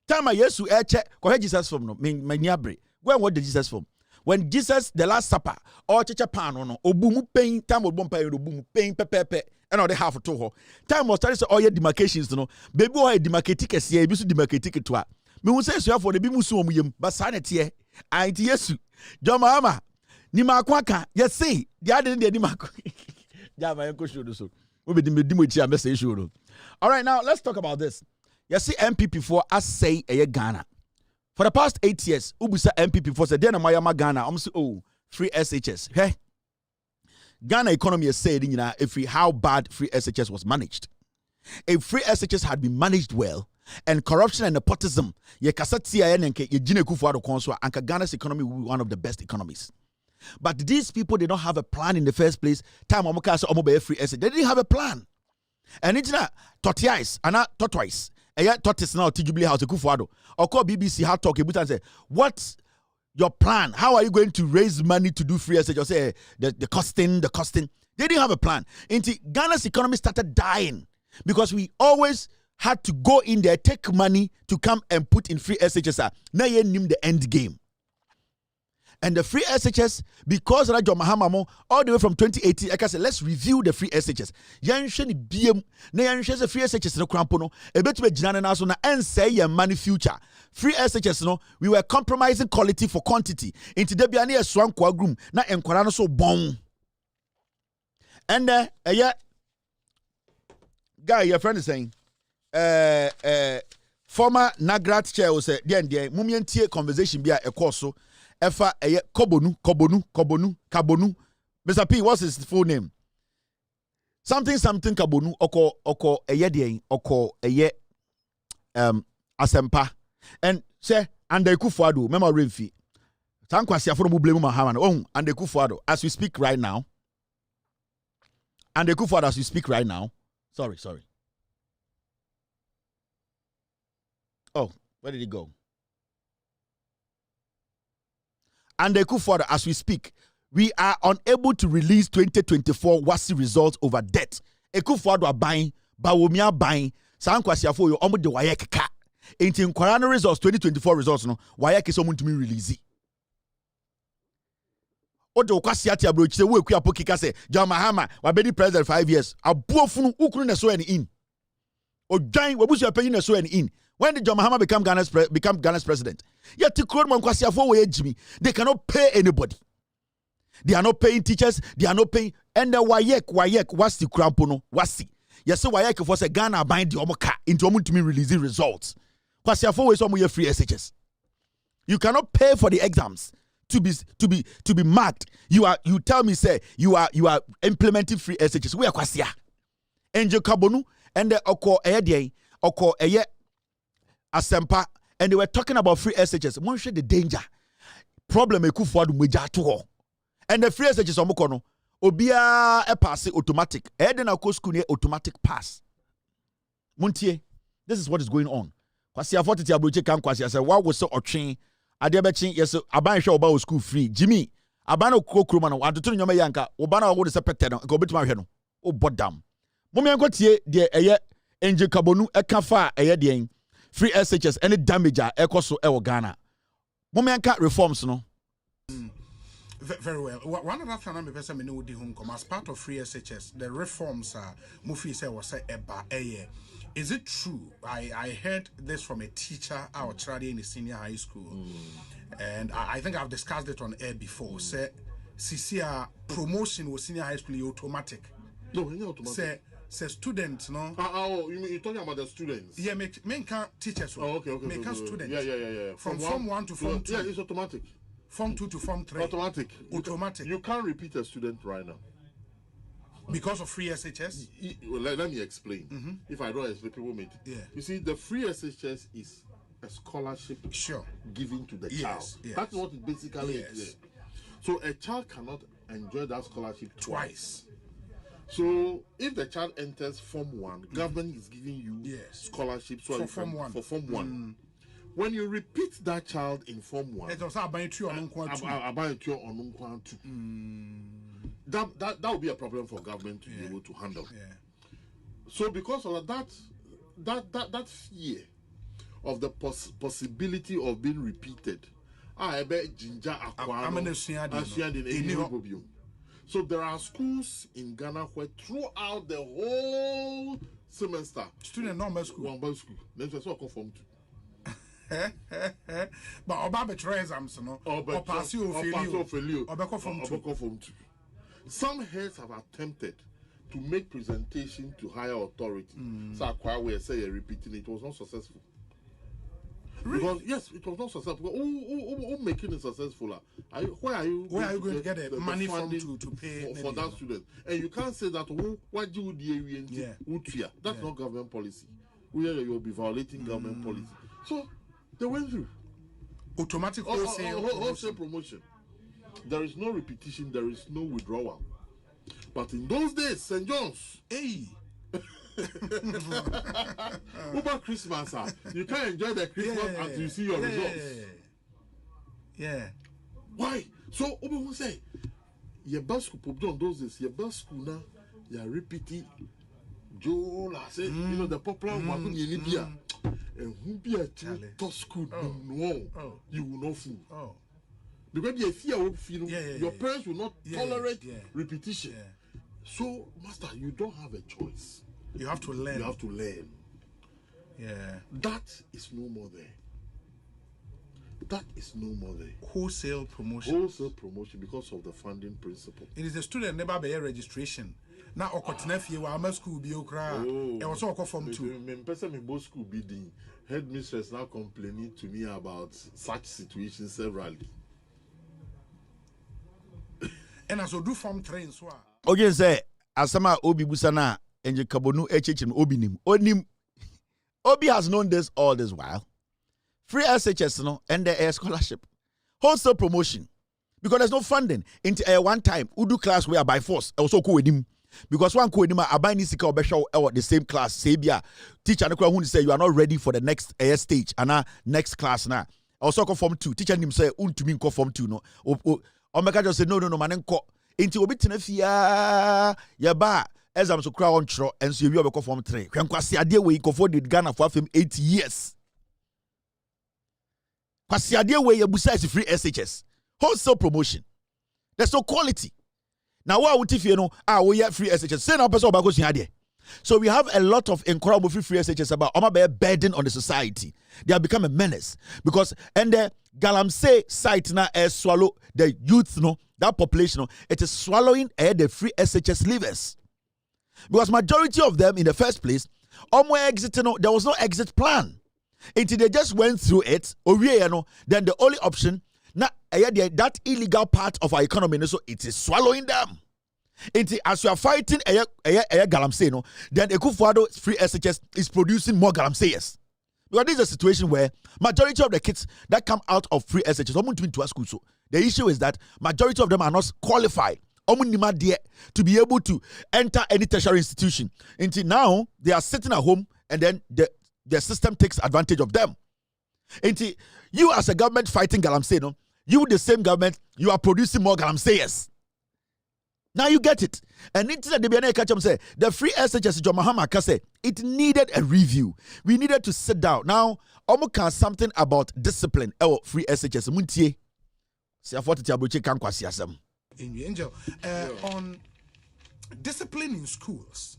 Time I yes, to check, go Jesus from no, my nearbre. Where what did Jesus from? When Jesus, the Last Supper, or chicha pan no, obumu pain, time will bump obumu pain, pepe, and all the half of toho. Time was started all your demarcations, no, baby, I demarcatic as ye, bisu demarcatic to her. Me will say so for the bimusum, but sanity, I yesu. John Mahama, Nima Quaka, yes, say, the other day, Nimaku. Yeah, my uncle should do so. We'll be the message. All right, now let's talk about this. You see, MPP for us say a Ghana. For the past 8 years, Ubusa MPP for said, then Mayama Ghana, free SHS. Hey, Ghana economy is said, how bad free SHS was managed. If free SHS had been managed well, and corruption and nepotism, Ghana's economy will be one of the best economies. But these people did not have a plan in the first place. Time free SHS, they didn't have a plan. And it's not tortoise, and not tortoise. Tortoise now Jubilee House Kufuado. Or call BBC Hard Talk and say, what's your plan? How are you going to raise money to do free SHS? Or say the costing. They didn't have a plan. Ghana's economy started dying because we always had to go in there, take money to come and put in free SHS. Now you name the end game. And the free SHS, because Rajo Mahamamo, all the way from 2018, I can say, let's review the free SHS. Yanshe ni BM, na yanshe se free SHS no krampo no, ebetu be jinane na so na say your money future. Free SHS no, we were compromising quality for quantity. Into the biani eswan kwa groom, na enkwara no so bon. And guy, your friend is saying, former Nagrat chair was a mumientie conversation be a course so. Efa Kobonu. Mr. P, what's his full name? Something Kabonu oko asempa. And say and the Kufuado, memo Renfi. Tankwasi afro mu blame Mahaman. Oh, and the Kufuado as we speak right now. And the Kufuado as we speak right now. Sorry. Oh, where did he go? And the Kufuado, as we speak, we are unable to release 2024 WASI results over debt. Ekufuado are buying, Bawumia buying, Sankwasi afo yo omo de wayek ka. Inti nkwara results 2024 results no, wayek is omo to me release. Odo kwasi ati abrochi se wo eku apokika se John Mahama wabedi president 5 years. Abuofunu ukunu na so any in. Odwan wabusu apanyi na so any in. When did John Mahama become Ghana's president? Yet they cannot pay anybody. They are not paying teachers. They are not paying. And the wayek, what's the crampono? What's the? Yes, so wayek if was a Ghana bind the omoka into omu to me releasing results. Kwasiafo is omu free SHS. You cannot pay for the exams to be marked. You tell me say you are implementing free SHS. We are kwasia. Angel Kabonu and the oko Asempa, and they were talking about free SHS. One share the danger. Problem Ekufuado mweja to. And the free SHS omukono obia e pass automatic. Eden na school automatic pass. Muntie, this is what is going on. Kwasi afotiti abroche kan kwasi say wa wo se otwen ade bechin yes aban hwe oba school free. Jimmy aban okokroma no adoto nyoma yanka oba na wo de se pete no nka obetima hwe no. O bodam. Momi ankotie de eye Angel Kabonu ekafa eye de free SHS any damage ekoso e Ghana. Momenka reforms no.
Very well. One of that time person me know di home come as part of free SHS. The reforms Mufi say was say eba eye. Is it true? I heard this from a teacher our trade in the senior high school. And I think I've discussed it on air before. Say CCR promotion was senior high school automatic.
No, it's not automatic.
Say students, no.
You're talking about the students.
Yeah, men can't teachers.
Oh, okay.
Men can't students.
Yeah.
From Form 1 to Form 2.
Yeah, it's automatic.
Form 2 to Form 3.
Automatic. You can't repeat a student right now.
Because of free SHS?
Let me explain. If I don't explain, people may.
Yeah.
You see, the free SHS is a scholarship given to the child.
Yes.
That's what it basically is. So a child cannot enjoy that scholarship twice. So if the child enters Form 1, government is giving you scholarship for Form 1. When you repeat that child in Form 1, that will be a problem for government to be able to handle. So because of that fear of the possibility of being repeated, I bet ginger so there are schools in Ghana where throughout the whole semester,
student normal school,
then just come Form 2.
But Obama try exams, no. Or pass you or Form
2. Some heads have attempted to make presentation to higher authority. So I say repeating it was not successful. Really? Because yes, it was not successful. Who making it successful? Where are you
going to get the money from to pay
for that student? And you can't say that what do you That's not government policy. Where you will be violating government policy. So they went through
automatic
wholesale promotion. There is no repetition. There is no withdrawal. But in those days, St. John's.
Hey.
Over Christmas, you can't enjoy the Christmas until you see your results.
Yeah.
Why? So, Oba will say, your best school, those days, your best school now, you're repeating. Joe, I say, you know, the popular one, you need here. And who be a to school, no, you will not fool.
Because the fear of your parents will not tolerate repetition.
Yeah.
So, master, you don't have a choice.
You have to learn.
You have to learn.
Yeah.
That is no more there. That is no more there.
Wholesale promotion.
Wholesale promotion because of the funding principle.
It is a student never be a registration. Now, Okotinefie, our school be okra. It was all form 2.
Me person me both school be the headmistress now complaining to me about such situations severally.
And as do form 3 in so.
Okay, say asama Obi Busana and Kabonu HH Obi nim. Onim Obi has known this all this while. Free SHS no and the scholarship. Wholesale promotion. Because there's no funding. Into one time, Udu class where by force also go with him. Because one co I buy Nisika or the same class, Sabia. Teacher who say you are not ready for the next stage and next class now. Also go form 2. Teacher him say to me form 2 no. Omeka just say no man ko. Into obi tenafia ya ba exam so kra on tro and so you be form 3. Kwankwasi ade we ko for the Ghana for 8 years. Kwasi ade we ya busa is free SHS. Wholesale promotion. There's no quality. Now what would if you know we have free SHS? Say now person about here. So we have a lot of incredible free SHS about a burden on the society. They have become a menace because and the Galamsey site now swallow the youth that population it is swallowing the free SHS leavers. Because majority of them in the first place there was no exit plan. Until they just went through it, then the only option now that illegal part of our economy, so it is swallowing them. As you are fighting a galamsey, then Ekufuado free SHS is producing more galamseyers. Because this is a situation where majority of the kids that come out of free SHS, to school. So the issue is that majority of them are not qualified to be able to enter any tertiary institution. Until now, they are sitting at home and then the system takes advantage of them. Until you as a government fighting galamsey, you the same government, you are producing more galamseyers. Now you get it. And into the DBNA say the free SHS John Mahama say it needed a review. We needed to sit down. Now, can something about discipline. Free SHS. Muntie. See, I thought it about can kwasi asem.
Angel, on discipline in schools.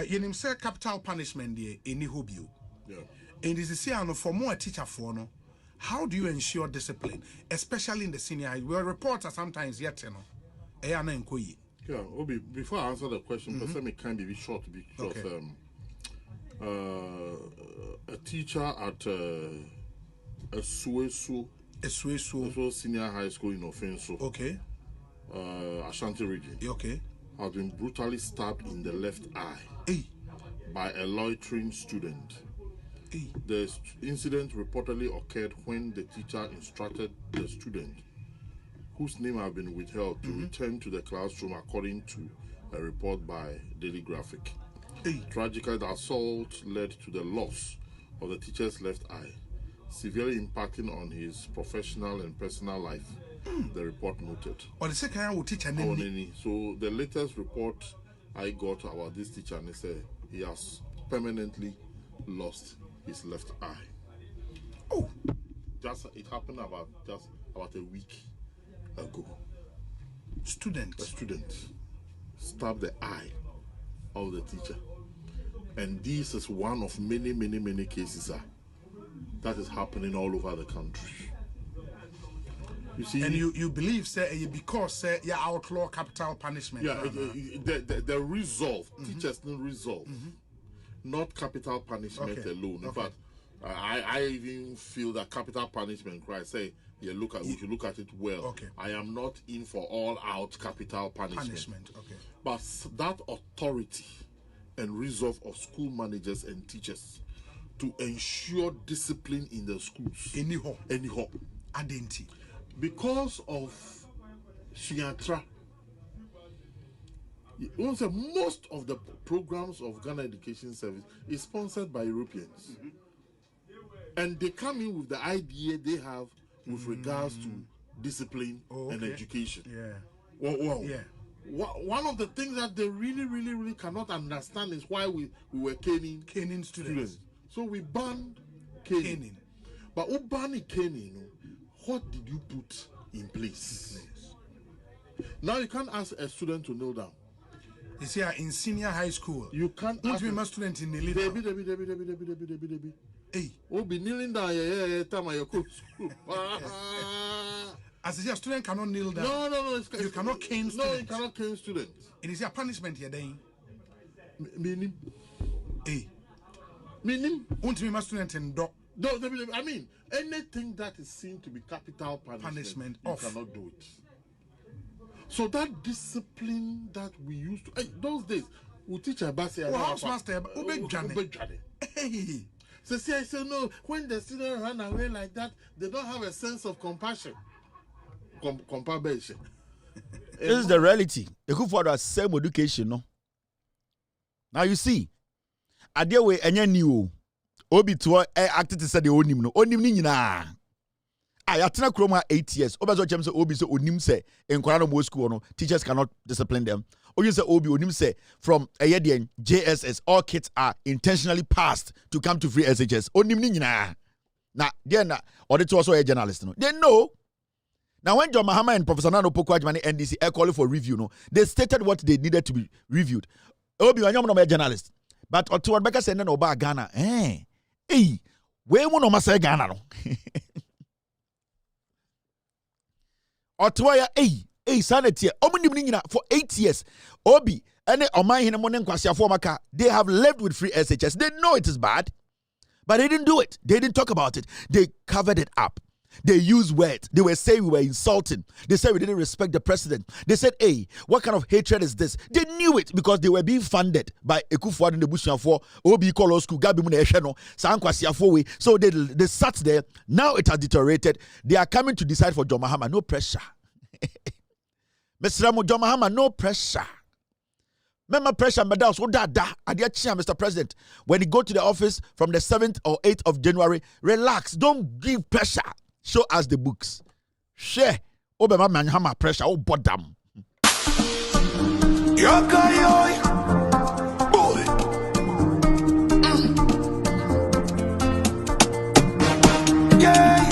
You say capital punishment there any hobby.
Yeah.
And this is here for more teacher for no. How do you ensure discipline, especially in the senior high? Where reports are sometimes yet, Yeah,
Obi, before I answer the question, let me kind of be short because a teacher at a Sueso senior high school in Offenso, Ashanti region, has been brutally stabbed in the left eye by a loitering student. The incident reportedly occurred when the teacher instructed the student, whose name have been withheld, to return to the classroom, according to a report by Daily Graphic. Tragically, the assault led to the loss of the teacher's left eye, severely impacting on his professional and personal life, the report noted. So the latest report I got about this teacher, and they say he has permanently lost his left eye. It happened about a week ago. A student stabbed the eye of the teacher, and this is one of many cases that is happening all over the country. You see,
and you believe because you outlaw capital punishment.
The resolve, teachers don't resolve, not capital punishment alone. In fact, I even feel that capital punishment, we should look at it well. I am not in for all-out capital punishment. But that authority and resolve of school managers and teachers to ensure discipline in the schools. Anyhow.
Identity.
Because of Shiatra, most of the programs of Ghana Education Service is sponsored by Europeans. And they come in with the idea they have with regards to discipline and education. One of the things that they really cannot understand is why we were caning students. So we banned caning. But who banned caning? What did you put in place. Now you can't ask a student to kneel down.
You see, in senior high school,
you can't ask
a student in the
Debbie. Hey, oh, be kneeling down. Yeah, time I go school.
As a student cannot kneel down.
No.
You cannot cane students.
No, you cannot cane students.
It is a punishment here, then.
Meaning,
Meaning, student in do.
I mean, anything that is seen to be capital punishment you cannot do it. So that discipline that we used to, those days, we teach a basi.
Housemaster,
hey. So see, I say no. When the students run away like that, they don't have a sense of compassion. Compassion.
This is the reality. They go for the same education, no. Now you see, I deal with any new. Obi to acted to say the onim no onim ni nyina. I atena kroma 8 years. Obazo chem say obi say onim say enkwara no mo school no teachers cannot discipline them. Obi say obi onim say from ayedien JSS all kids are intentionally passed to come to free SHS. Onim ni nyina. Na there na audit also a journalist no. They know. Now when John Mahama and Professor Nano Pokwajmani NDC are calling for review no, they stated what they needed to be reviewed. Obi wanyam no journalist. But Otuan Beka said no ba Ghana. Hey, we mo no masay Ghana no. Otuaya sanity. Omunim ni nyina for 8 years. Obi ene oman hene mo ne nkwasiafo maka. They have lived with free SHS. They know it is bad, but they didn't do it. They didn't talk about it. They covered it up. They used words. They were saying we were insulting. They said we didn't respect the president. They said, hey, what kind of hatred is this? They knew it because they were being funded by Ekufuor and the Bushianfo, Obi Kolo School, Gabi Mune Esheno, Sankwasiafowe. So they sat there. Now it has deteriorated. They are coming to decide for John Mahama. No pressure. Mr. John Mahama, no pressure. Remember pressure, Mr. President. When you go to the office from the 7th or 8th of January, relax. Don't give pressure. Show us the books. Share. Obama manhama pressure. Oh, bodam.
Yeah.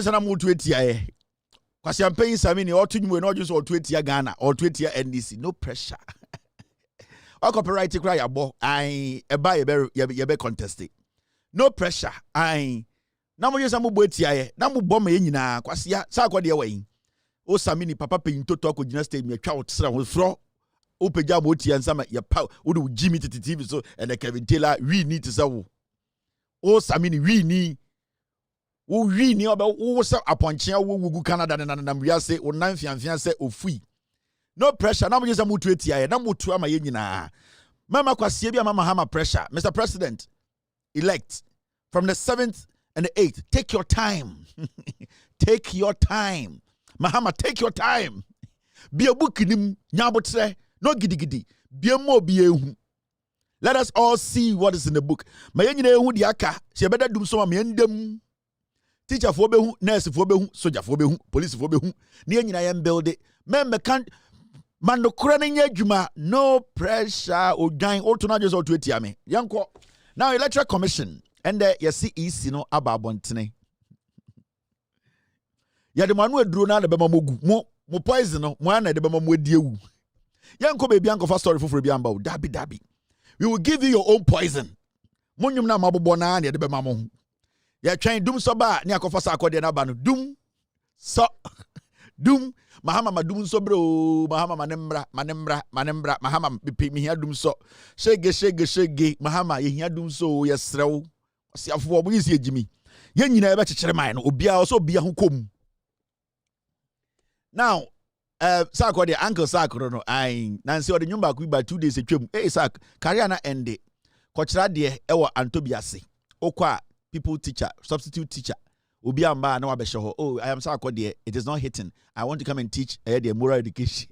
Sana mu 20 aye. Kwasi ampeyin Samini or tunwe no just or 20 Ghana or 20 NDC. No pressure. Or copyright cry abo. I eba yebe contest. No pressure. I na mo yesa mo boeti aye. Na mo bom ye nyina kwasi ya sa kwade ye wan. O Samini papa peyin to talk gina stay me twa wotsra ho fro. opeja moti and sama ya pow o Jimmy TV so and the Kevin Taylor we need to say o samini we ni wo wi ni oba wo se aponchia wo wugu Canada na mria se o nan fianfian se ofui no pressure na mo je se mutu etia ye na mutu ama ye nyina mama kwasie bia mama hama pressure Mr. President elect from the 7th and the 8th take your time take your time Mahama take your time be a book nim nyabotre no gidigidi be mo be ehu. Let us all see what is in the book. Ma ye nyina ehu di aka se beda dum so ma endem teacher for behu, nurse for behu, soldier for behu, police for behu. Ni nyina yem build it. Men can man no kura ne adwuma, no pressure o gan o to na just o to etia me. Yanko. Now Electoral Commission and the CEC no aba bontene. Ya de manu eduro na de bema mogu. Mo poison no, mo na de bema mo adiewu. Yanko be bianko fa story for bi amba o. Dabi. We will give you your own poison. Monyum na mabobo na de bema mo. Ya twen dum so ba ni akofa sa akode na ba no dum so dum mahama madum so bro mahama manembra mahama mi hia dum so shege mahama ye hia dum so ye srew osiafo obo yesi ejimi ye nyina ebe kekere man no obia so obia ho kom now sa akode uncle sakro no ai nansi ode nyumba ku ba 2 days etwem sak career na ende kokyera de ewo Antobiase okwa people teacher, substitute teacher. Obi amba na wabeshe ho. Oh, I am so akode. It is not hitting. I want to come and teach the moral education.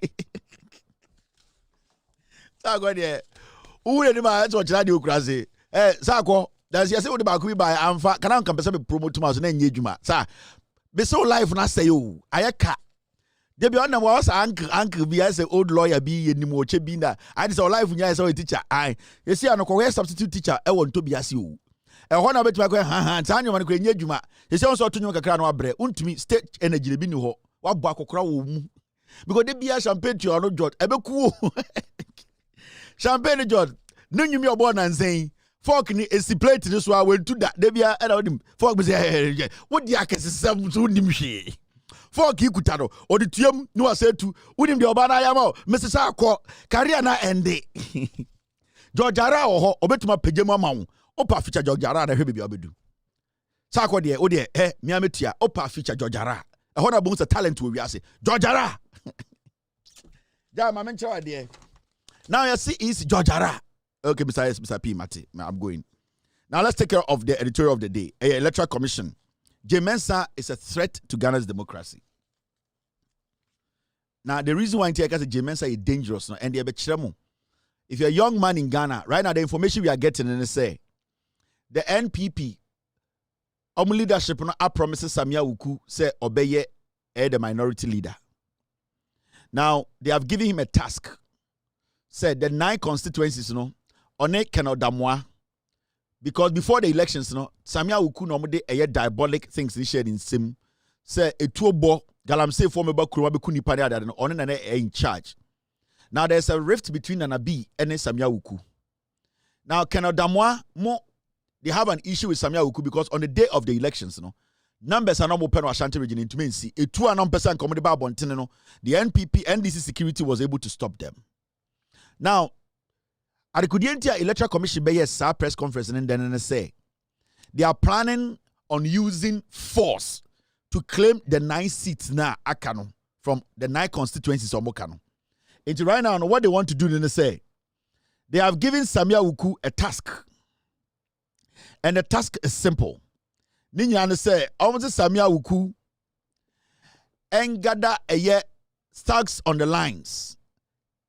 So akode. Uwe ni ma so chira de okuraze. Sako, that's yes we ba ku by amfa. Kana nka pese be promote ma so na nye adwuma. Sa be so life na say yo. Ayeka. They be on them was uncle be as an old lawyer be anymore che bi na. I say life nya say teacher. I you see anoko substitute teacher e won to be as you. Ehona na betima kwa ha tanyo man kwa nya adwuma ye se onso tonyo kakra no abre untumi state energy bi ni ho wabo akokora wo mu because de bia champagne to no jot ebeku champagne jot no nyumi obo na nsen fork ni esi plate ni so a wentu da de bia e na odim fork be say wo di akesesem so nim hwe fork ikuta no odi tuam ni wasetu unim de oba na yama Mrs. Akọ career na ende Georgiara ho obetuma pejema mawo opa feature Georgiara na hwe bia obedu Sako de o de me ametua opa feature Georgiara e ho na bo talent wo wiase Georgiara ja ma mencha de now you see is Georgiara okay Mr. P Mate I'm going now let's take care of the editorial of the day Electoral Commission Mensah is a threat to Ghana's democracy. Now the reason why I say Mensah is dangerous no and if you're a young man in Ghana right now the information we are getting and say the NPP leadership no promises Samia Uku say obeye the minority leader. Now they have given him a task. Said the 9 constituencies one cannot damwa because before the elections Samia Uku no de diabolic things he shared in sim say etuobo galamsey for meba kuruma be kuni pade adade no one na in charge. Now there's a rift between Nanabi and Samia Uku. Now cannot damwa mo they have an issue with Samia Uku because on the day of the elections, numbers are not open or Ashanti region into Mensah. A 2.5% community bar bontino. The NPP, NDC security was able to stop them. Now, at the Kudientia Electoral Commission by a press conference and then say they are planning on using force to claim the 9 seats now Akano from the 9 constituencies of Mokano. Into right now, what they want to do then say they have given Samia Uku a task. And the task is simple. Ninyane say, almost Samia Uku and gather a year stacks on the lines.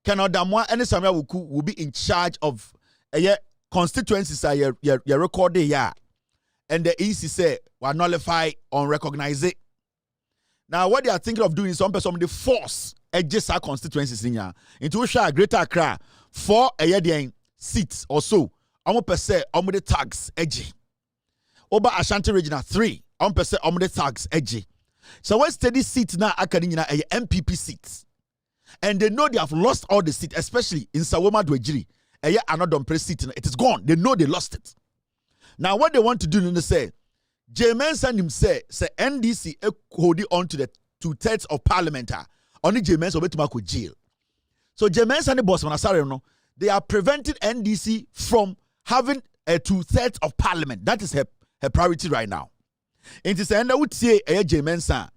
Cannot damwa and Samia Uku will be in charge of a year constituencies are your record year. And the EC say, we nullify on recognize it. Now, what they are thinking of doing is some person the force edges our constituencies in here into a greater Accra for a year seats or so. Almost per se, the tags edgy. Over Ashanti Region 3, almost per se, the tags edgy. So when steady seats now, Akadina a MPP seats, and they know they have lost all the seats, especially in Sawoma Dwejiri. Another press seat, it is gone. They know they lost it. Now what they want to do is say, Mensah himself say NDC holding on to the 2/3 of parliament. Only Mensah will be to jail. So Mensah and Boss Manasare, no, they are preventing NDC from having a 2/3 of parliament. That is her priority right now. It is and I would say Mensah.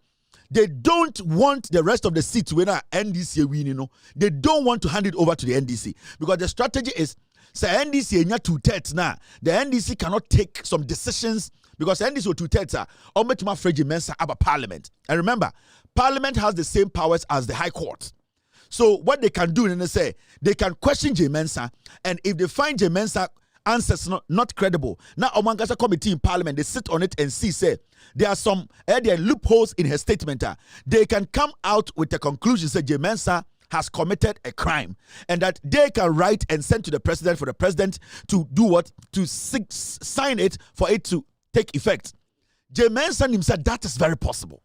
They don't want the rest of the seats when NDC win, you know. They don't want to hand it over to the NDC because the strategy is say NDC nya 2/3 now. The NDC cannot take some decisions because NDC with 2/3 are almost afraid Mensah about parliament. And remember, parliament has the same powers as the high court. So what they can do, and they say they can question Mensah, and if they find Mensah answers not credible, now Omangasa committee in parliament, they sit on it and see, say, there are some there are loopholes in her statement. They can come out with a conclusion, say Mensah has committed a crime, and that they can write and send to the president for the president to do what? To sign it for it to take effect. Mensah himself, that is very possible.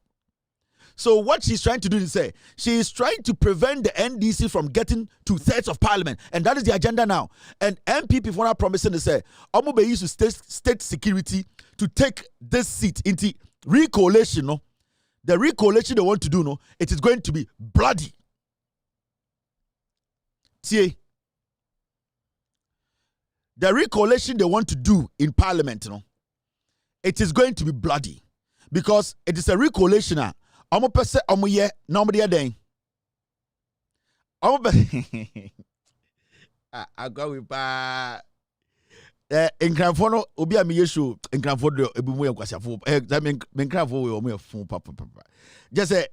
So what she's trying to do is say, she is trying to prevent the NDC from getting 2/3 of parliament. And that is the agenda now. And MPP for now promising to say, Omo be used to state security to take this seat into recoalition. No? The recoalition they want to do, no, it is going to be bloody. See, the recoalition they want to do in parliament, no, it is going to be bloody. Because it is a recoalition. Omo pese omo ye na omo de den. Omo be agwa we pa enkranfo no obi a me yesu enkranfo do ebi mu yankwasiafo me enkranfo we omo yefun papa just say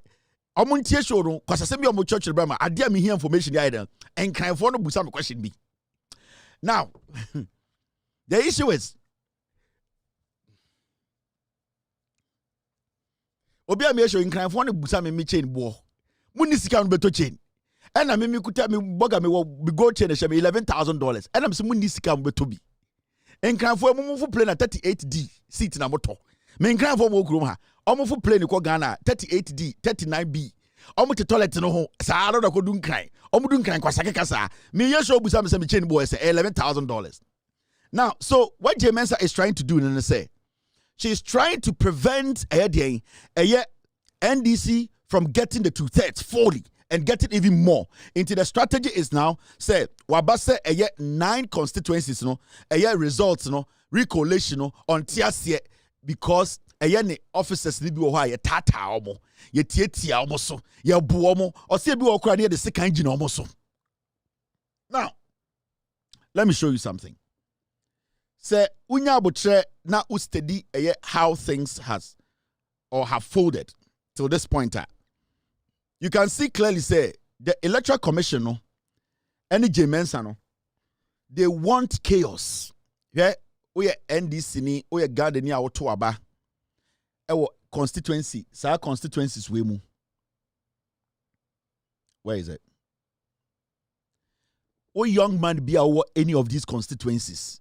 omo ntie show no kwasase bi omo church ba ma ade a me hear information dey den enkranfo no busa me question bi. Now the issue is obi a me show nkranfo no busa me chain bo muni sika no beto chain ena me kuta me boga me go chain e me $11,000 ena me se muni sika mo beto bi nkranfo mu fu play na 38D seat na moto me nkranfo mo krom ha omo fu play ni ko Ghana 38D 39B omo te toilet no ho saa ro da ko dun kran omo dun kran kwasake kasa me ye show busa me se me chain bo say $11,000. Now so what Mensah is trying to do and say she's trying to prevent NDC from getting the 2/3 fully and getting even more. Into the strategy is now say wabase 9 constituencies no results no recoalition no on tiasie because ne officers ni bi wo ha ye tata omo ye tietia omo so ye bu omo o se bi wo kra ne de sekan gina omo so. Now let me show you something. Say unya botre na ustedi how things have folded till this point. You can see clearly say the Electoral Commission no any Mensah no they want chaos. Yeah, we NDC ni we Ghana ni awoto aba ewo constituency sa constituencies we mu. Where is it? What young man be any of these constituencies?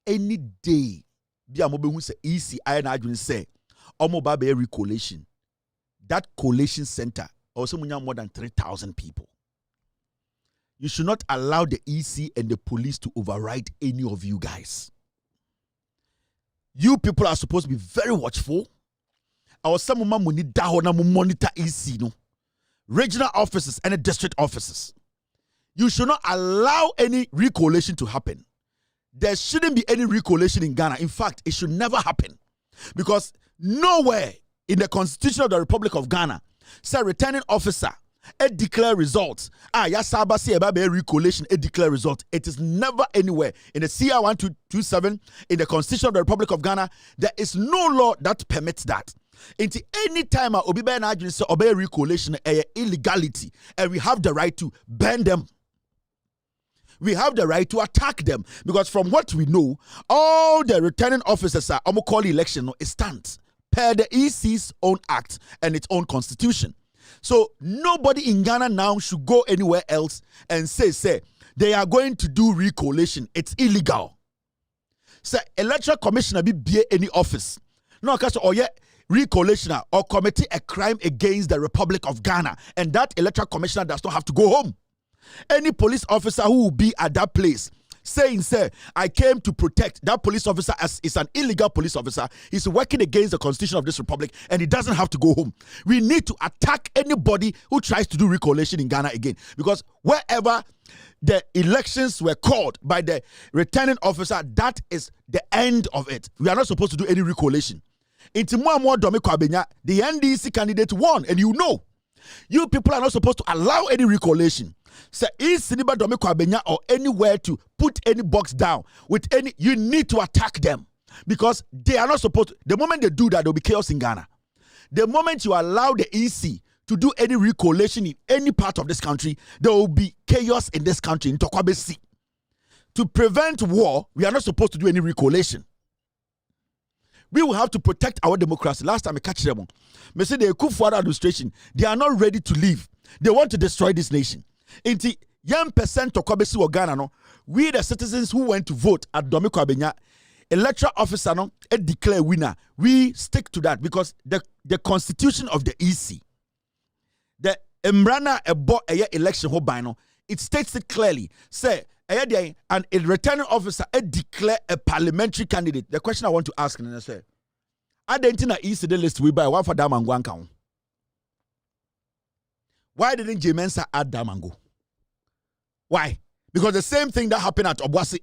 Any day, be a mobile say easy. I and say, Omo be a coalition. That coalition center also more than 3,000 people. You should not allow the EC and the police to override any of you guys. You people are supposed to be very watchful. Our some money monitor EC no regional officers and the district officers. You should not allow any recoalition to happen. There shouldn't be any recoalition in Ghana. In fact, it should never happen. Because nowhere in the Constitution of the Republic of Ghana say returning officer declare results. Yasaba say about a recoalition declare results. It is never anywhere. In the CR 1227 in the Constitution of the Republic of Ghana, there is no law that permits that. Into any time obi be na say obey recoalition illegality, and we have the right to ban them. We have the right to attack them because from what we know, all the returning officers are call election no, it stands per the EC's own act and its own constitution. So nobody in Ghana now should go anywhere else and say they are going to do recoalition. It's illegal. Say Electoral Commissioner be any office. No, because recoalition or commit a crime against the Republic of Ghana, and that Electoral Commissioner does not have to go home. Any police officer who will be at that place, saying, "Sir, I came to protect." That police officer is an illegal police officer. He's working against the constitution of this republic, and he doesn't have to go home. We need to attack anybody who tries to do recollation in Ghana again, because wherever the elections were called by the returning officer, that is the end of it. We are not supposed to do any recollation. The NDC candidate won, and you know, you people are not supposed to allow any recollation. So or anywhere to put any box down with any, you need to attack them, because they are not supposed to. The moment they do that, there will be chaos in Ghana. The moment you allow the EC to do any recollation in any part of this country, there will be chaos in this country, in Tokwabesi. To prevent war, we are not supposed to do any recollation. We will have to protect our democracy. Last time I catch them, I say the Kufuor administration, they are not ready to leave. They want to destroy this nation. In the young percent of Kwabesi or Ghana, no, we the citizens who went to vote at Domiko Abenya, electoral officer no, declare winner. We stick to that, because the constitution of the EC, the Emrana Ebo election hobino, it states it clearly. Say and a returning officer declare a parliamentary candidate. The question I want to ask is, say, I didn't EC the list we buy one for Damango count. Why didn't Mensah add Damango? Why? Because the same thing that happened at Obuasi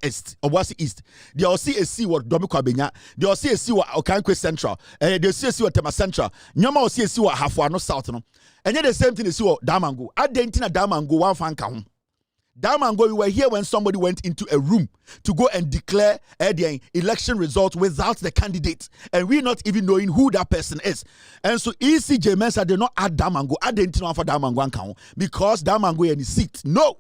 East. They all see a C what Domiko Abenya. They all see a C what Okankwe Central. They see a C what Tema Central. Nyama all see a C what Hafuano South. No? And yet the same thing is see what Damango. I didn't Damango one fan count. Damango, we were here when somebody went into a room to go and declare the election results without the candidate, and we're not even knowing who that person is. And so ECJ Mensah did not add Damango. I didn't know for Damango account, because Damango in his seat. No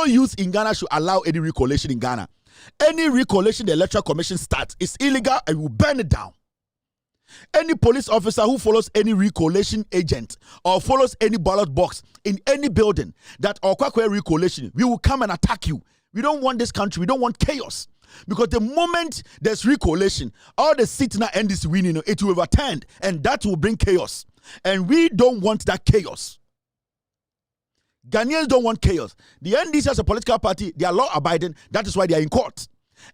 youth in Ghana should allow any recollation in Ghana. Any recollation the Electoral Commission starts is illegal, and will burn it down. Any police officer who follows any recollation agent or follows any ballot box in any building that or recollation, we will come and attack you. We don't want this country. We don't want chaos. Because the moment there's recollation, all the seats now end this winning, it will overturn, and that will bring chaos. And we don't want that chaos. Ghanaians don't want chaos. The NDC as a political party, they are law abiding. That is why they are in court.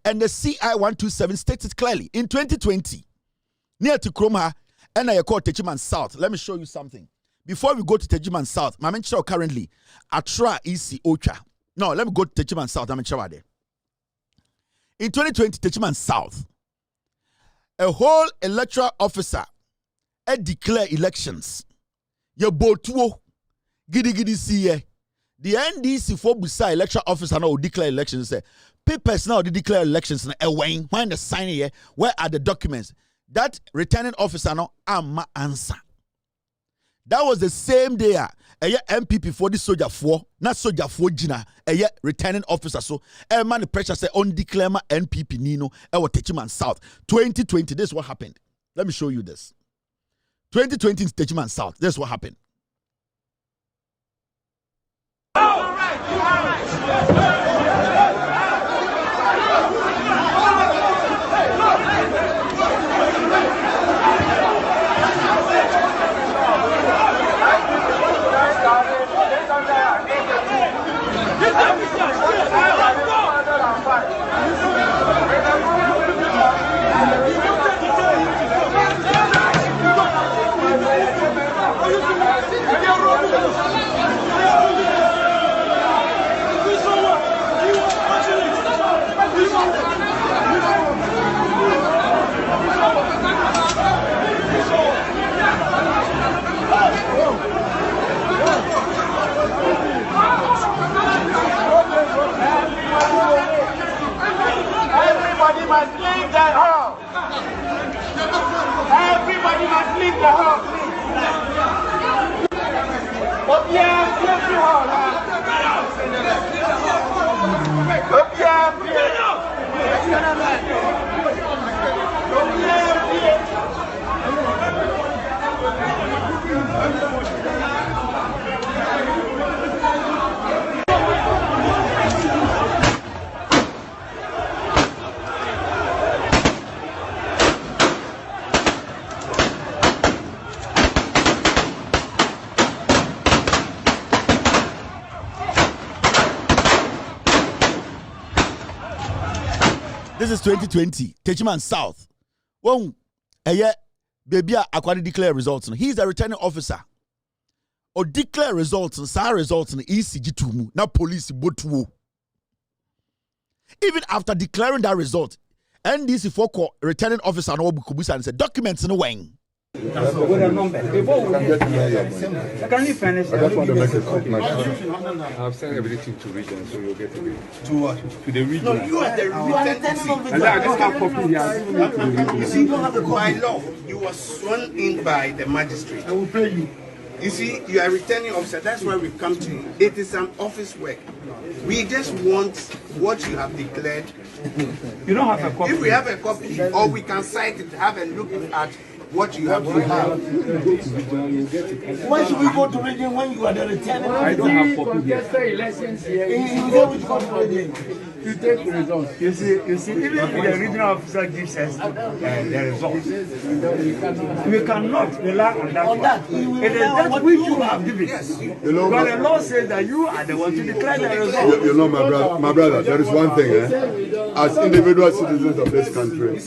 And the CI 127 states it clearly. In 2020, near to Kromha, and I call Techiman South. Let me show you something. Before we go to Techiman South, I'm sure currently Atra EC Ocha. No, let me go to Techiman South. I'm sure there. In 2020, Techiman South, a whole electoral officer declare elections. Ye botuo gidi siye. The NDC for Busa electoral officer now declare elections. Say papers now they declare elections. When the sign here, where are the documents? That returning officer now ama answer. That was the same day. MPP for the soldier for not soldier for Gina. Returning officer. So man the pressure say on declare NPP Nino. Techiman South 2020. This is what happened. Let me show you this. 2020 in Techiman South. This is what happened. This is 2020. Techiman South. One, baby, I declare results. He's a returning officer. Or declare results and SAR results in ECG2. Now police both. Even after declaring that result, NDC for returning officer and Obukubusa and said documents in a wing.
Can you finish? I just want to make a comment. I've sent everything to region, so you'll get to it. To what? To the region. No, you are the region. And I just have copy here.
You see, by law, you were sworn in by the magistrate. I will pay you. You see, you are returning officer. That's why we come to you. It is an office work. We just want what you have declared.
You don't have a copy.
If we have a copy, or we can cite it, have a look at what you have.
Why should we go to region when you are the returning?
I don't have copy here.
Elections here. You go to region.
You take the results. You see, even if the regional officer gives us the results, we cannot rely on that. It is that which you have given. Yes. But the law says that you are the one to declare the results.
You know, my brother, there is one thing. As individual citizens of this country,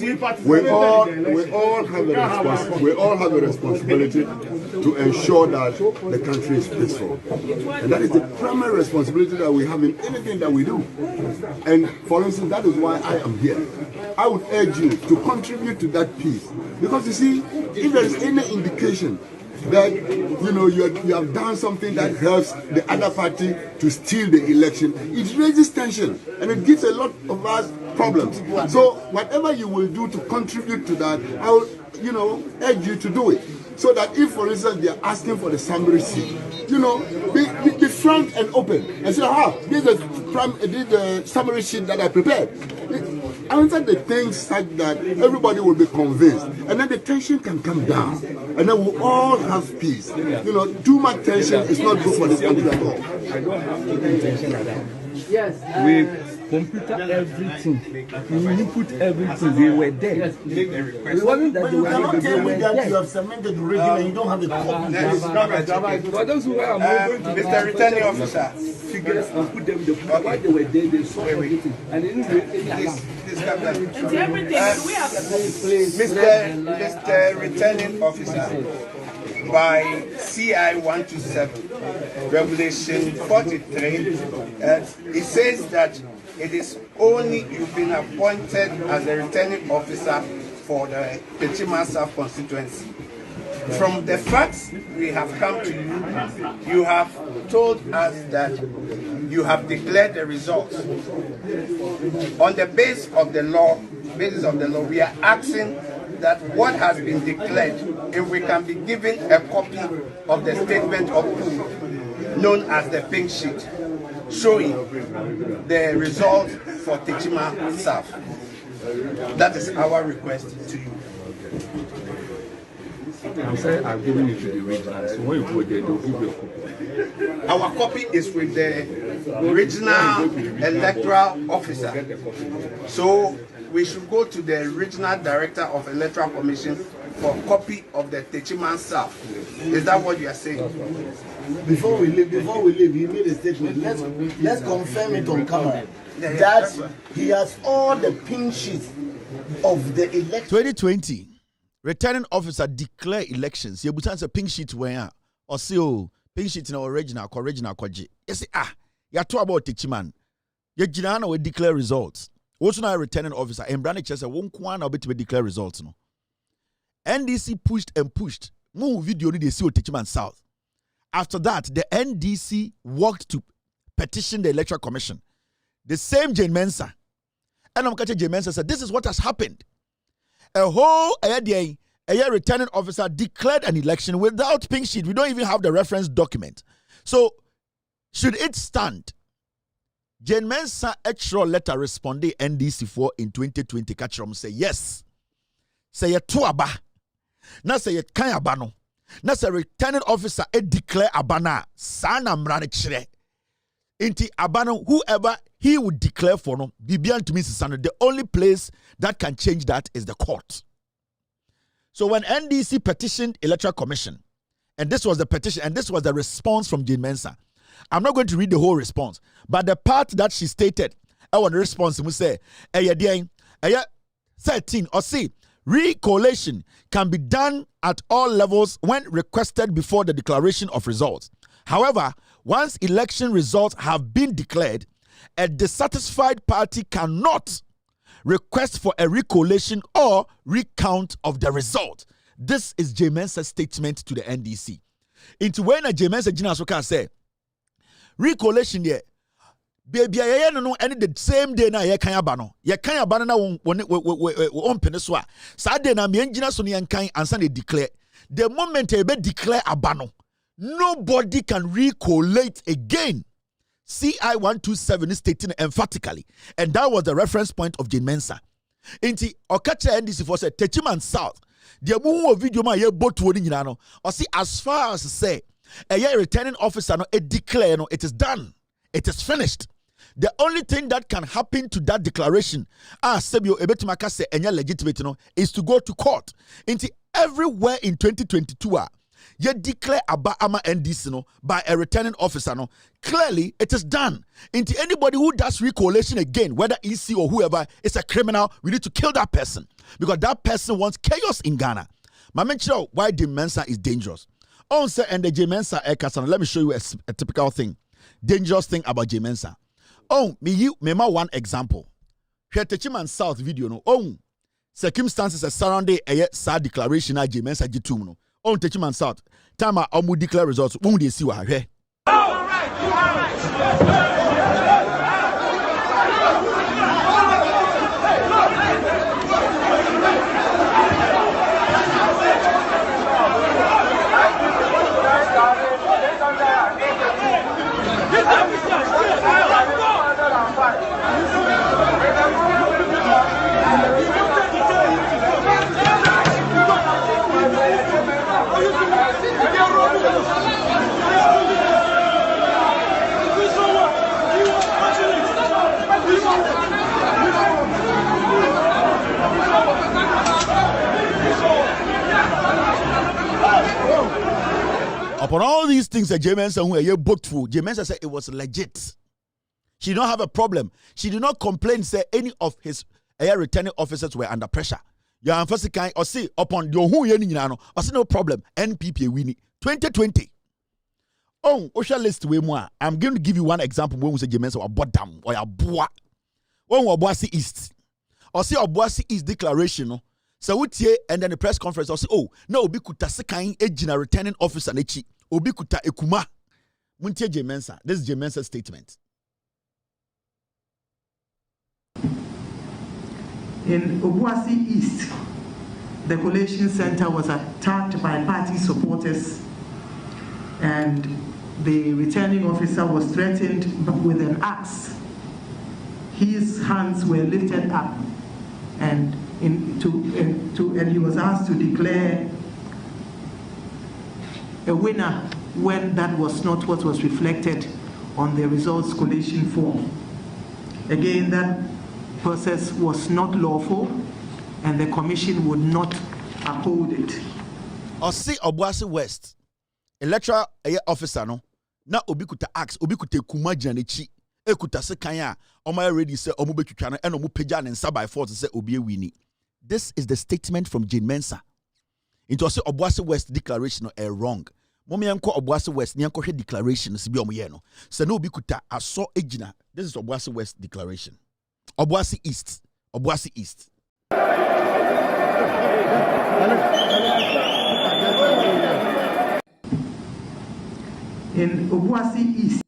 we all have a responsibility to ensure that the country is peaceful. And that is the primary responsibility that we have in anything that we do. And for instance, that is why I am here. I would urge you to contribute to that peace. Because you see, if there is any indication that you have done something that helps the other party to steal the election, it raises tension and it gives a lot of us problems. So whatever you will do to contribute to that, I will urge you to do it. So that if, for instance, they are asking for the summary seat, be frank and open and say, this is the summary sheet that I prepared. Answer the things such that everybody will be convinced, and then the tension can come down, and then we'll all have peace. Too much tension is not good for this country at all.
I don't have any tension like that. Yes. We computer everything. We put everything. They were there. Yes. It wasn't that
you cannot tell me that you have cemented the region and you don't have a copy.
For those who are
Mr. Returning Officer,
figures and put them in the while they were there, they saw everything. And they didn't do anything.
It's everything. Mr. Returning Officer, by CI 127, Regulation 43, it says that it is only you've been appointed as a returning officer for the Mensah constituency. From the facts we have come to you, you have told us that you have declared the results. On the basis of the law, we are asking that what has been declared, if we can be given a copy of the statement of proof known as the pink sheet, showing the result for Techiman South. That is our request to you.
I'm saying I've given it to the regional, so when you go there, they'll give you a copy.
Our copy is with the regional electoral officer. So we should go to the regional director of Electoral Commission for a copy of the Techiman South. Is that what you are saying?
Before we leave, he made a statement. Let's confirm it on camera that he has all the pink sheets of the election.
2020, returning officer declare elections. You butan say pink sheet where or see pink sheet in original kwaji. You say you talk about Techiman. You jina we declare results. Also now returning officer and Brandon says won't kwana bit to declare results no. NDC pushed and pushed. Move video ni they see Techiman South. After that, the NDC worked to petition the Electoral Commission. The same Jane Mensah. And I'm catching Jane Mensah said, this is what has happened. A whole returning officer declared an election without pink sheet. We don't even have the reference document. So, should it stand? Jane Mensah Electoral letter responded NDC for in 2020. Catchrom say yes. Say ye tuaba. Na say ye kan abano. Na say returning officer declare abana. Sana mrane chire. Inti abano whoever he would declare for no. Bibian to Mrs. Sano. The only place that can change that is the court. So when NDC petitioned Electoral Commission, and this was the petition, and this was the response from Jane Mensah. I'm not going to read the whole response, but the part that she stated, I want the response to say, 13 or see recollation can be done at all levels when requested before the declaration of results. However, once election results have been declared, a dissatisfied party cannot request for a recollation or recount of the result. This is J. Mensah's statement to the NDC. Into when a J. Mensah Jina Soka say recollation there. Baby, I no any the same day na ye kan aba no. Ye kan aba na won pene so a. Saturday na me engina so ne kan ansa na declare. The moment e be declare aba no, nobody can recollate again. CI 127 is stating emphatically, and that was the reference point of Jane Mensah. Inti okacha NDC for said Techiman South. The mu video ma ye boat woni nyina no. Or see as far as say a returning officer no it declare no it is done. It is finished. The only thing that can happen to that declaration, Sebio Ebetimaka say enya legitimate no, is to go to court. Inti everywhere in 2022 you declare aba ama NDC no by a returning officer no, clearly it is done. Into anybody who does recollation again, whether EC or whoever, is a criminal. We need to kill that person because that person wants chaos in Ghana. My mention why the Mensah is dangerous. Also, and the J. Mensah Ekasan, let me show you a typical thing, dangerous thing about J. Mensah. Oh, me one example. Here Techiman South video no. Oh, circumstances surrounding a sad declaration at J. Mensah Jitum no. On Techiman South, time I almost declare results. Won't they see what I Upon all these things that J. Mensah who are booked for, J. Mensah said it was legit. She did not have a problem. She did not complain, say any of his returning officers were under pressure. You are first kind or see upon your who you know, I see no problem. NPP winning 2020. Oh, Osha list way more. I'm going to give you one example when we say J. Mensah or bottom or a boa. When Obuasi East. Or see Obuasi East declaration. No? So we tie and then the press conference or say, oh, no, Obi kuta sekain ejina returning officer nechi. Obi kuta ekuma. Muntie J. Mensah. This is J. Mensah's statement.
In Obuasi East, the collation center was attacked by party supporters and the returning officer was threatened with an axe. His hands were lifted up and he was asked to declare a winner when that was not what was reflected on the results collation form. Again, that process was not lawful and the commission would not uphold it.
Osi Obuasi West, electoral officer no, na obi kuta axe, obi kuta kuma janichi, kuta se kanya, oma ready say omu betwitwa and omu pagya ne nsa by force say obi ewini. This is the statement from Jane Mensah. Into Osi Obuasi West declaration wrong. Momi yanko Obuasi West ni yanko declaration si bi omu ye no. Se no obi kuta aso ejina. This is Obuasi West declaration. Obuasi East. Obuasi East.
In Obuasi East.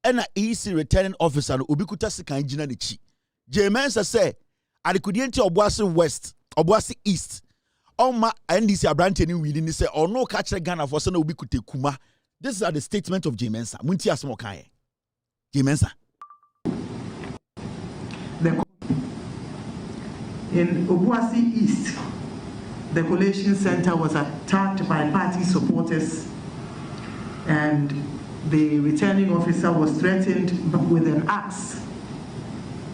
ena EC returning officer no obikuta sikan gina ne chi. Mensah say adikudienti Obuasi West, Obuasi East. Oma NDC abrante ni wili ni say ono ka kire Ghana for say na obikute kuma. This is the statement of Mensah. Munti asmo kan Mensah.
In Obuasi East, the collation center was attacked by party supporters, and the returning officer was threatened with an axe.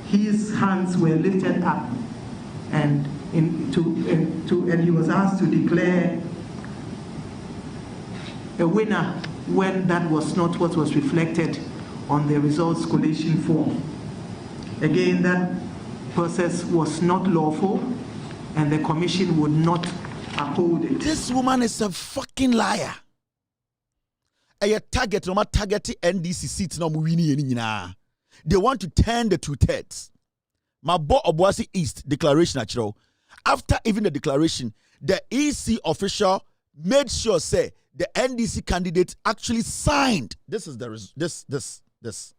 His hands were lifted up, and he was asked to declare a winner when that was not what was reflected on the results collation form. Again, that process was not lawful, and the commission would not uphold it.
This woman is a fucking liar. A target, no matter target NDC seats, no winning. They want to turn the 2/3. My boy Obuasi East declaration actually. After even the declaration, the EC official made sure say the NDC candidate actually signed. This is this.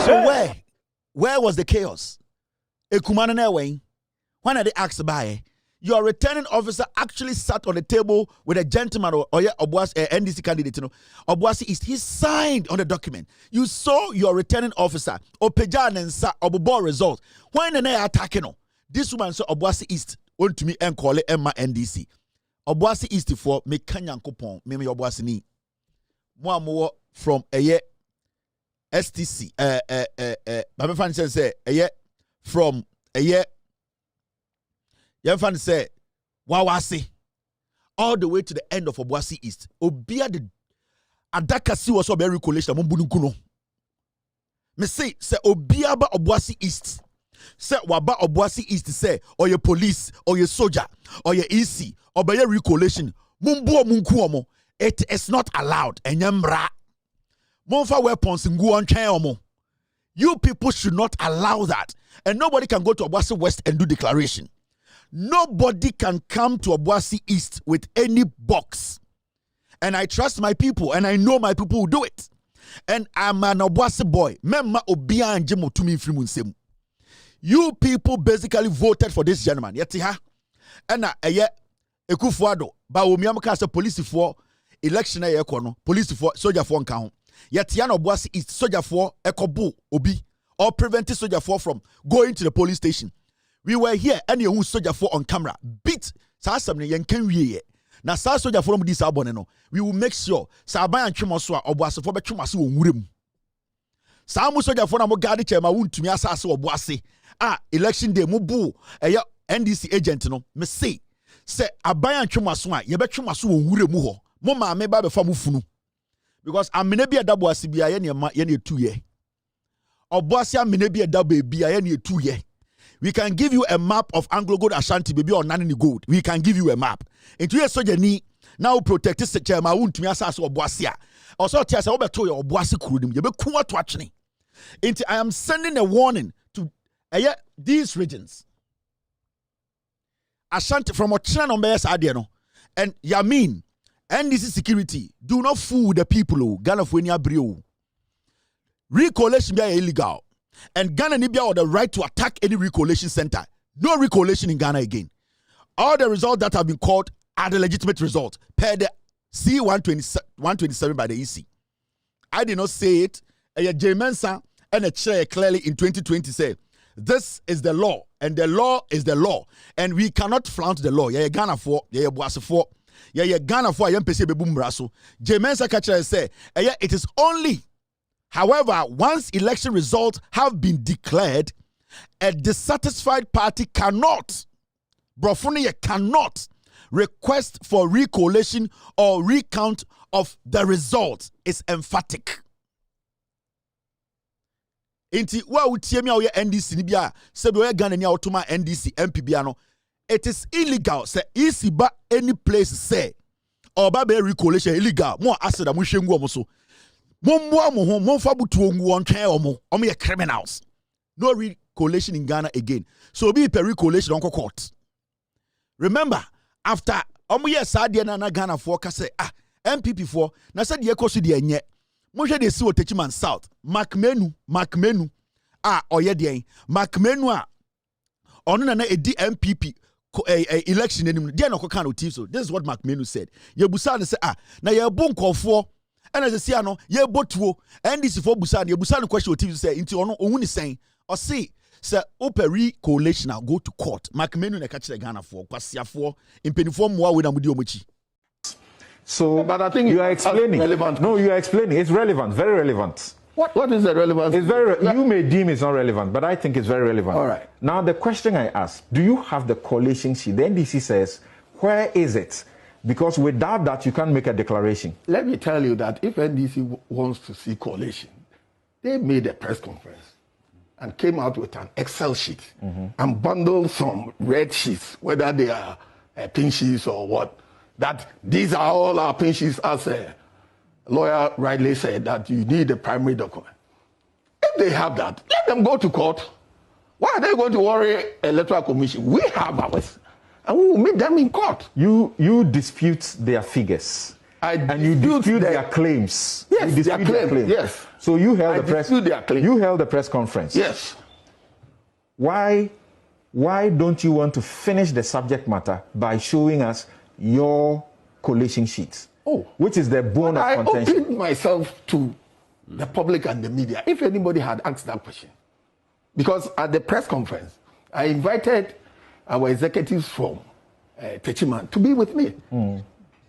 So where was the chaos? When are they asked by your returning officer actually sat on the table with a gentleman or Obuasi NDC candidate, Obuasi East. He signed on the document. You saw your returning officer Opeja Nensa Obubo result. When they are attacking, this woman saw Obuasi East want to me and call it Emma NDC. Obuasi East for me Kanyan Kupon, me Obuasi ni. More from a year. STC, my friend say a year from a year. Your friend say, Wawasi, all the way to the end of Obuasi East. Obia the Adakasi was so very collation. Mumbunukuno. Me say Obia ba Obuasi East. Say Waba Obuasi East say, or your police, or your soldier, or your EC, or by your recollation. Mumbu munkuomo. It is not allowed. Enyamra. Monfa weapons in Guan. You people should not allow that. And nobody can go to Obuasi West and do declaration. Nobody can come to Obuasi East with any box. And I trust my people, and I know my people will do it. And I'm an Obuasi boy. You people basically voted for this gentleman. Yetiha. And Ekufuado. Ba umiamka as a police for election police for soldier for account. Yet Yano Obuasi is soldier for ekobu obi or preventing soldier for from going to the police station. We were here and you soldier for on camera beat Sasamne Yanken we na sa soldier for this aboneno. We will make sure Saban and Chumaswa Obuasi for Bechumasu Wurim. Samu soldier for Namo Gadi Chema won't to me as Obuasi. Election day mubu NDC agent no me say Abayan Chumaswa Yebechumasu Wuremu Moma me ba be famufunu. Because I'm maybe a double CBI any 2 year. Or Bossia maybe a double BI any 2 year. We can give you a map of Anglo Gold Ashanti baby or Nani Gold. We can give you a map. Into your soldier ni now protect this chairman won't me assas or Bossia. Also tell us over to your Bossy Krudim. You be cool to watch me. I am sending a warning to these regions. Ashanti from a channel members Adiano and Yamin. NDC security, do not fool the people. Ghana for any abrio. Recollation be illegal. And Ghana Nibia have the right to attack any recollation center. No recollation in Ghana again. All the results that have been called are the legitimate results per the C-127 by the EC. I did not say it. Mensah and a chair clearly in 2020 said, this is the law, and the law is the law, and we cannot flout the law. Ghana for, Boase for. Ghana for YMPC Bebumbraso. Mensah Kacha say, it is only, however, once election results have been declared A dissatisfied party cannot, cannot request for recollation or recount of the results. It's emphatic. Inti wa utiemi a NDC ni bia sebe we Ghana ni automa NDC MP bia no, it is illegal say isi ba any place say or ba be recollation illegal mo aseda mo hwengu omo so mo mo ho mo fa butuo ngu on twen omo ye criminals. No recollation in Ghana again. So be per recollation on court. Remember, after ye sadia na Ghana for ka say MPP for na said ye koso de enye. Mo hwe de si Otechiman South. Macmenu oye de Macmenu ono na edi MPP election enim de na koka no team. So this is what Macmenu said. Ye busa ne say na ye bo nkofo and as a no ye botuo NDC for busa ye busa no question team say into ono ohun ni sen or see say operi coalition now go to court. Macmenu na catch the Ghana for kwasiafo impenifo moa we na mudi omochi.
So but I think you are explaining relevant. No, you are explaining it's relevant, very relevant.
What is the relevance?
It's very you may deem it's not relevant, but I think it's very relevant.
All right.
Now the question I ask, do you have the coalition sheet? The NDC says, where is it? Because without that, you can't make a declaration.
Let me tell you that if NDC wants to see coalition, they made a press conference and came out with an Excel sheet and bundled some red sheets, whether they are pink sheets or what, that these are all our pink sheets, as a lawyer rightly said, that you need a primary document. If they have that, let them go to court. Why are they going to worry Electoral Commission? We have ours. And we will meet them in court.
You dispute their figures. And you dispute their claims.
Yes,
you dispute
their claims. Yes.
So you held
You
held the press conference.
Yes.
Why don't you want to finish the subject matter by showing us your coalition sheets? Which is the bone of contention.
I opened myself to the public and the media, if anybody had asked that question. Because at the press conference, I invited our executives from Techiman to be with me.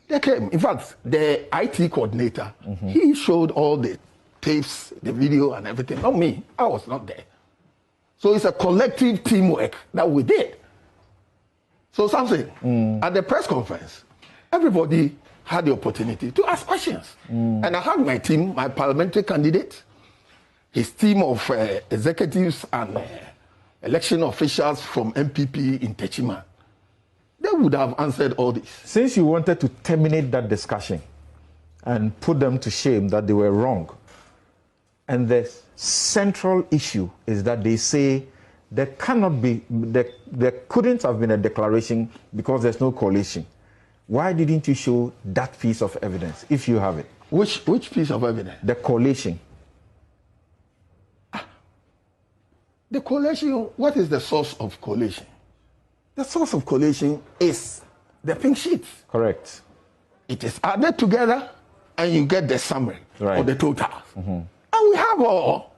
They came. In fact, the IT coordinator, he showed all the tapes, the video and everything. Not me. I was not there. So it's a collective teamwork that we did. So something, at the press conference, everybody had the opportunity to ask questions. And I had my team, my parliamentary candidate, his team of executives and election officials from MPP in Techiman. They would have answered all this.
Since you wanted to terminate that discussion and put them to shame that they were wrong, and the central issue is that they say there couldn't have been a declaration because there's no coalition. Why didn't you show that piece of evidence, if you have it?
Which piece of evidence?
The coalition.
The coalition, what is the source of coalition? The source of coalition is the pink sheet.
Correct.
It is added together and you get the summary or the totals. And we have all.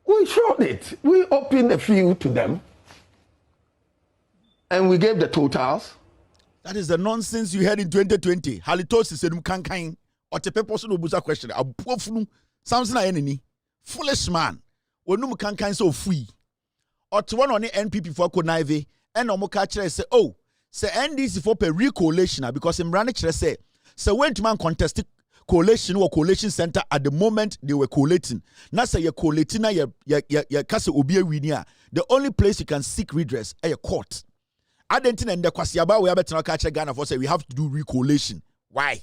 We showed it. We opened a few to them and we gave the totals.
That is the nonsense you heard in 2020. Halitosis said, "Kankain." Or the purpose of the question. A poor fool, something like enemy, foolish man. When no kankain so free. Or to one on the NPP for Konaive, and Omokache say, "Oh, say NDC for per recollation because in Branich say, so when to man contested coalition or coalition center at the moment they were collating. Now say you're collating, you're castle obia winia. The only place you can seek redress is a court. I didn't think the Kwasiaba we have to catch a Ghana for say we have to do recollation. Why?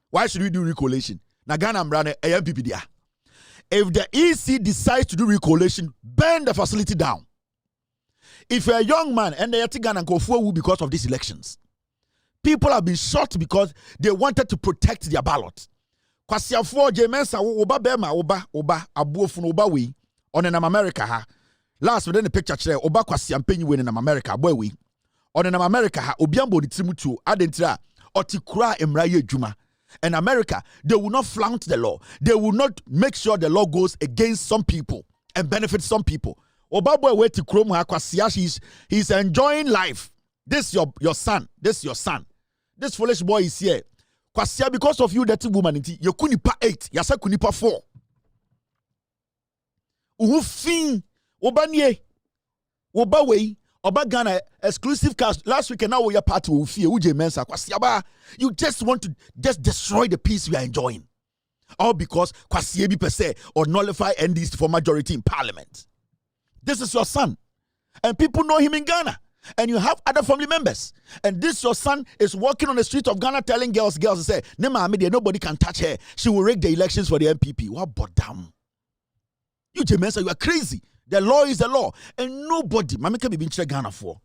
Why should we do recollation? Na Ghana Mbrane MPP dia. If the EC decides to do recollation, burn the facility down. If you're a young man and they are Ghana go forward because of these elections, people have been shot because they wanted to protect their ballot. Kwasiafo Mensah oba bema oba abuofun oba we on in America ha. Last within the picture chere oba kwasiampenyi we in America boy we on in America ha obiambo di trimutu adentra otikura emraye adwuma. In America, they will not flout the law. They will not make sure the law goes against some people and benefits some people. Obabo way to Chrome he's enjoying life. This your son. This your son. This foolish boy is here. Kwasia, because of you, dirty woman, you kunipa 8, yasa kunipa 4. Uhu fin Obanye, Obaway, Oba Ghana exclusive cast last week, and now we are part of fear. Uje Mensah, Kwasiaba. You just want to just destroy the peace we are enjoying, all because Kwasiebi per se or nullify NDC for majority in parliament. This is your son, and people know him in Ghana. And you have other family members. And this your son is walking on the street of Ghana telling girls say, nobody can touch her. She will rig the elections for the MPP. What but damn? You Mensah, you are crazy. The law is the law. And nobody, Mami can be in Ghana for.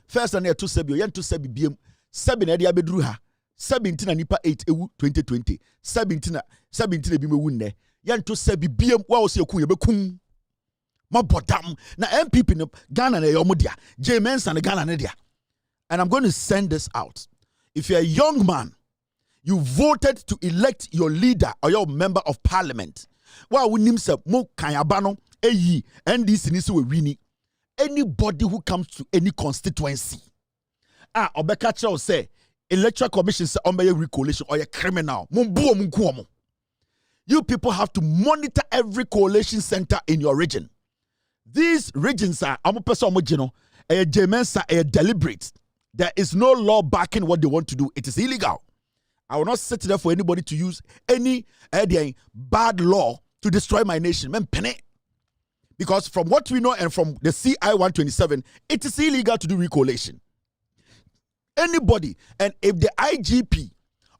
First and there to Sebi, yen to Sebi BM, 7 Edia Bedruha, 17 Nipa 8 2020, 17 Bime Wunde, yen to Sebi BM, what was your kuya Ma bottom na MPP no Ghana na yomodia Mensah na Ghana na dia. And I'm going to send this out. If you're a young man, you voted to elect your leader or your member of parliament. Wa wonim se mo kanyabano eyi NDC ni se we wini. Anybody who comes to any constituency. Obeka chao say Electoral Commission say ombe recoalition or a criminal. You people have to monitor every coalition center in your region. These regions are Mensah deliberate. There is no law backing what they want to do. It is illegal. I will not sit there for anybody to use any bad law to destroy my nation. Because from what we know and from the CI 127, it is illegal to do recoalition. Anybody, and if the IGP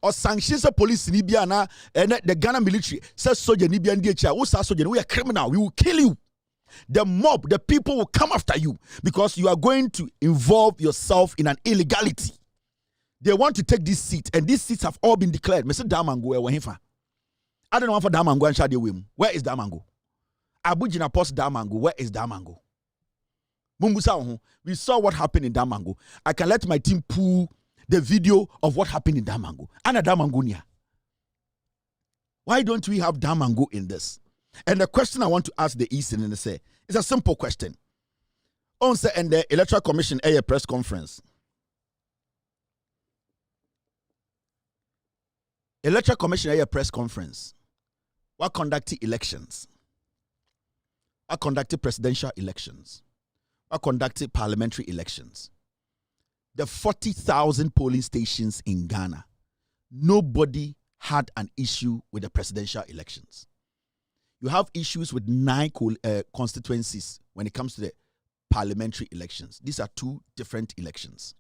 or sanctions the police in Libya and the Ghana military says soldier Libyan DHR, we are criminal, we will kill you. The mob, the people will come after you because you are going to involve yourself in an illegality. They want to take this seat, and these seats have all been declared. Mr. Damango, I don't know for Damango and Shadi Wim. Where is Damango? Abujina Post Damango. Where is Damango? Mumbusa, we saw what happened in Damango. I can let my team pull the video of what happened in Damango. Anna Damangonia. Why don't we have Damango in this? And the question I want to ask the Eastern and say it's a simple question. On say and the Electoral Commission a press conference. Electoral Commission a press conference. What conducted elections? What conducted presidential elections? What conducted parliamentary elections? The 40,000 polling stations in Ghana, nobody had an issue with the presidential elections. You have issues with 9 constituencies when it comes to the parliamentary elections. These are 2 different elections.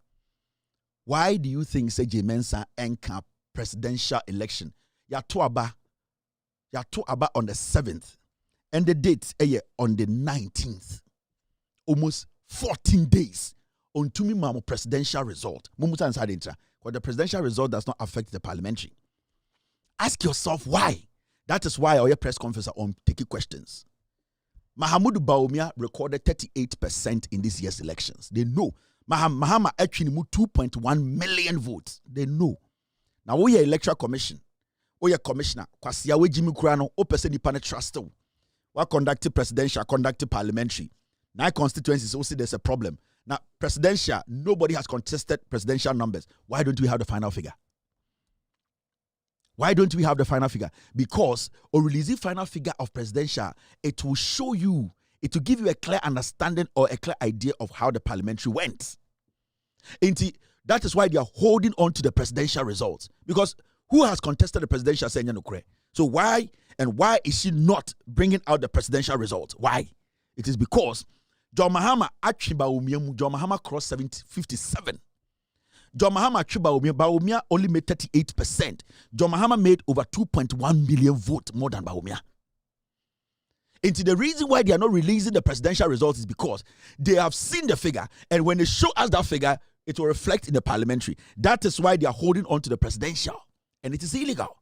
Why do you think say Mensah enka presidential election? Yato aba on the 7th, and the date on the 19th. Almost 14 days on Tumi Mamo presidential result. Mumuta inside intra, but the presidential result does not affect the parliamentary. Ask yourself why. That is why our press conference are on taking questions. Mahamudu Bawumia recorded 38% in this year's elections. They know. Mahama actually moved 2.1 million votes. They know. Now we are Electoral Commission. We are Commissioner. Kwasiya we Jimmy Kurano. O person ni pane trust. What conducted presidential, conducted parliamentary. 9 constituencies also there's a problem. Now presidential, nobody has contested presidential numbers. Why don't we have the final figure? Why don't we have the final figure? Because or release the final figure of presidential, it will show you, it will give you a clear understanding or a clear idea of how the parliamentary went. That is why they are holding on to the presidential results. Because who has contested the presidential? So why is she not bringing out the presidential results? Why? It is because John Mahama actually John Mahama crossed 57. John Mahama Baumia only made 38%. John Mahama made over 2.1 million votes more than Baumia. And the reason why they are not releasing the presidential results is because they have seen the figure, and when they show us that figure, it will reflect in the parliamentary. That is why they are holding on to the presidential, and it is illegal.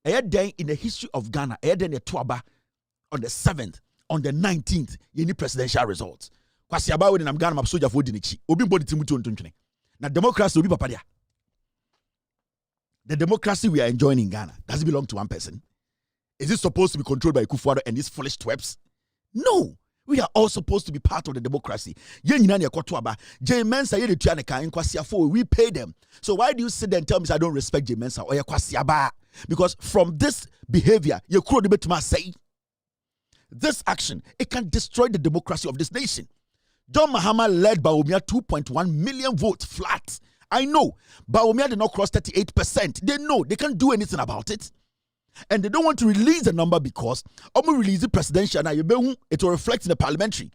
In the history of Ghana, on the 7th, on the 19th, you need presidential results. Now, democracy will be papadia. The democracy we are enjoying in Ghana, does it belong to one person? Is it supposed to be controlled by Kufuor and these foolish twebs? No. We are all supposed to be part of the democracy. Mensah, we pay them. So why do you sit there and tell me I don't respect Mensah? Because from this behavior, you could say this action, it can destroy the democracy of this nation. John Mahama led Bawumia 2.1 million votes flat. I know. Bawumia did not cross 38%. They know. They can't do anything about it. And they don't want to release the number because release the presidential now, it will reflect in the parliamentary.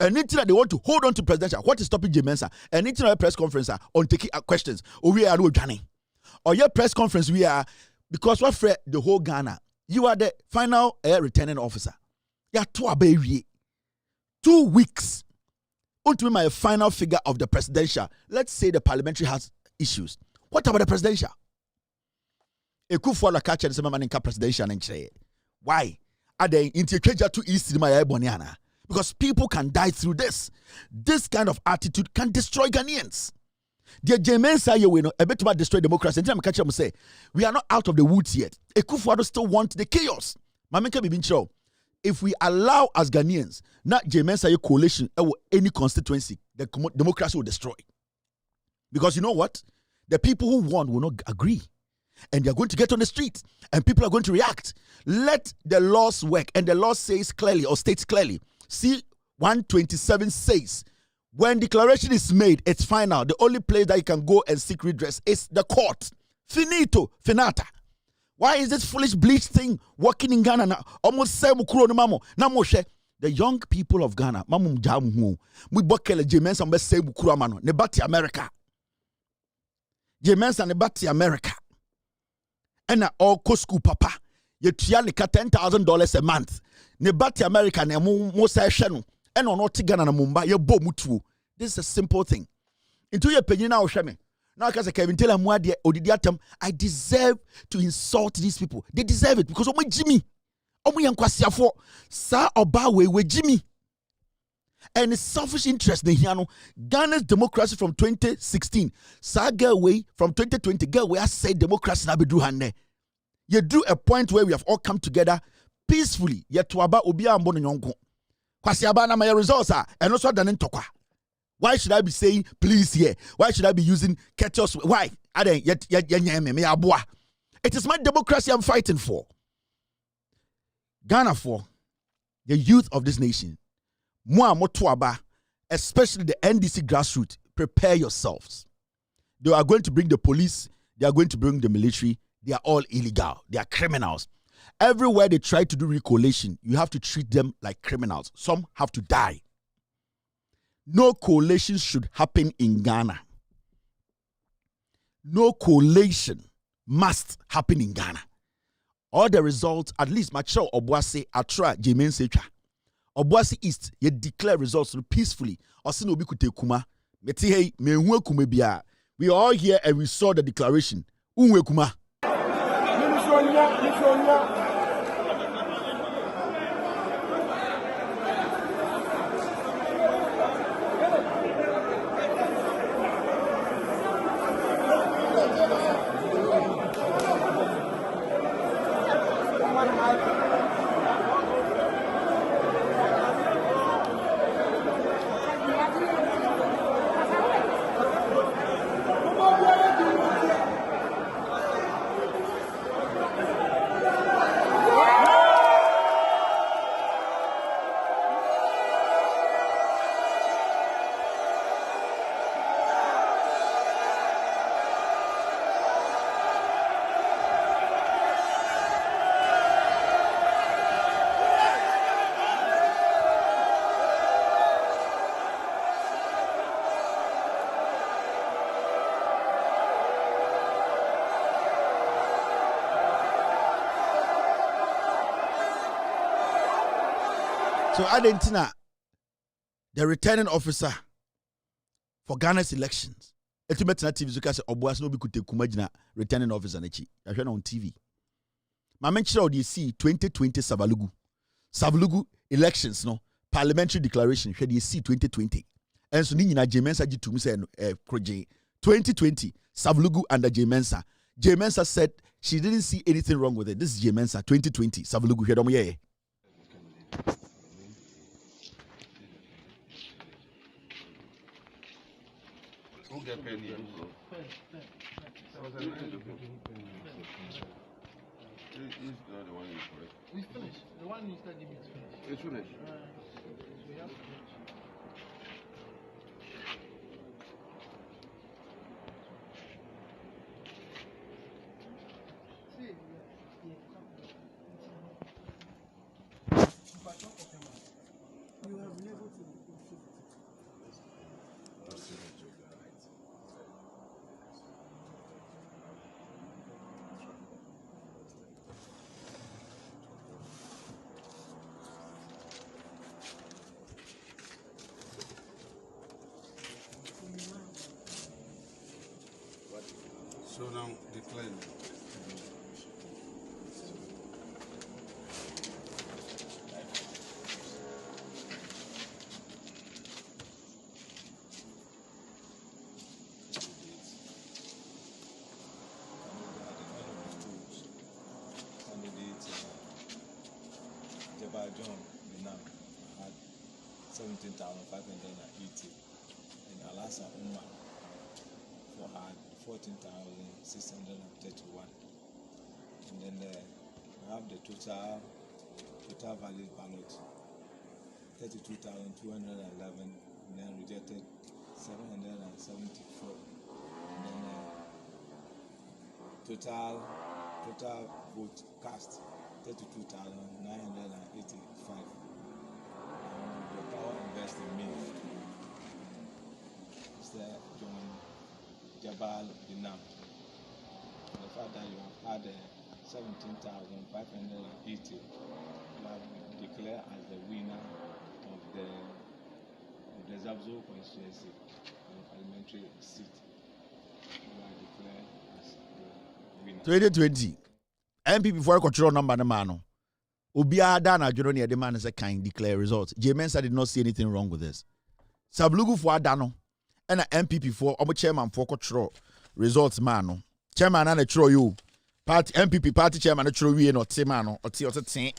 And anything that they want to hold on to presidential, what is stopping Mensah? And anything at a press conference on taking questions. Or we are no Johnny. Or your press conference, we are, because what for the whole Ghana, you are the final returning officer. You are 2 weeks. To my final figure of the presidential. Let's say the parliamentary has issues. What about the presidential? Ekufuor catch the man in presidential and say, why are they integrated to East Boniana? Because people can die through this. This kind of attitude can destroy Ghanaians. The Mensah you know a bit about destroy democracy. And I'm catch them say we are not out of the woods yet. Ekufuor still want the chaos. Mameka Bibincho. If we allow as Ghanaians, not Mensah coalition or any constituency, the democracy will destroy. Because you know what? The people who won will not agree. And they're going to get on the street. And people are going to react. Let the laws work. And the law says clearly or states clearly. See, 127 says, when declaration is made, it's final. The only place that you can go and seek redress is the court. Finito, finata. Why is this foolish bleach thing working in Ghana now? Almost say mukuro no mamo. Na moshe the young people of Ghana, mamum jamu we bokele Mensah mbe say mukuro mano. Ne bati America. Mensah ne bati America. Ena all school papa. Ye tuya $10,000 a month. Ne bati America ne mo say shenu. Ena no ti Ghana na mumba ye bo mutuo. This is a simple thing. Into ye penyi na ohwe me. Now, because Kevin tell them I deserve to insult these people. They deserve it because Jimmy. Sa Obawe we Jimmy. And it's selfish interest in Ghana's democracy from 2016. Sa get away from 2020. Get away, I say democracy na be do hande. You do a point where we have all come together peacefully. Yet to aba obi ambo no nyonko. Kwasi aba na my results are and also done in tokwa. Why should I be saying please here? Why should I be using ketchup? Why? It is my democracy I'm fighting for. Ghana for the youth of this nation. Especially the NDC grassroots. Prepare yourselves. They are going to bring the police. They are going to bring the military. They are all illegal. They are criminals. Everywhere they try to do recollation, you have to treat them like criminals. Some have to die. No coalition should happen in Ghana. No coalition must happen in Ghana. All the results, at least Macho Obuasi Atra Mensah. Obuasi East, you declare results peacefully. Osinobi Kutekuma. Metihe mehuwe kumebia. We are all here and we saw the declaration. Unwe kuma. So Argentina, the returning officer for Ghana's elections. Ultimately, TV so say Obuasi no be kute kumajina returning officer nechi. I heard on TV. My mention of the see 2020 Savalugu elections no parliamentary declaration. Heard the see 2020. And so ni na Mensah ji to me say 2020 Savalugu under Mensah. Mensah said she didn't see anything wrong with it. This is Mensah 2020 Savalugu heard on yeah.
Don't get paid here.
We finished. The one you started is finished.
It's finished.
So now declare.
John Binam had 17,580, and Alasa Umar had 14,631, and then we have the total valid ballot 32,211, and then rejected 774, and then total vote cast 32,985. The power invest in me. Mr. John Jabal Dinam. The fact that you have had 17,580, you have declared as the winner of the Zabzo constituency parliamentary seat. You are declared as the winner.
2020. MPP for control number the man. Obia Dana Joroni the man is a kind declare results. J. Mensah did not see anything wrong with this. Sablugu for Adano and an MPP for chairman for control results man. Chairman and a tro you. Party MPP party chairman a tro we not Timano or T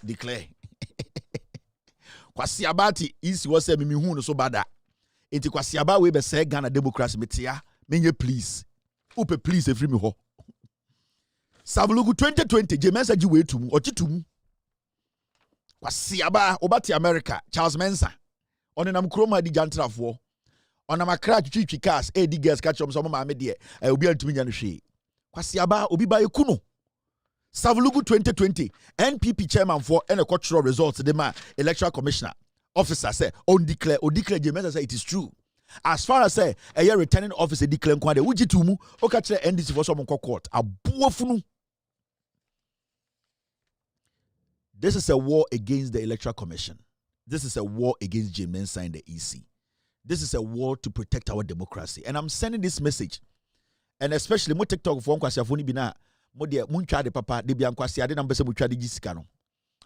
declare. Kwasiabati is was a mimi so bada. Iti Kwasiaba we be say Ghana democracy metia. Menye please. Upe please every me ho. Sablugu 2020 J. Mensah ji we tumu or chitumu. Kwasiaba obati America Charles Mensah. Onenam kroma di jantrafo. Onam akra chichi cars di girls catch some mama de obi antumi nya no hwe. Kwasiaba obi ba ekuno. Sablugu 2020 NPP chairman for any cultural results the man electoral commissioner officer say on declare J. Mensah say it is true. As far as say a returning officer declare kwade wuji tumu o ka kire NDC for some court abuofunu. This is a war against the Electoral Commission. This is a war against J. Mensah and the EC. This is a war to protect our democracy. And I'm sending this message. And especially mo TikTok for Nkwasiafoni bina mo de muncha de papa de bia Nkwasiade na mbese mutwa de gisika no.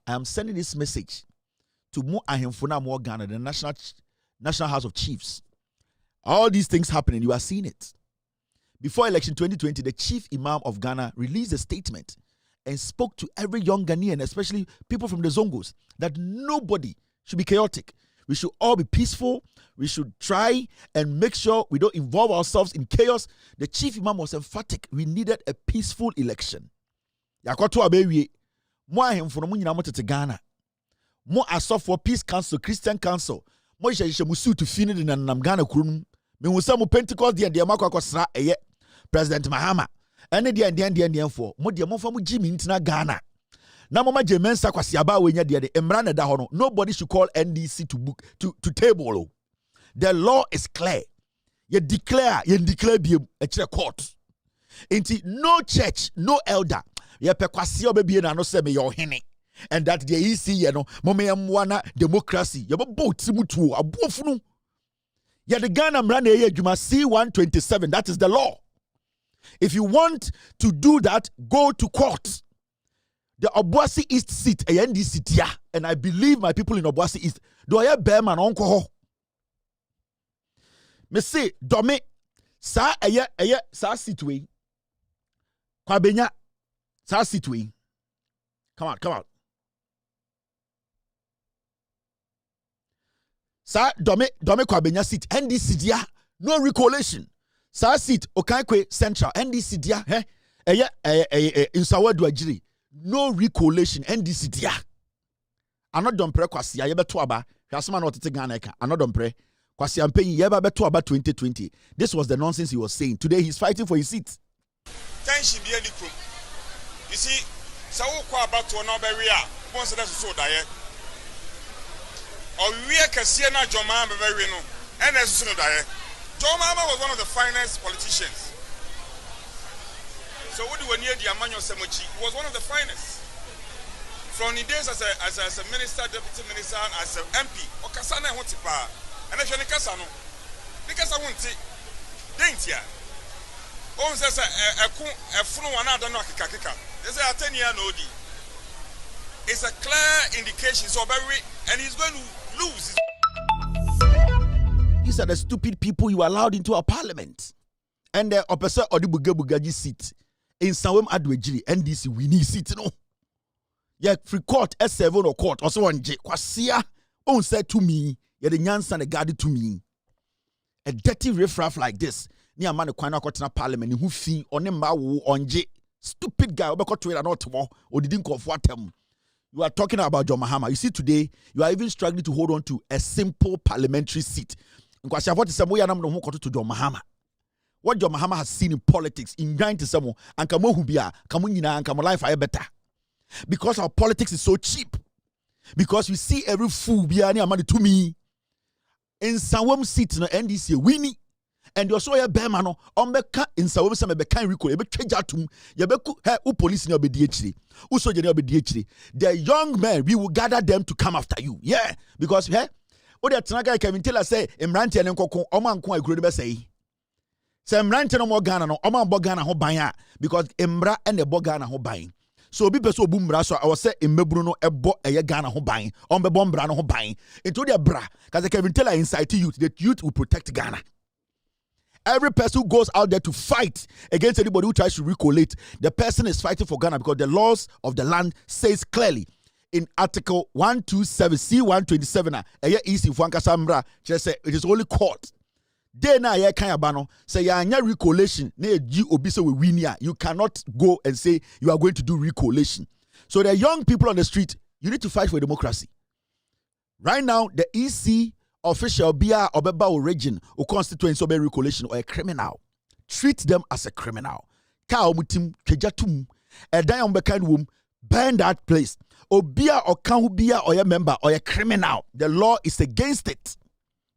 I am sending this message to mo ahemfona mo Ghana, the National House of Chiefs. All these things happening, you are seeing it. Before election 2020, the chief imam of Ghana released a statement and spoke to every young Ghanaian, especially people from the Zongos, that nobody should be chaotic. We should all be peaceful. We should try and make sure we don't involve ourselves in chaos. The chief imam was emphatic. We needed a peaceful election. Yakoto abewie. Mo ahemfo mo nyina mo tete Ghana. Mo asofo Peace Council, Christian Council. Mo yeshe musu to fini de nanam Ghana kurum. Me husa mo Pentecost de makwa kwasra eye President Mahama. Ene de for mo de mo fa mo jimi ntina Ghana. Na mama J. Mensah Kwasiaba we nya de emra na da ho no. Nobody should call NDC to table. The law is clear. You declare bi e kire court. Inti no church, no elder. Ye pe Kwasi obebie na no se me your hene. And that the EC ye no mo me mwana democracy. Ye bo timutu abuofunu. Ye the Ghana mra na ye adwuma C127, that is the law. If you want to do that, go to court. The Obuasi East seat, a NDC, and I believe my people in Obuasi East, do I have Bearman uncle? Me say, Dome, sa sa situe. Kwabenya, sa situe. Come on. Sa Dome Kwabenya seat, NDC, no recollection. Sa seat Okaikwe Central NDC dia in Sawadu Ajiri no recollection NDC dia Anodompre Kwasia yebeto aba. Hwasema na otete Ghana eka. Anodompre Kwasia Mpenyi yeba beto aba 2020. This was the nonsense he was saying. Today he's fighting for his seat.
Tension be any crew. You see, so what about to no be real. Once that's so die. Or we can see na Joma be very no. And that's so die. Joma was one of the finest politicians. So what do we near the Emmanuel Semochi? He was one of the finest. From the days as a minister, deputy minister, as an MP, or Kasana Hotipa, and if you're Nikasano, Nikasa won't take Dintia. Oh, says a full one out of Nakaka. There's a 10-year Nodi. It's a clear indication, so very, and he's going to lose.
These are the stupid people you allowed into our parliament. And the opposite of the Bugabugaji seat. In Sawem Adwejiri, NDC winning seat, no. Yeah, free court, S7 or court, also one J. Kwasia, on said to me, yeah, the Nyansan a guarded to me. A dirty riffraff like this, near man, a Kwana Kotana parliament, who fee on a mawu on J. Stupid guy, over to it or not more, or didn't call for them. You are talking about John Mahama. You see, today, you are even struggling to hold on to a simple parliamentary seat. And Kwasia, what is some way I'm no more to John Mahama? What John Mahama has seen in politics, in grind to someone, and Kamohubia, Kamunina, and Kamalife are better. Because our politics is so cheap. Because we see every fool be any money to me. In some seat in the NDC, winning. And you saw a bearman on Becca in some some Becca Rico, a betrayatum, Yabeku, who police in your BDHD, who so your BDHD. The young men, we will gather them to come after you. Yeah, because, hey, what the Tanaga can tell us say, Imranti and Coco, Oman Kwa Grudebe say. Say Imranti no more Ghana, no, Oman Bogana ho baya, because Embra and the Bogana ho buying. So be so boom so I was say in Mebruno ebo a Ghana ho buying, on the bombrano ho buying. Into their bra, because I can tell her inside to youth that youth will protect Ghana. Every person who goes out there to fight against anybody who tries to recollate, the person is fighting for Ghana because the laws of the land says clearly in Article 127, C127, easy for Ankasambra, just say it is only court. They na ye kan abano say ya anya recollation na you obisa we win ya. You cannot go and say you are going to do recollation. So the young people on the street, you need to fight for democracy. Right now, the EC official Bia Obeba or region or constituency or recollation or a criminal. Treat them as a criminal. Ka omutim kejatum a dion bekan womb burn that place. Obia or kan bia or a member or a criminal. The law is against it.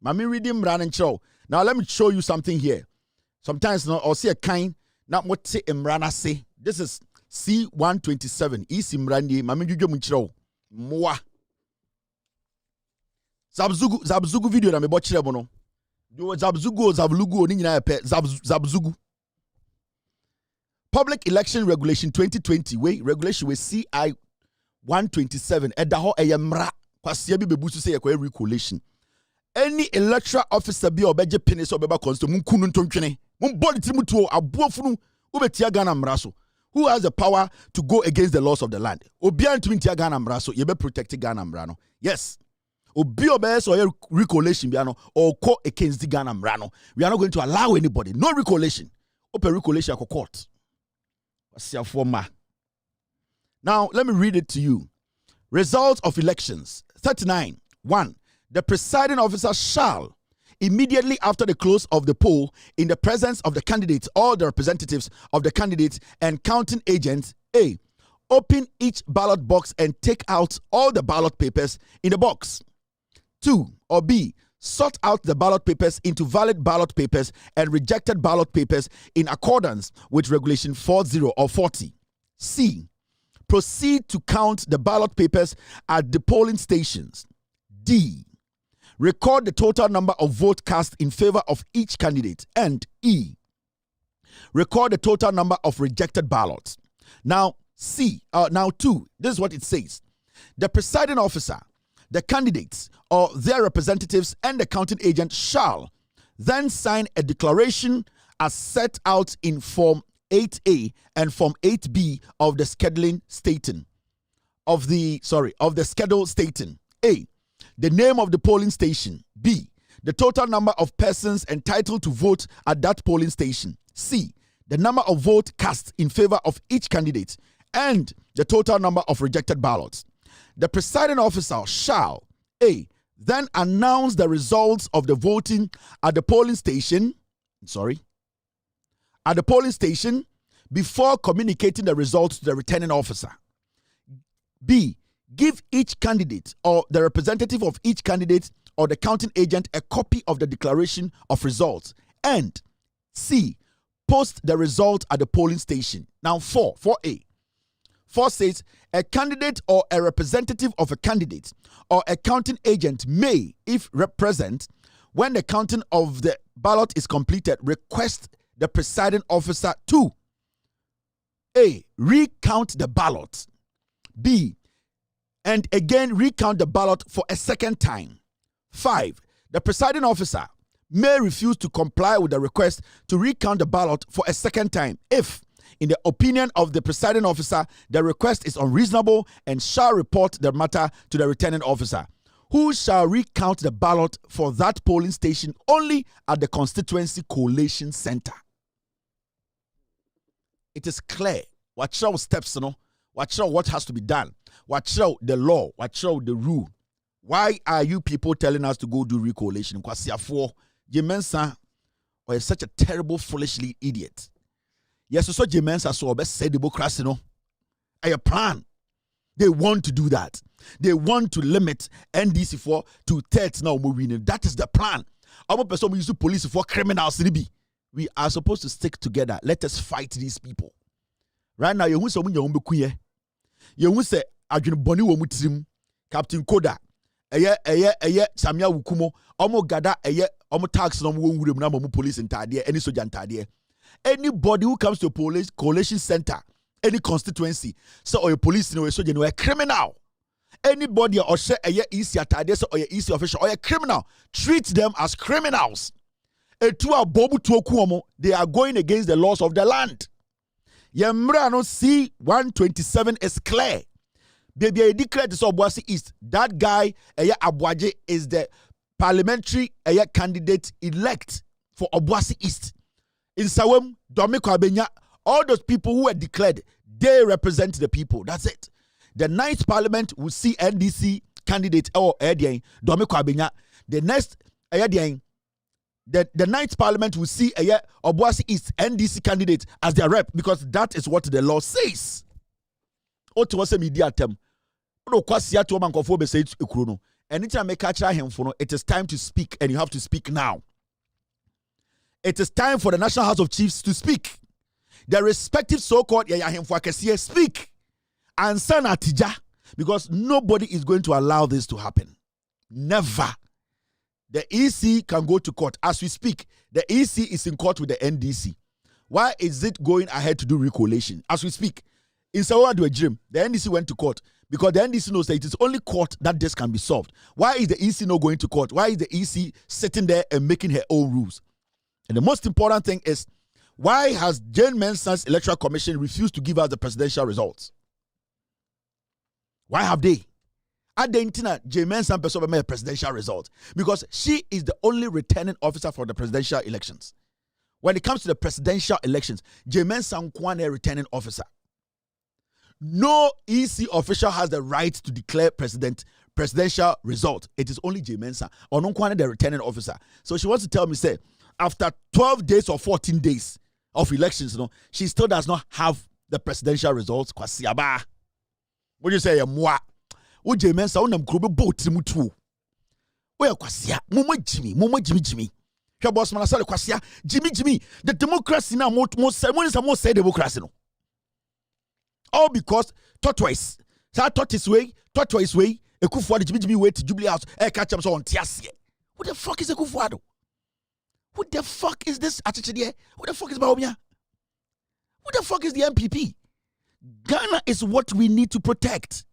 Mami reading ran and show. Now let me show you something here. Sometimes I'll see a kind, not what say Imrana say. This is C127. Is Imrani, Mami Jujo Muchro. Moa. Zabzugu video na me bochire bono. Do Zablugu ni na pe Zabzugu. Public Election Regulation 2020 way regulation with CI 127 edaho eyemra kwasia bi bebusu say yakwa recollation. Any electoral officer be obeje penis obeba consto mun kunu ntontwene mun body timutuo aboafunu ubetia Ghana mraso. Who has the power to go against the laws of the land? Obia ntumi tia Ghana mraso ye be protect Ghana mrano. Yes. Obi obes or recollation biano or court against the Ghana mrano. We are not going to allow anybody. No recollation. Open recollation at court. Now let me read it to you. Results of elections 39. 1. The presiding officer shall, immediately after the close of the poll, in the presence of the candidates or the representatives of the candidates and counting agents, A, open each ballot box and take out all the ballot papers in the box. 2, or B, sort out the ballot papers into valid ballot papers and rejected ballot papers in accordance with Regulation 40 or 40. C, proceed to count the ballot papers at the polling stations. D, record the total number of votes cast in favor of each candidate. And E, record the total number of rejected ballots. Now, now 2, this is what it says. The presiding officer, the candidates or their representatives and the counting agent shall then sign a declaration as set out in Form 8A and Form 8B of the scheduling stating of the schedule stating A, the name of the polling station. B, the total number of persons entitled to vote at that polling station. C, the number of votes cast in favor of each candidate and the total number of rejected ballots. the presiding officer shall A. Then announce the results of the voting at the polling station. At the polling station before communicating the results to the returning officer. B. Give each candidate or the representative of each candidate or the counting agent a copy of the declaration of results. And C. Post the result at the polling station. Now 4A. 4 says a candidate or a representative of a candidate or a counting agent may, if present, when the counting of the ballot is completed, request the presiding officer to A. Recount the ballot. B. And again recount the ballot for a second time. 5. The presiding officer may refuse to comply with the request to recount the ballot for a second time if, in the opinion of the presiding officer, the request is unreasonable and shall report the matter to the returning officer, who shall recount the ballot for that polling station only at the constituency collation center. It is clear. Watch out steps, watch out what has to be done. Watch out the law. Watch out the rule. Why are you people telling us to go do recollation? Because Mensah is such a terrible, foolish idiot. Yes, so Mensah so best say democracy, a plan. They want to do that. They want to limit NDC4 to 30 now. That is the plan. Our person use police for criminals. We are supposed to stick together. Let us fight these people. Right now, you say you say Adwene Boni wo mutrim Captain Koda Samia Wukumo omo gada omo tax no mo wurem na mo police ntade any soja ntade. Anybody who comes to a police coalition center, any constituency, so or a police no soja no a criminal. Anybody or say easy atade so or easy official or a criminal, treat them as criminals. Etu abobu to okuomo, they are going against the laws of the land. Yemra no C127 is clear. Baby, I declare this Obuasi East. That guy, Abuaje, is the parliamentary candidate elect for Obuasi East. In Sawem, Domiko Abenya, all those people who were declared, they represent the people. That's it. The 9th parliament will see NDC candidate or Domiko Abenya. The next the 9th parliament will see Obuasi East NDC candidate as their rep, because that is what the law says. Otuwase media term. Anytime I catch him for it is time to speak, and you have to speak now. It is time for the National House of Chiefs to speak. The respective so-called speak. And Sanatija, because nobody is going to allow this to happen. Never. The EC can go to court. As we speak, the EC is in court with the NDC. Why is it going ahead to do recollation? As we speak, in Sawa do a dream, the NDC went to court because the NDC knows that it is only court that this can be solved. Why is the EC not going to court? Why is the EC sitting there and making her own rules? And the most important thing is, why has Jane Mensah's Electoral Commission refused to give us the presidential results? Why have they? Adentina Jane Mensah person made a presidential result because she is the only returning officer for the presidential elections. When it comes to the presidential elections, Jane Mensah is a returning officer. No EC official has the right to declare presidential result. It is only Jane Mensah or the returning officer. So she wants to tell me, say, after 12 days or 14 days of elections, she still does not have the presidential results. What do you say, moi? What Jane Mensah on them crube boat mutu? Where kwasia? Momo Jimmy. Your boss man said kwasia Jimmy. The democracy now most say democracy no. All because tortoise. Sa tortoise way. Ekufuado Jimmy way to Jubilee House. Catch him so on tiasie. What the fuck is Ekufuado? What the fuck is this attitude here? What the fuck is Baobia? What the fuck is the MPP? Ghana is what we need to protect.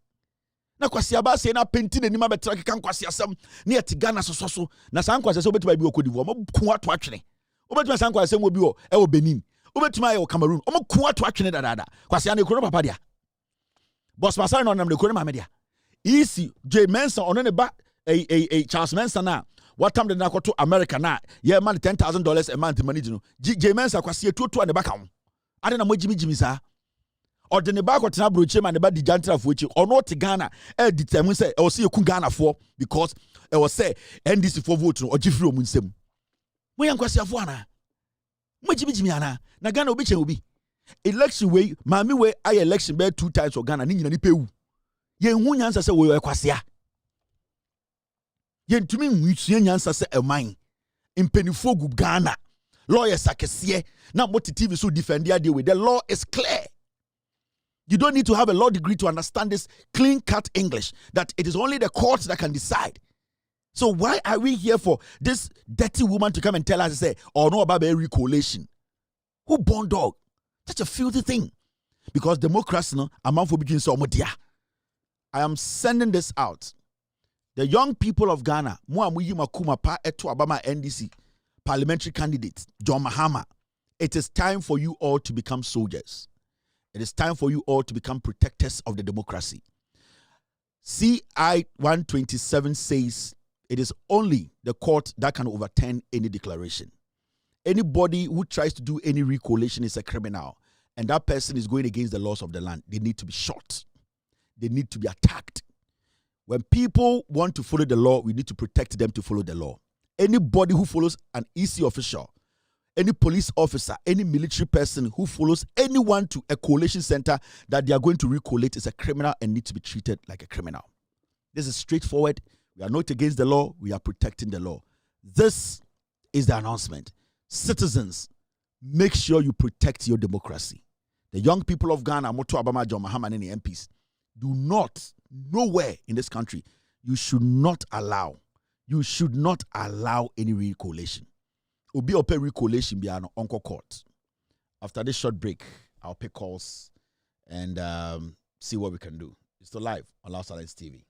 Na kwasi aba say na penti na nima betra kan kwasi asem na yeti Ghana so na san kwasi se obetuma bi okodivo mo ku ato atwene obetuma san kwasi mo bi o e wo Benin obetuma e wo Cameroon mo ku ato atwene dada kwasi an ekuro papa dia boss masari no nam de ekuro ma media easy J Mensah ono ne ba Charles Mensah na what time de na to America na ye man $10,000 a month money no J Mensah kwasi etuotu an de baka ho ade na mo jimi sa or the Nebako Tanabro Chairman about the Jantra of which or not Ghana, determine say, or see you Ghana for because it was say NDC for vote or Jeffrey Munsem. We are Kwasi Afuana. Mujimiana, Nagana Obiche will be election way, Mammy way, I election bear 2 times for Ghana, Nini Peu. Yen who answer say we were Kwasia. Yen to me, which yen answer say a mine in Penifogu Ghana. Lawyers are kesiye. Now what the TV so defend the idea with the law is clear. You don't need to have a law degree to understand this clean cut English that it is only the courts that can decide. So why are we here for this dirty woman to come and tell us say or know about a recollation? Who born dog? Such a filthy thing. Because democracy no amount for between so much. I am sending this out. The young people of Ghana, Makuma pa eto Abama NDC parliamentary candidate John Mahama. It is time for you all to become soldiers. It is time for you all to become protectors of the democracy. CI 127 says it is only the court that can overturn any declaration. Anybody who tries to do any recollation is a criminal, and that person is going against the laws of the land. They need to be shot. They need to be attacked. When people want to follow the law, we need to protect them to follow the law. Anybody who follows an EC official, any police officer, any military person who follows anyone to a coalition center that they are going to recollate is a criminal and needs to be treated like a criminal. This is straightforward. We are not against the law. We are protecting the law. This is the announcement. Citizens, make sure you protect your democracy. The young people of Ghana, Moto Abama, John Mahama, and any MPs, do not, nowhere in this country, you should not allow any recollation. Obi ope recollation be an uncle court. After this short break, I'll pick calls and see what we can do. It's still live on Loud Silence TV.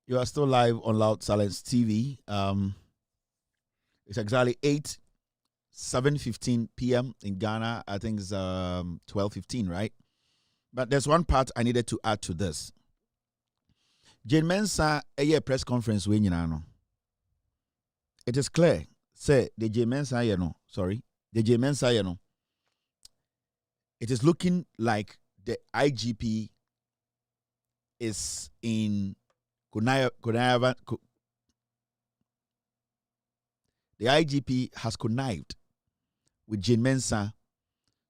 You are still live on Loud Silence TV. It's exactly 7:15 p.m. in Ghana. I think it's 12:15, right? But there's one part I needed to add to this. Jane Mensah, a press conference when you know. It is clear. Say the Jane Mensah, the Jane Mensah, it is looking like the IGP is in the IGP has connived with Jane Mensah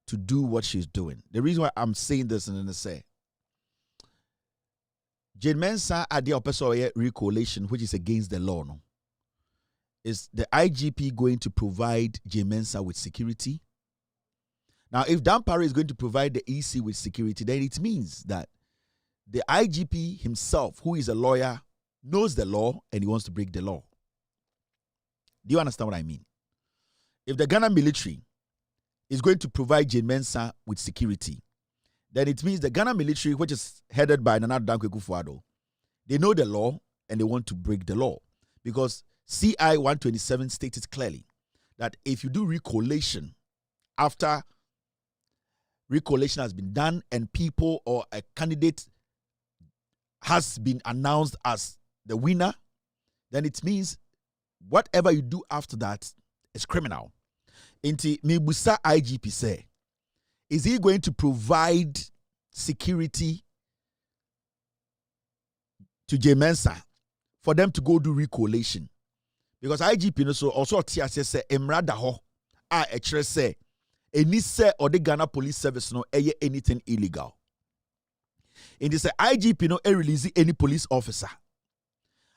to do what she's doing. The reason why I'm saying this and then I say Jane Mensah at the opposite recollation, which is against the law, no? Is the IGP going to provide Jane Mensah with security? Now, if Dampare is going to provide the EC with security, then it means that the IGP himself, who is a lawyer, knows the law and he wants to break the law. Do you understand what I mean? If the Ghana military is going to provide Jane Mensah with security, then it means the Ghana military, which is headed by Nana Dankwa Akufo-Addo, they know the law and they want to break the law. Because CI 127 stated clearly that if you do recollation after recollation has been done and people or a candidate has been announced as the winner, then it means whatever you do after that is criminal. Inti Mibusa IGP say, is he going to provide security to Jane Mensah for them to go do recollation? Because IGP also say emrada ho a echere say any say or the Ghana Police Service no eye anything illegal. In this IGP no release any police officer.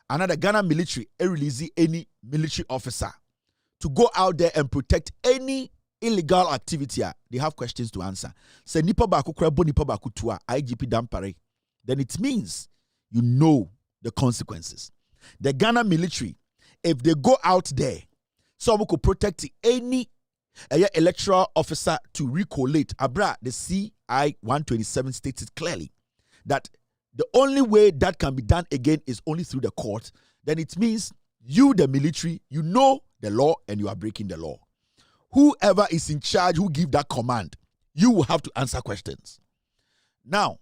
Another Ghana military release any military officer to go out there and protect any illegal activity. They have questions to answer. Say nipa baku krabo nipa baku tua IGP Dampare. Then it means you know the consequences. The Ghana military, if they go out there, someone could protect any electoral officer to recollate. Abra, the CI 127 stated clearly that the only way that can be done again is only through the court. Then it means you, the military, you know the law and you are breaking the law. Whoever is in charge, who give that command, you will have to answer questions. Now,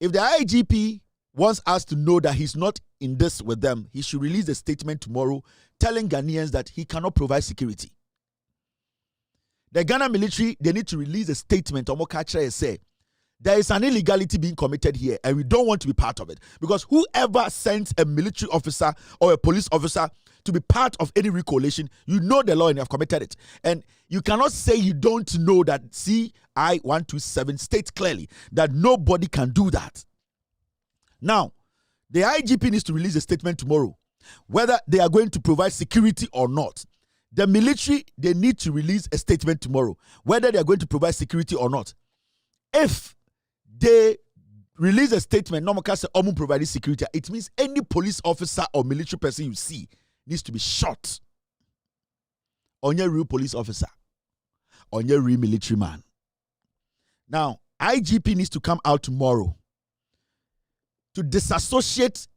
if the IGP wants us to know that he's not in this with them, he should release a statement tomorrow telling Ghanaians that he cannot provide security. The Ghana military, they need to release a statement. Omokacha say there is an illegality being committed here and we don't want to be part of it. Because whoever sends a military officer or a police officer to be part of any recollation, you know the law and you have committed it. And you cannot say you don't know that CI 127 states clearly that nobody can do that. Now, the IGP needs to release a statement tomorrow, whether they are going to provide security or not. The military, they need to release a statement tomorrow, whether they are going to provide security or not. If they release a statement, no more say providing security, it means any police officer or military person you see needs to be shot. On your real police officer, on your real military man. Now, IGP needs to come out tomorrow to disassociate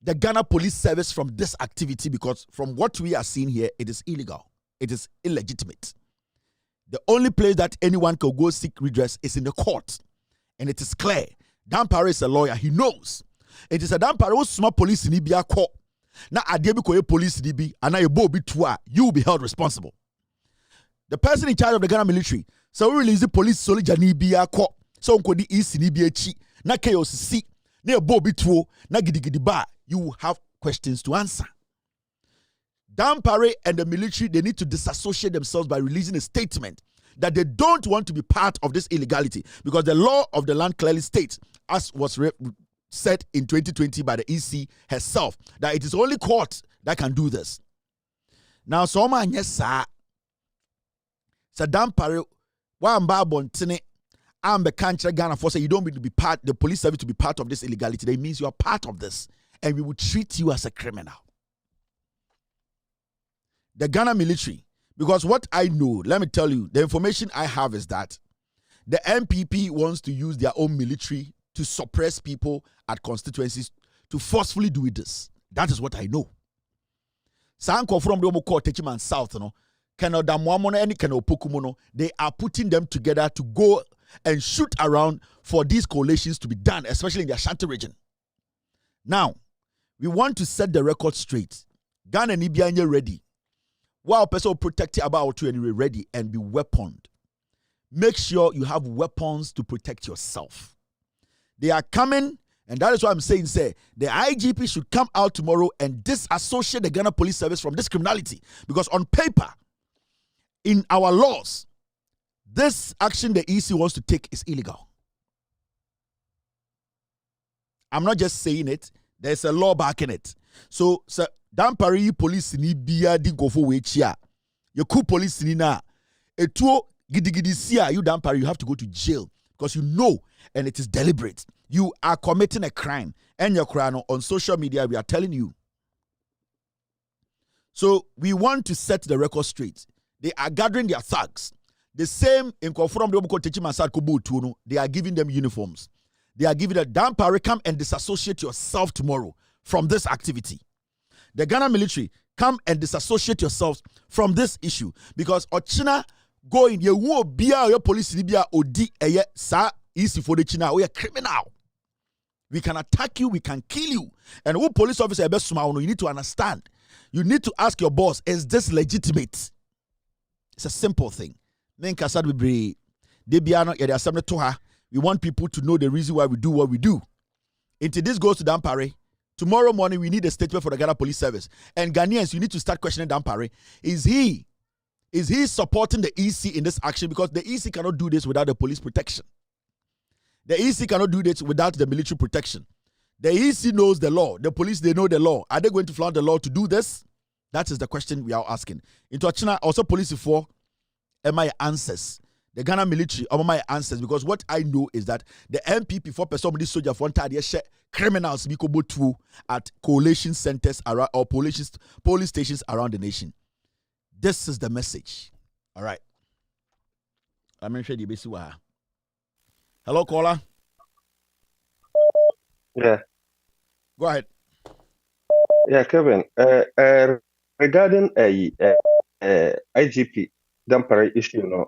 the Ghana Police Service from this activity, because from what we are seeing here, it is illegal. It is illegitimate. The only place that anyone can go seek redress is in the court. And it is clear. Dampare is a lawyer. He knows. It is a Dampare who small police in Ibia court. Now, Adebi police DB and now you will be held responsible. The person in charge of the Ghana military, so we release the police soldier in Ibia court. So we the east in Ibia chi. Na chaos see. Na Bobi tuo. Na gidi ba. You will have questions to answer. Dampare and the military, they need to disassociate themselves by releasing a statement that they don't want to be part of this illegality, because the law of the land clearly states, as was said in 2020 by the EC herself, that it is only court that can do this. Now, so man, yes, sir. So Dampare, wamba bontine, I'm the country Ghana for say you don't need to be part, the police service to be part of this illegality. That means you are part of this, and we will treat you as a criminal. The Ghana military, because what I know, let me tell you, the information I have is that the MPP wants to use their own military to suppress people at constituencies to forcefully do this. That is what I know. Sanko from the Omoko Techiman South, no. Canada Mwamono and Kano Pokumuno, they are putting them together to go and shoot around for these coalitions to be done, especially in the Ashanti region. Now, we want to set the record straight. Ghana and Ibianye ready. While person protect about you and ready and be weaponed. Make sure you have weapons to protect yourself. They are coming, and that is why I'm saying, the IGP should come out tomorrow and disassociate the Ghana Police Service from this criminality. Because on paper, in our laws, this action the EC wants to take is illegal. I'm not just saying it. There's a law backing it. So Dampari police ni biya di go for wechia. You coup police ni na. Etuo gidigidi siya you Dampari, you have to go to jail because you know and it is deliberate. You are committing a crime and your crime on social media. We are telling you. So we want to set the record straight. They are gathering their thugs. The same in Kofuram Doboko Techimasad Kubu Tunu, they are giving them uniforms. They are giving a Dampari, come and disassociate yourself tomorrow from this activity. The Ghana military, come and disassociate yourselves from this issue. Because Ochina going, you won't be your police, Libya, Odi, sa, easy for the China, we are criminal. We can attack you, we can kill you. And who police officer, you need to understand. You need to ask your boss, is this legitimate? It's a simple thing. We want people to know the reason why we do what we do. Until this goes to Dampare, tomorrow morning we need a statement for the Ghana Police Service. And Ghanaians, you need to start questioning Dampare. Is he supporting the EC in this action? Because the EC cannot do this without the police protection. The EC cannot do this without the military protection. The EC knows the law. The police, they know the law. Are they going to flout the law to do this? That is the question we are asking. Into China, also police for my answers. The Ghana military are my answers, because what I know is that the MPP for somebody soldier for criminals at coalition centers around or police stations around the nation. This is the message. All right. I'm sure you basic. Hello, caller.
Yeah.
Go ahead.
Yeah, Kevin. Regarding IGP Dampare issue,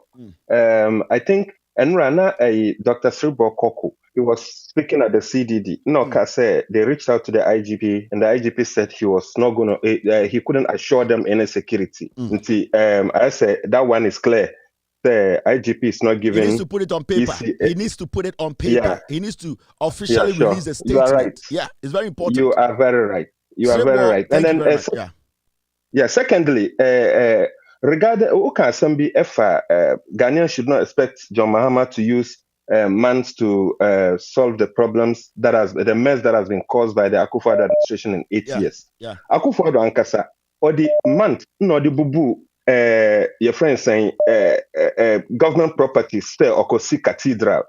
I think Enrana Dr. Sribo Koko, he was speaking at the CDD. Say they reached out to the IGP, and the IGP said he was not going to, he couldn't assure them any security. I said that one is clear. The IGP is not giving.
He needs to put it on paper. He needs to put it on paper.
Yeah.
He needs to officially release a statement.
You are right.
Yeah, it's very important.
You are very right. You are very right.
Thank
and
you
then,
very much.
Secondly, regarding Ukasambi, Ghanaians should not expect John Mahama to use months to solve the problems the mess that has been caused by the Akufo-Addo administration in 8 years.
Yeah.
Akufo-Addo Ankasa, or the month, no the bubu. Your friend saying government properties, Okosi Cathedral.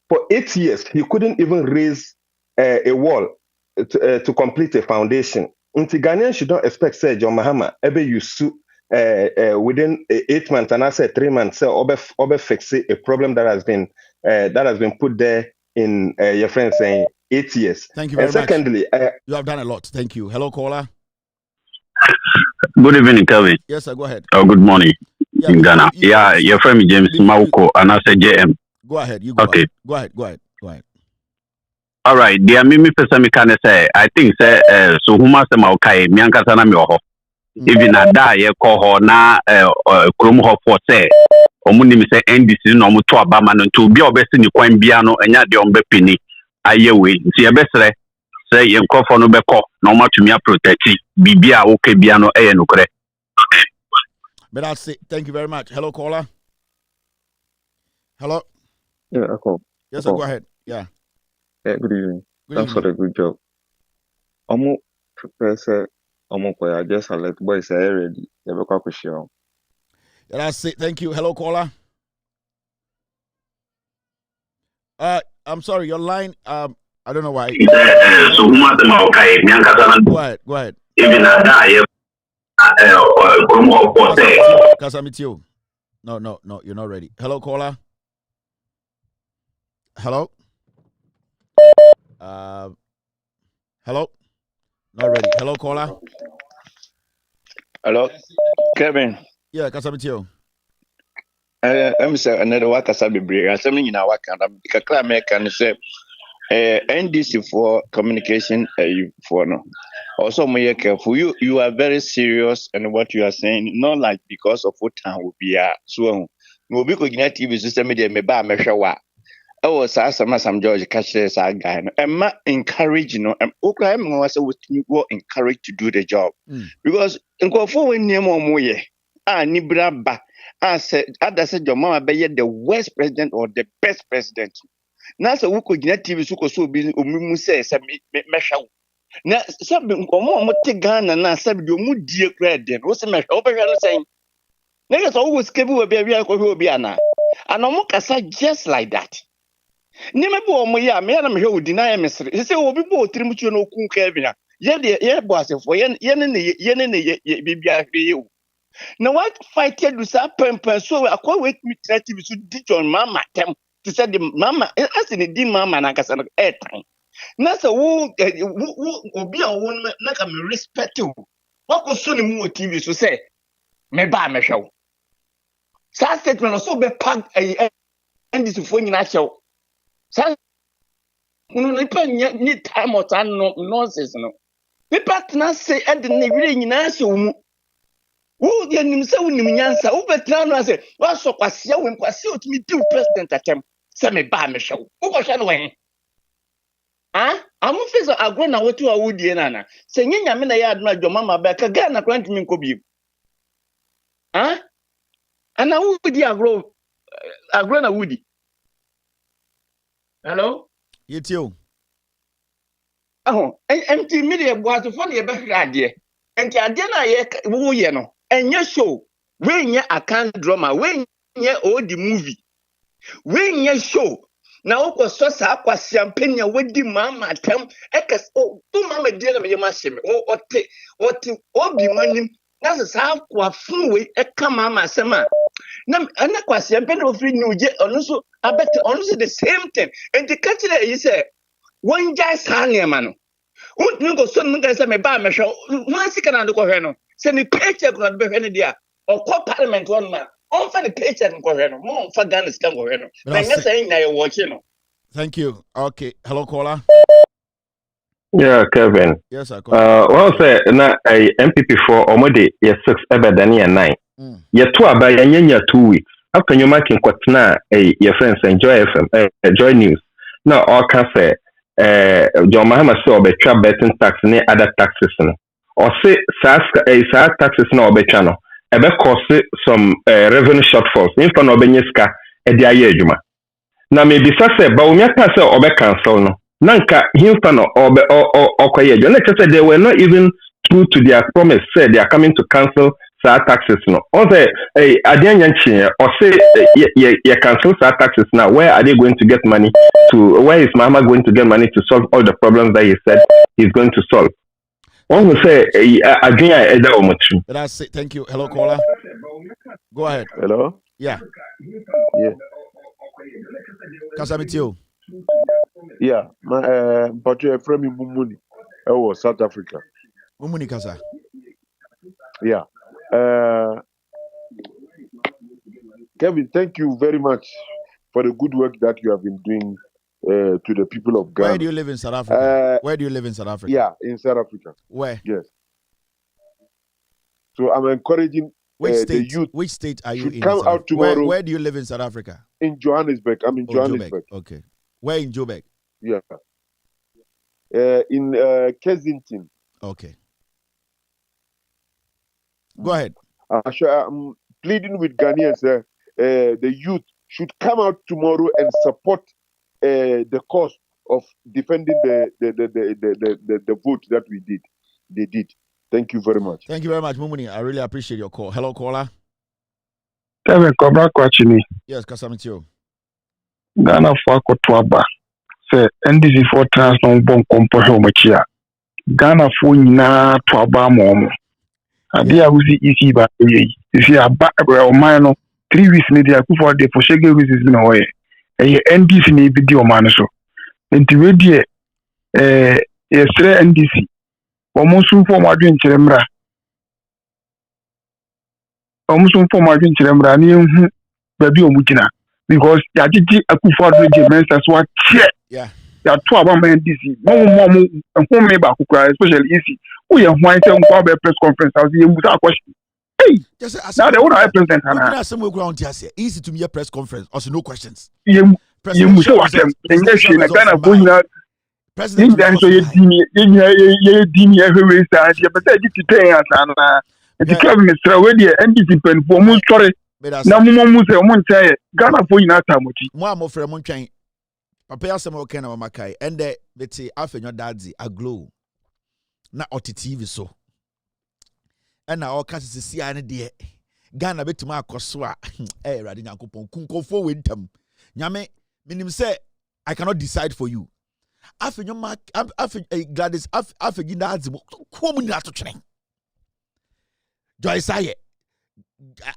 For 8 years, he couldn't even raise a wall to complete a foundation. Until Ghanaians should not expect, say, John Mahama, ebe you sue within 8 months, and I said 3 months, obe fix a problem that has been put there in your friend saying 8 years.
Thank you very
secondly,
much. You have done a lot. Thank you. Hello, caller.
Good evening, Kevin.
Yes, sir. Go ahead.
Oh, good morning in Ghana. Your friend James Mauko, and I said JM.
Go ahead. You go.
Okay.
Ahead. Go ahead.
All right. Dear Mimi person can say, I think say so huma se maukai mianka sana mi oho. Even na da ye ko ho na krom ho for say omuni mi say NDC no mo to abama no to bi obesi ni kwan bia no enya de ombe pini ayewe. Nti ye besre say yen kofo no beko no matumi a protect bibia okay bia no eye nokre.
But I'll say thank you very much. Hello, caller. Hello.
Yeah, Uncle.
Yes, sir, go ahead. Yeah.
Good evening. Thanks for the good job. I just let boys say ready.
That's it. Thank you. Hello, caller. I'm sorry, your line. I don't know why. Go ahead.
Even
Casamitio. No, you're not ready. Hello, caller. Hello. Hello. Not ready. Hello, caller.
Hello, Kevin.
Yeah, Kasamitio.
I'm saying another work as I be bring. I'm saying in our work and I'm kakra American say NDC for communication for no. Also, be careful. You are very serious in what you are saying. Not like because of what time will be so. No, because in TV system media me ba me hwa. Oh, some George catches a guy. I'm not encouraging. Okay, I'm going to encourage to do the job because in go for when near more Nibra ba. I said, your mama be the worst president or the best president. Now, so we could get TV so be say, Mesha. Now, something more Ghana, now, said you mood dear credit. What's the matter? Over saying, niggas always keep you a baby, and I'm just like that. Nemebu omo ya me na me hwe deny me sere se obi bo otirimuchu no ku Kevin ye boss for ye ne bibia hwe o na what fight you sa pempen so akwa wait me creative so di John mama tem to say the mama as in di mama na kasa no time na so wo obi a wo na ka me respect you what go so ni mu TV so say me ba me hwe sa statement so be pack and this for nyina hwe sa people need time or time nonsense no. People can say and the really nyina se omu. Wo de nim se wo nim nyansa wo betra no say wa so kwase wo kwase otimi di president atem se me ba me hwe wo ko hwe no wen. Amu face agro na wotu awudie na se nyanya me na ya aduna dwoma ma ba ka Ghana kwant mi nkobi. Ana wo di agro na wudi. Hello?
Yetio.
Enti media boato for the be ade. Enti ade na ye wo ye no. Enye show. We nye account drama, we nye old movie. We nye show. Na wo so sa akwasiampenya wedi mama tem ekas tu mama die na me yemashime. Ote obi manim na sa akwafu we eka mama asema. Na ana kwasiampenya ofri nuje onu so abete onu so the same thing. Enti kachire yi say one just hang man. You go son nigga say me ba me hwe. One sika na go hwe no. Say me paycheck na be hwe ne dia. Or call parliament one man. On for the paycheck go hwe no. Mo for Ghana sika go hwe no. Na nga say na you watching no.
Thank you. Okay. Hello, caller.
Yeah, Kevin.
Yes, sir.
Well, say na MPP for omode ye 6 ebe than ye 9. Ye 2 aba ye 2 weeks. After you making kwatna your friends enjoy FM Joy News. Now all can say John Mahama say obetwa betting tax ne other taxes no. Or say sa taxes no obetwa no. Ebe cause some revenue shortfalls. In for no benyeska e dia ye adwuma. Na me bisa say ba umia ka say obe cancel no. Nanka himfa no obe okoye adwuma. Na say they were not even true to their promise. Say they are coming to cancel sa taxes no. Or say adianyanchi or say ye cancel sa taxes now. Where are they going to get money to? Where is Mama going to get money to solve all the problems that he said he's going to solve? One will say adian eda omotu.
That's it. Thank you. Hello, caller. Go ahead.
Hello.
Yeah.
Yeah.
Kasamitio.
Yeah. My but you from Mumuni. Oh, South Africa.
Mumuni Kasa.
Yeah. Kevin, thank you very much for the good work that you have been doing to the people of Ghana.
Where do you live in South Africa? Where do you live in South Africa?
Yeah, in South Africa.
Where?
Yes. So I'm encouraging the youth.
Which state are you in?
Come out tomorrow.
Where do you live in South Africa?
In Johannesburg. I'm in Johannesburg.
Okay. Where in Joburg?
Yeah. In Kensington.
Okay. Go ahead.
I'm pleading with Ghanaians. The youth should come out tomorrow and support the cause of defending the vote that we did. They did. Thank you very much.
Thank you very much, Mumuni. I really appreciate your call. Hello, caller.
Kevin Kobra Kwachini.
Yes, Kasamitio.
Ghana for Kotwaba. Say NDC for Transnom Bon Compo Machia. Ghana for Nina Twaba Mom. Adia Uzi Isi ba you see a back mine 3 weeks media for the for shege weeks is been away. NDC ni bi di o man so. Enti we die yesterday NDC almost for my drink chiremra. Almost for my drink chiremra, near baby Omukina. Because Yajiji Akufo Adreje Mensah what check.
Yeah.
There are 2 of them DC. One and home member who cry, especially easy. We are one time press conference. I was here without question. Hey, now they want to represent
Hannah. Some will ground here. Easy to me a press conference. Also, no questions.
You must watch them. And yes, she like kind of going out. President, so you dini everywhere. You better get to pay us. And the club is already NDC pen for most story. Now, Mum say, one say, Ghana for you not time.
More of a month. Papa some okay na makai and they say afenyo dadzi a glow na oti TV so and na oka sisi ane de Ghana betuma akoso a rade nyankopon kunkofo wentam nyame minim say I cannot decide for you afenyo mark Gladys afenyo dadzi ko mu ni atotwene Joyce aye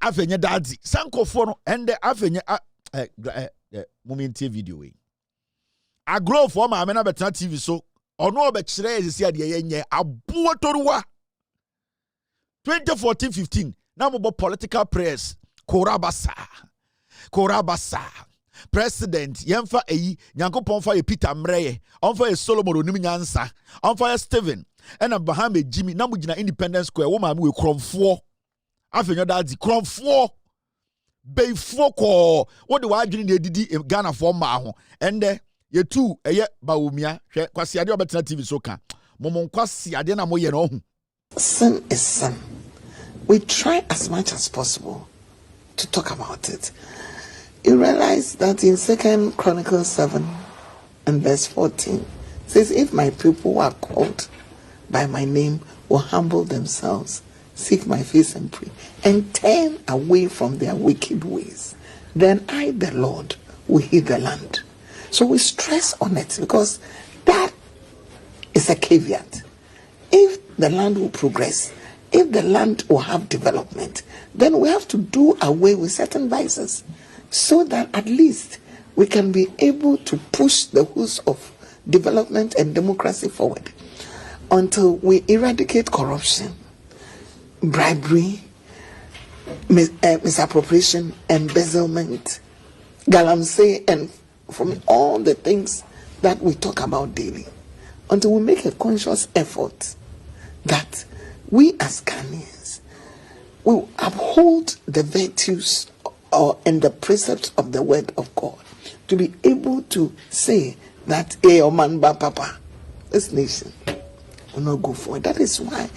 afenyo dadzi sankofo no and afenyo moment video we I grow for my men better TV so or no be chere is ade yenye abo toruwa 2014-15 na mo political press korabasa president yemfa eyi nyankopon fa ye Peter Mreye onfa ye Solomon onim nyansa onfa ye Steven and Bahame Jimmy na mo gina Independence Square wo ma me we kromfo afenyo dadzi kromfo beifo ko wo de wa adwene na edidi Ghana for ma ho ende ye tu eye baumia hwe kwasi ade obetena TV so ka momon kwasi ade na moye no hu.
Sin is sin. We try as much as possible to talk about it. You realize that in 2 Chronicles 7 and verse 14 says, if my people who are called by my name will humble themselves, seek my face and pray, and turn away from their wicked ways, then I, the Lord, will heal the land. So we stress on it because that is a caveat. If the land will progress, if the land will have development, then we have to do away with certain vices so that at least we can be able to push the wheels of development and democracy forward until we eradicate corruption, bribery, misappropriation, embezzlement, galamsey, and from all the things that we talk about daily, until we make a conscious effort that we as Ghanaians will uphold the virtues and the precepts of the word of God, to be able to say that, hey, Omanba Papa, this nation will not go forward. That is why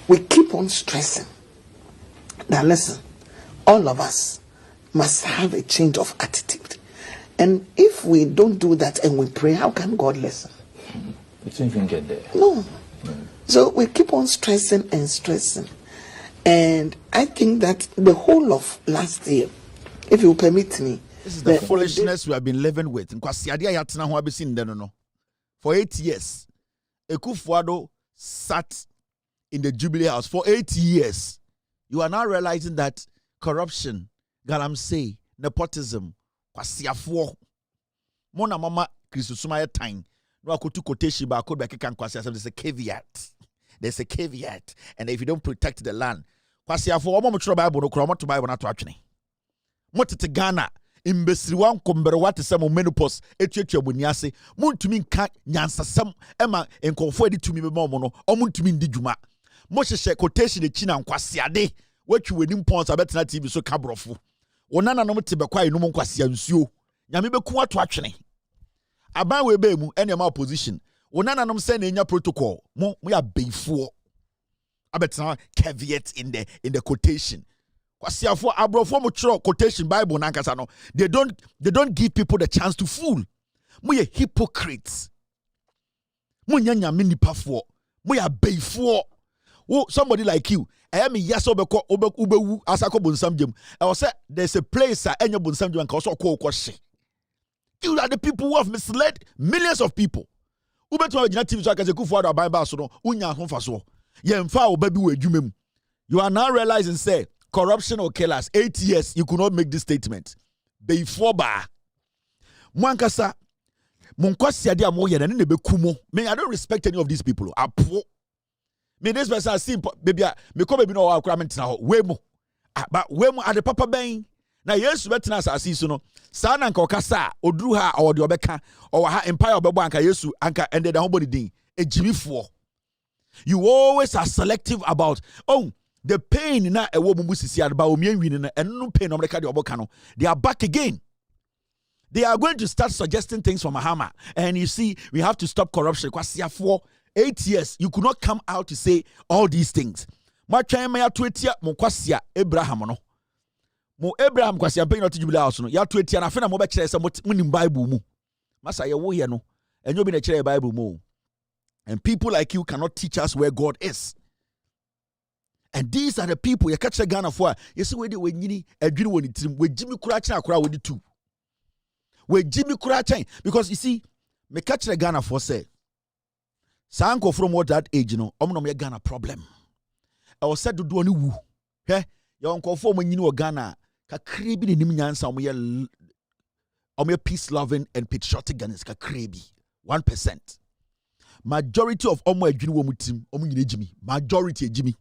we keep on stressing that, listen, all of us must have a change of attitude. And if we don't do that and we pray, how can God listen?
We don't even get there.
No. So we keep on stressing and stressing. And I think that the whole of last year, if you permit me,
this is the foolishness we have been living with. For 8 years, Akufo-Addo sat in the Jubilee House for 8 years. You are now realizing that corruption, galamsey, nepotism, kwasiafo, mona mama Christosuma time. No akotu quotation ba akod bekeka kwasiafo. There's a caveat. There's a caveat. And if you don't protect the land, kwasiafo omo motro Bible no kro moto Bible na to atwene. Motete Ghana imbesiriwa nkomberewa te sem menopause etwetwa boniase muntumi nka nyansasem ema enkonfo edi tumi be mo no omuntumi ndi dwuma mo hyehye quotation e china nkwasiade watwi weni mpons abetena TV so kabrofo wonana no mte bekwa enum nkwasia nsuo nyame beku ato atwene aban we be mu ene ma opposition wonana no se na enya protocol mo ya beifo abetena caveat in the quotation. Kwasiafo abrofo mo tro quotation Bible nankasa no they don't give people the chance to fool. Mo ye hypocrites. Mo nyanya me nipafo. Mo ya beifo. Oh, somebody like you. I am yes obeko ubewu asako bonsam jem. I was say there's a place enye bonsam jem kan so ko she. You are the people who have misled millions of people. Ubeto agina TV so akase Akufo-Addo Bible so no unya honfa so. Ye mfa obabi we adwumem. You are now realizing say corruption will kill us. 8 years, you could not make this statement. Before ba. Mwankasa, munkwasi adi amoye na nene bekumo. Me, I don't respect any of these people. Apo. Me this person see baby me come baby no wa kura me tena ho we mu. But we mu ade papa ben. Na Yesu betena asase so no. Sa na nka okasa oduru ha o de obeka o ha empire obebo anka Yesu anka ended the homebody din. Ejimifo. You always are selective about the pain na ewo mumu sisi adba omien win na enu pain omreka de oboka no. They are back again. They are going to start suggesting things from Mahama. And you see, we have to stop corruption. Because for 8 years, you could not come out to say all these things. Ma twan ma ya twetia mo kwasia Abraham no. Mo Abraham kwasia pay not jubile house no. Ya twetia na fe na mo be kire se mo nim Bible mu. Masa ye wo ye no. Enyo bi na kire Bible mu. And people like you cannot teach us where God is. And these are the people you catch the Ghana for. You see where they when yini adwini woni tirim. We Jimmy kura kira kura we two. We Jimmy kura chain because you see me catch the Ghana for say. Sanko from what that age no. Omo me Ghana problem. I was said to do oni wu. He ya onko for mo nyini o Ghana kakre bi ne nim nyansa omo ye peace loving and patriotic Ghanaians kakre bi 1%. Majority of omo adwini wo mutim omo nyine jimi. Majority ejimi.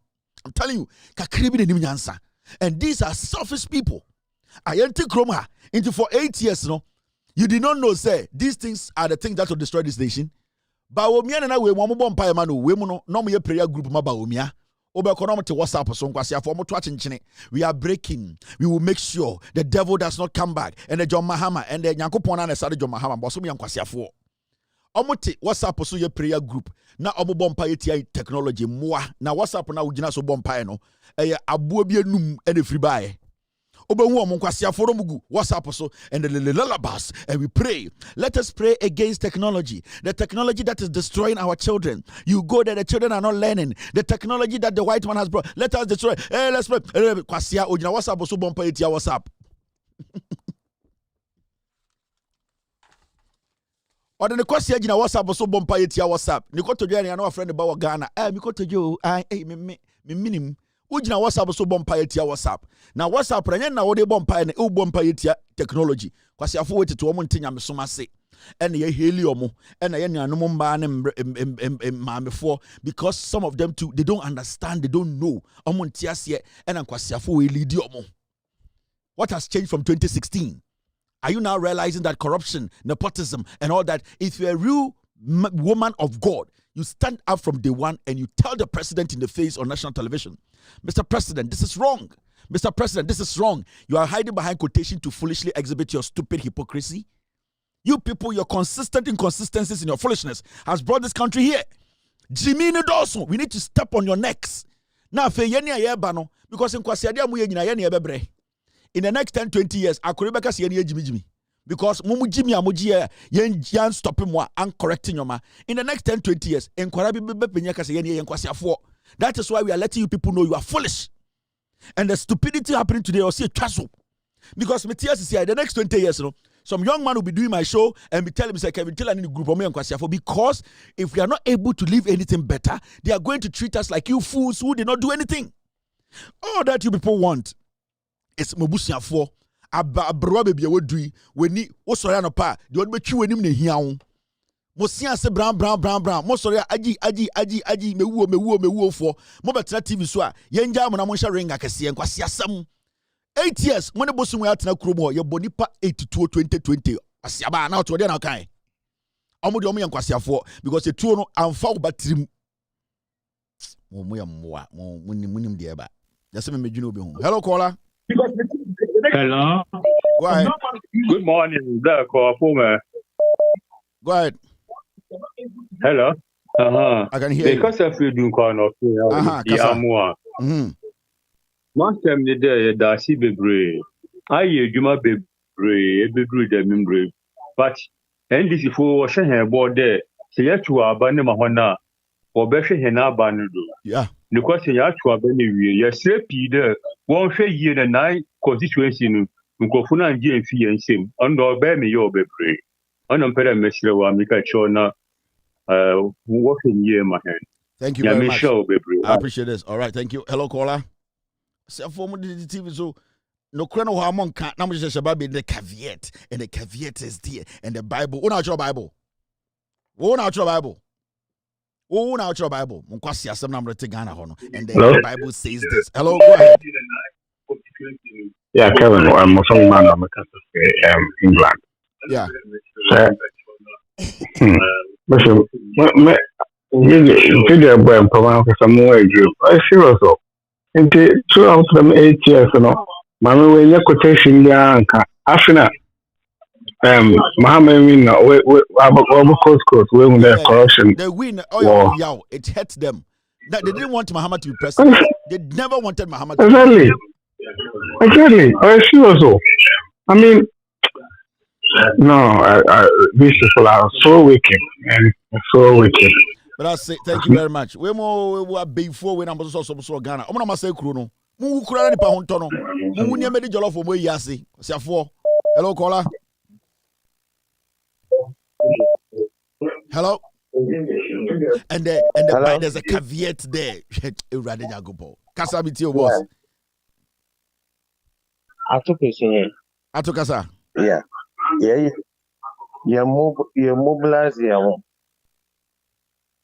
I'm telling you, kakre bi ne nim nyansa. And these are selfish people. Ayenti kroma into for 8 years no. You did not know say these things are the things that will destroy this nation. Ba omia na we mo mo mpa ma no we mu no no mo ye prayer group ma ba omia. Obekonom te WhatsApp so nkwase afo mo to achenchene. We are breaking. We will make sure the devil does not come back. And the John Mahama and the Nyankopon na sade John Mahama bo so mo yankwase afo. Omote WhatsApp so ye prayer group na omo mpa ye tia technology moa na WhatsApp na ugina so mpa no eye aboa bi anum e na free bae. Obehu omo nkwase afo mugu WhatsApp so and the lullabies and we pray. Let us pray against technology. The technology that is destroying our children. You go there, the children are not learning. The technology that the white man has brought. Let us destroy. Hey, let's pray. Kwasia ojina WhatsApp so bompa etia WhatsApp. Or the kwasia ojina WhatsApp so bompa etia WhatsApp. Nikoto jo ya no friend ba Ghana. Mikoto jo me minim. Ujina WhatsApp so bompa etia WhatsApp. Na WhatsApp ranya na wode bompa na e bompa etia technology. Kwasi afo weteto omo ntenya mesoma se. Ene ye helium ene ye nuanom mba ne maamefo because some of them too they don't understand, they don't know. Omo ntiase ene kwasi afo we lead omo. What has changed from 2016? Are you now realizing that corruption, nepotism and all that, if you're a real woman of God, you stand up from day one and you tell the president in the face on national television, Mr. President, this is wrong. Mr. President, this is wrong. You are hiding behind quotation to foolishly exhibit your stupid hypocrisy. You people, your consistent inconsistencies in your foolishness has brought this country here. Jimmy Dawson, we need to step on your necks. Now, because in the next 10-20 years, I could be Jimmy. Because mumu Jimmy amuji yen stop him and correcting your ma. In the next 10-20 years, that is why we are letting you people know you are foolish. And the stupidity happening today will see a castle. Because the next 20 years, some young man will be doing my show and be telling me, say, Kevin, tell any group of me and Kwasiafo, because if we are not able to live anything better, they are going to treat us like you fools who did not do anything. All that you people want is Mobusiafo. Abroa baby wodui weni wo sori anopa de wode betwi wenim na hia wo mo sia se brown mo sori aji mewuo fo mo betena TV so a yenja mo na mo hya ring akese nkwase asam 8 years mo ne bosu mo atena kurom ye bonipa 82 2020 asiaba na to de na kan omo de omo yankwase afo because the tuo no amfa wo batrim mo ya moa mo munim de eba yase me medwene obi hu. Hello caller.
Hello.
Go ahead.
Good morning, Go
ahead.
Hello.
I can hear you.
Because if you do kind of last time the day that she be brave. I Juma be brave, them brave. But and this for washing her board there. So you have to abandon Mahona or Besha Hena Banado.
Yeah.
Because you have to abandon you. Yes, Peter. One fair year and night constituency Nkofuna and GMC and Sim under Bami yo be pray. Unampera Meshra wa Mika Chona working year my hand.
Thank you very much. I appreciate this. All right, thank you. Hello caller. Say for the TV so no crano ho amon kan na mo je sheba be the caveat and the caveat is there and the Bible. Who na your Bible? Who na your Bible? Oh, now your Bible. Munkwasi asem na mrete Ghana hono. And the Bible says this. Hello, go ahead.
Yeah, Kevin, I'm a son man of England.
Yeah.
Listen, you get a boy and program for some more group. I serious. Into 2008 years, you know, Mamma, when you quotation, Yanka, Afina, Mohammed, we coast, when their corruption.
They win. Oh, yeah, it hurts them. That they didn't want Muhammad to be president. They never wanted Muhammad to be president.
Exactly. I serious. I mean, no, these people are so wicked, and so wicked.
But I say thank you very much. We more before when I'm so Ghana. I'm not say Kruno. Mu kura ni pa honto no. Mu ni amedi jollof mo yase. Siafo. Hello caller. Hello. And there's a caveat there. Urade Jagobo. Kasa biti o boss. Ato kasa.
Yeah. You mobilize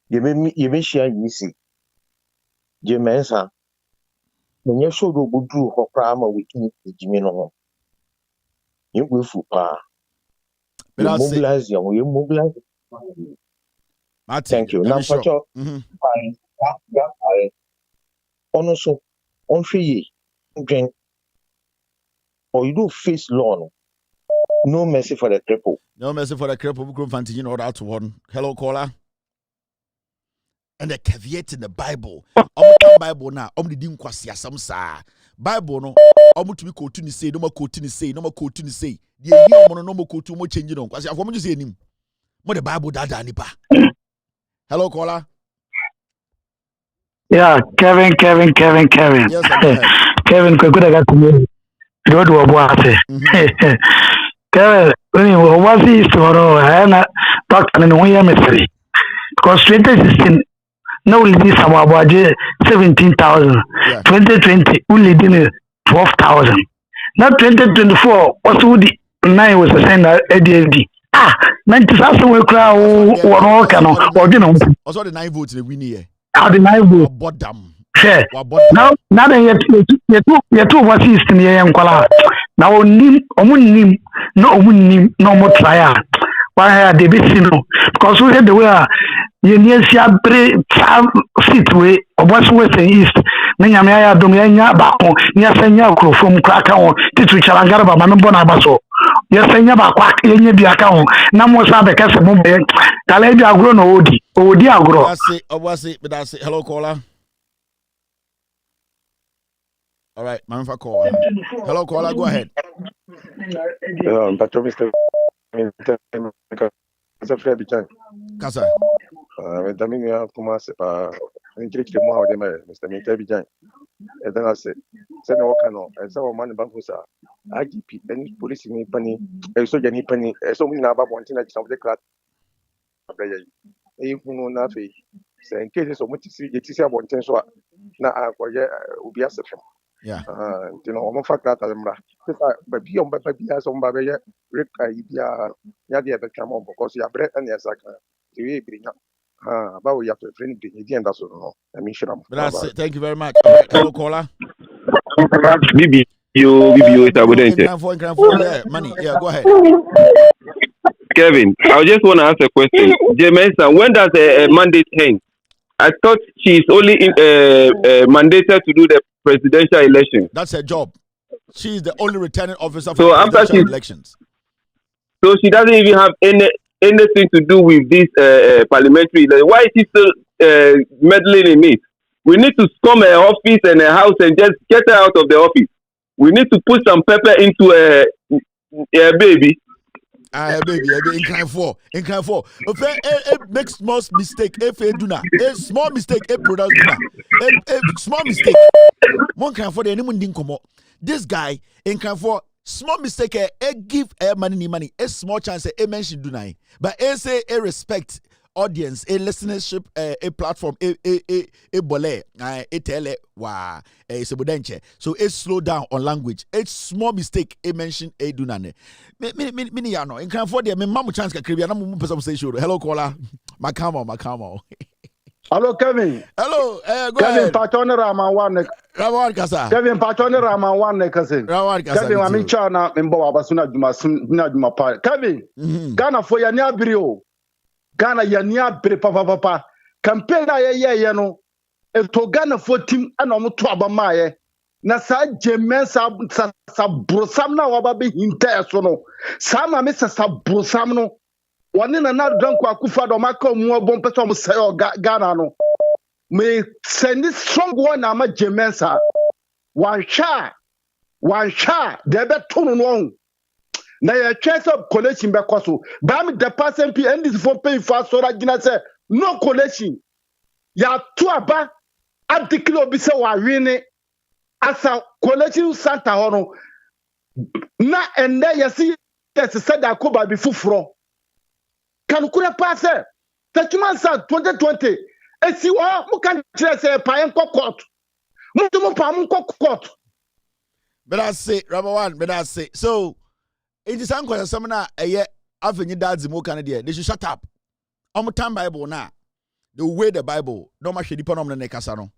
you may share easy. You Mensah. When you show the Budu or Prama with Jimino, you will for power. You mobilize you mobilize. Thank you. Now, also on free drink or you do face law. No mercy for the cripple.
No mercy for the cripple. We're going to order to one. Hello, caller. And the caveat in the Bible. Bible now. The dim kwasia some sa. Bible no. To be quoting say no more quoting say no more quoting say. The year no more quoting more changing on. Kwasia for me say him. More the Bible dada nipa. Hello, caller.
Yeah, Kevin.
Yes,
Kevin, could I got to me? Go to a boate. Kevin, what is tomorrow? I am not talking in one mystery. Because 2016, no, we did some about 17,000. 2020, only did 12,000. Now 2024, what would the 9 was a sender ADLD? 90,000 will cry or all can or you know.
Also, the 9 votes in the winning year.
The 9 votes.
Bought them.
Now that you're too what is in the young color. Now, nim, no more trial. Why are they busy? Because we had the way you near seat way or what's west and east. Nanyamaya Domia Bako, near Sanya from Krakao, Titu Chalangaraba, Manubona Basso. Yes, Sanya Bakak, Yenny account. Namosa the Casamon, Calabia grown Odi agro.
I was it, but I say hello, caller. All right, Manfa call. Hello, caller, go ahead.
Mr.
Kasa.
Damien commence par un direct moi au demain, Mr. Mintabijan. Et dans la c'est no canon, et ça au man bankusa. IGP, any police ni pani, et so jani pani, et so many naba wanting at some declared. Et you na fe. C'est un case so much see it is a wanting so na akoye ubia sefem.
Yeah.
You know, I'm fact that I'm right. But beyond Babia, some Babia, Rick, Ibia, Yadia Becamo, because you are bread and yes, I can bring up. But we have to bring the Indian, that's all. I mean, sure.
Thank you very much. All right, hello, caller.
BBU
is a good
yeah, money. Yeah, go ahead.
Kevin, I just want to ask a question. Mensah, when does a mandate end? I thought she's only mandated to do the presidential election.
That's her job. She is the only returning officer for presidential elections.
So she doesn't even have anything to do with this parliamentary election. Why is she still meddling in it? We need to storm her office and her house and just get her out of the office. We need to put some pepper into a baby.
Baby, in kind for. If make small mistake, if a do not, a small mistake, a product do not, a small mistake. One kind for the anyone didn't come up. This guy in kind for small mistake, a give a money, a small chance, a mention do not, but a say a respect audience, a listenership, a platform, a bole, a tele, wa, a sebudenche. So a slow down on language. A small mistake, a mention, a do not. Mini yano in can for the mamu chance ka kribia na mu person say show. Hello caller. Makamo.
Hello, Kevin.
Hello, go
Kevin
ahead.
Patone
Raman Kasa.
Kevin Patone Raman cousin. Kevin, I'm in China, in Boabasuna Juma Pa. Kevin, Ghana for Yania Brio. Ghana Yania Bri Papa. Campaign I no. If to Ghana for team and Omutuaba Maye. Na sa Mensah sa brosam na wababe hinte so no. Sa ma me sa brosam no. Wani na na drank Akufa do maka mu obon pese mo say Ghana no. Me send this strong one na ma Mensah. One shot they be tunu no. Na ya chance of collection be kwaso. Ba me the person P and this for pay for so that gina say no collection. Ya to aba article obi say wa wini asa collection center hono. Na ende yesi yes said that ko ba bi fufuro. Kan kura pass Mensah 2020 esi wo mo kan kire say pa en court. Mo to mo pa mo court.
But I say, number one, but I say, so it is uncle some na avenue dad's mo Canada. They should shut up. I'm time Bible now. The way the Bible, no much the on the nekasano.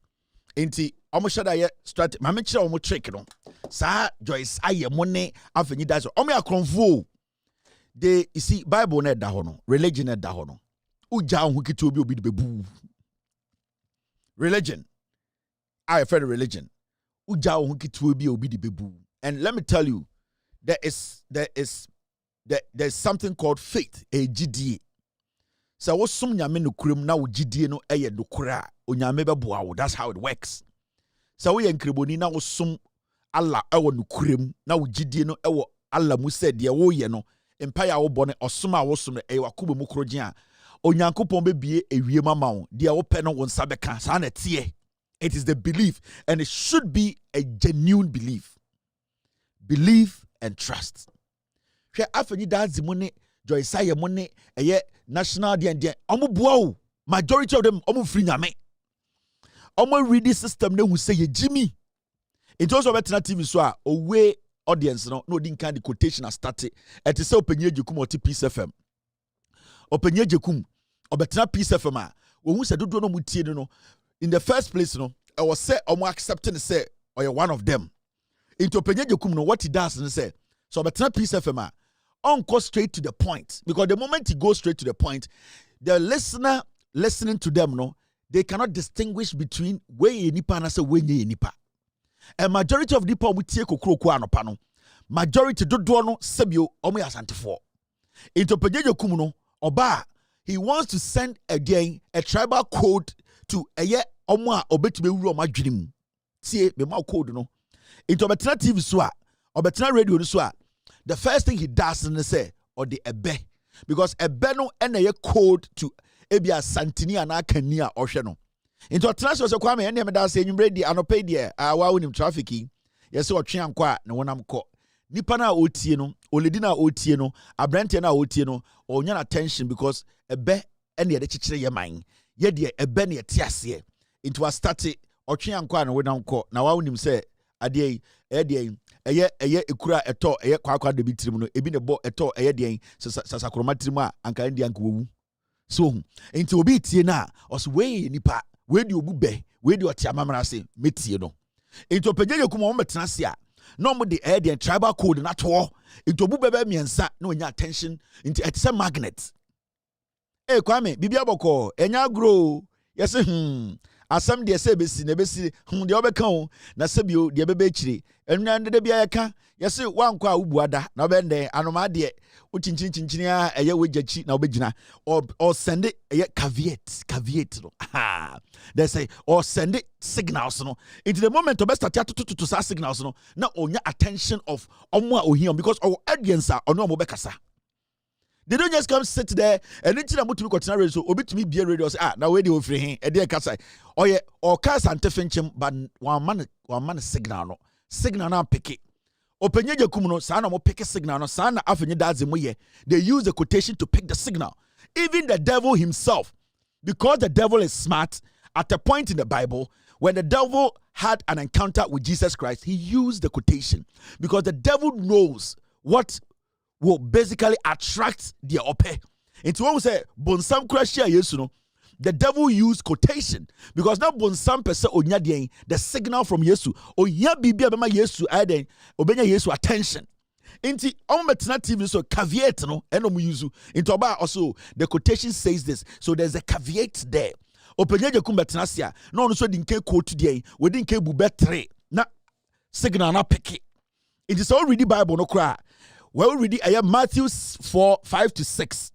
Inti, I'm sure that strat, my mention of trick no. Sa Joyce, I am money avenue dad's. I'm a convo. They you see Bible net da hono, religion net da hono. Uja who to be the boo. Religion. I refer to religion. And let me tell you, there's something called faith, a GDA. So what some nyame no kurim na GDA no eye no kura onyame beboa. That's how it works. So we enkriboni na wo som Allah ewo no kurim na GDA no ewo Allah mu said de wo ye no empire wo bone osoma wo som e wakobe mu kroje a onyankopon bebie ewie mama wo de wo pe no won sabeka sa na tie. It is the belief, and it should be a genuine belief. Belief and trust. Joyce money, national majority of them free nyame. Read this system they will say Jimmy. It also better TV so away audience no didn't kind of quotation has started. It is open jekum or Peace FM. Open jekum or better Peace FM. When we said do no mutie no. In the first place, I was say accepting the say or you're one of them. Into Penyajukum, what he does and say, so but not Peace FM, go straight to the point. Because the moment he goes straight to the point, the listener listening to them, they cannot distinguish between where ye nipa and say where ye nipa. A majority of nipa we take okro no pano. Majority do no sebio omo asante for. Into Penyajukum oba, he wants to send again a tribal code to omo a obetime wuru omo adwenem tie me ma code no into obetena TV so a obetena radio so a the first thing he does is say or the ebe because ebe no na ye code to ebia santini ana kani a ohwe no into otena so kwa me ene me da say nwumre di anope die wa wonim traffic ye se otwe anko a ne wonam kɔ nipa na otie no oledi na otie no abrante na otie no onya na attention because ebe ene ye de kyekere ye man ye de ebe ne yete ase into a start otwe anko an we dan kɔ na wa wonim sɛ ade eye ekura eto eye kwakwa de bitirim no ebi ne bɔ eto eye de sasakroma tirim a anka ndi anka wowu so into obi tie na os we nipa we di obu be we di otia mamra se metie no into pagye kuma mo metena se a no mo de eye de tribal code na to into obu bebe miensa na onya attention into it's a magnet kwame bibia bɔkɔ enya grow yes asam de se besi na besi de obeka o na sebio de bebe chire enwa de bia yeka yes wankɔ a ubuada na obende anoma de uchinchin a eye wejachi na obegina or send it caveat no they say or send it signals no into the moment to start to say signals no na onya attention of omo a ohia because our audience are ono omo bekasa. They don't just come sit there and it's not to be continued. So, obit me be radio. Now where do free him? A dear Casa. Oh, yeah, or Cas and Teffinchim, but one man signal. Signal now pick it. Open your kumuno, sana mo pick a signal, sana after dad's in way. They use the quotation to pick the signal. Even the devil himself, because the devil is smart, at a point in the Bible, when the devil had an encounter with Jesus Christ, he used the quotation because the devil knows what will basically attract their ope. Into what we say, bonsam krashia yesu no. the devil used quotation because now bonsam pese onya den the signal from Yesu onya bibia bema Yesu aden obenya Yesu attention. Inti betna TV so caveat no eno mu use into oba also the quotation says this, so there's a caveat there. Openye kum betna sia no so di nke quote den we di nke bu betre na signal na pick. It is already Bible no cry. Well, read Matthew 4:5-6.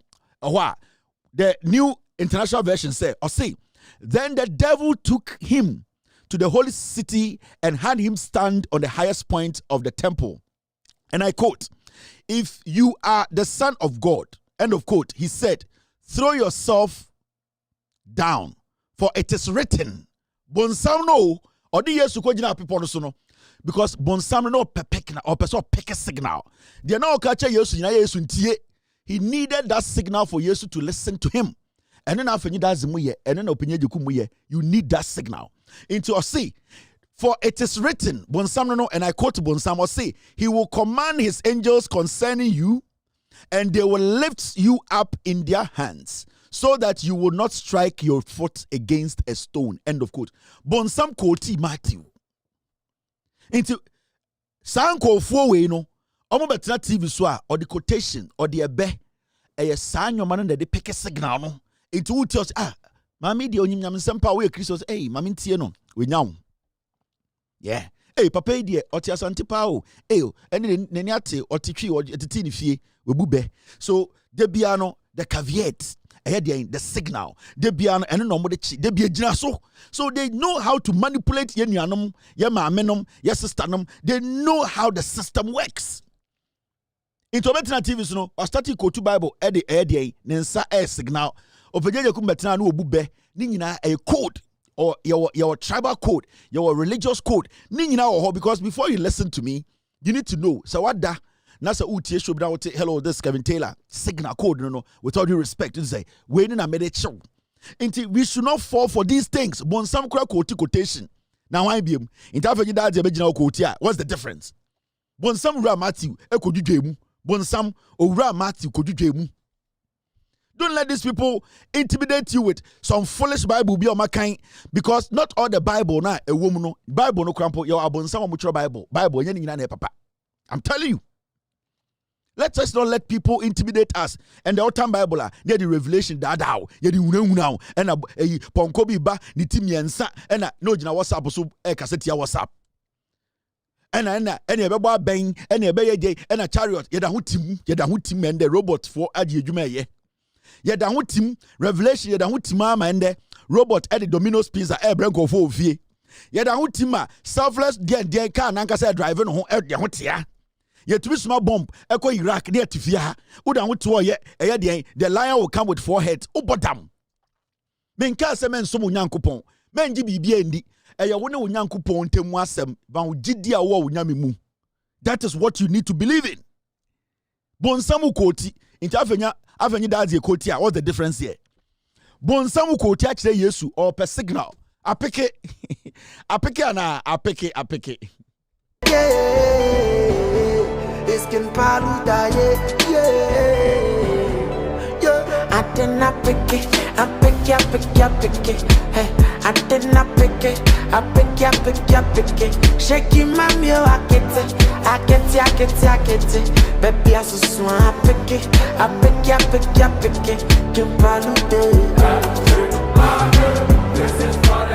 The New International Version says, or say, then the devil took him to the holy city and had him stand on the highest point of the temple. And I quote, if you are the Son of God, end of quote, he said, throw yourself down, for it is written. Bonsam no, or the years to go people no. Because bonsam no pepek na or person pick a signal. They now catch Yesu ntie. He needed that signal for Yesu to listen to him. And then after that's muye, and then opinion you need that signal. Into or see, for it is written, bonsam no, and I quote bonsam or say, he will command his angels concerning you, and they will lift you up in their hands, so that you will not strike your foot against a stone. End of quote. Bonsam quote Matthew. Into sanko fo we no omo betena TV so a or the quotation or the ebe e san nyoma no de pick a signal no into who tells mami de onyim nyam sempa we Christos mami ntie no we nyaw yeah papa de oti asante pa o ene nani ate otitwi otiti ni fie we bube so de bia no the caveat the signal they be an and no more they be a so they know how to manipulate yenuanom ye maamenom ye sisternom. They know how the system works. Into betina TV no or starting go to Bible the nensa signal opeje kum betina no obube ni nyina a code or your tribal code, your religious code ni nyina because before you listen to me you need to know so what da Nasa utie show now hello this Kevin Taylor signal code no with all due respect to say we na made it show. We should not fall for these things. Bonsam kra quotation. Now I be in tafa you that original quote what's the difference? Bonsam ura Matthew e kodudwemu. Bonsam ura Matthew kodudwemu. Don't let these people intimidate you with some foolish Bible be on my kind because not all the Bible na a woman no Bible no crampo your bonsam mucho Bible yen nyina papa. I'm telling you. Let us not let people intimidate us. And the old-time Bible, near the revelation, that how, yet you know, and a ponkobi ba, ni timiansa, and no jina WhatsApp, so a cassette WhatsApp. And a baba bang, and a bay, and a chariot, yet a hootim, and the robot for Adi Jume. Yet a hootim, revelation, yet a hootima, and the robot at the Domino's Pizza, air branco for fee. Yet a hootima, selfless, dear car, Nanka said driving home at the hotia. Yet to small bomb, echo Iraq near Tifia, Udan would to the lion will come with 4 heads, Ubodam. Men cast a man some yankupon, men gibi biendi, a yawuna yankupon temwasem, van jidia wa unyamimu. That is what you need to believe in. Bonsamu koti, into Avenue Dazi Kotia, what's the difference here? Bonsamu koti actually Yesu or per signal. I pick it, I pick it.
Iskin paluda I did not pick it, I pick it, hey, I did not pick it, I pick it, shaking my meal, I get it, baby I so swan, I pick it, Kim paluda. This is for the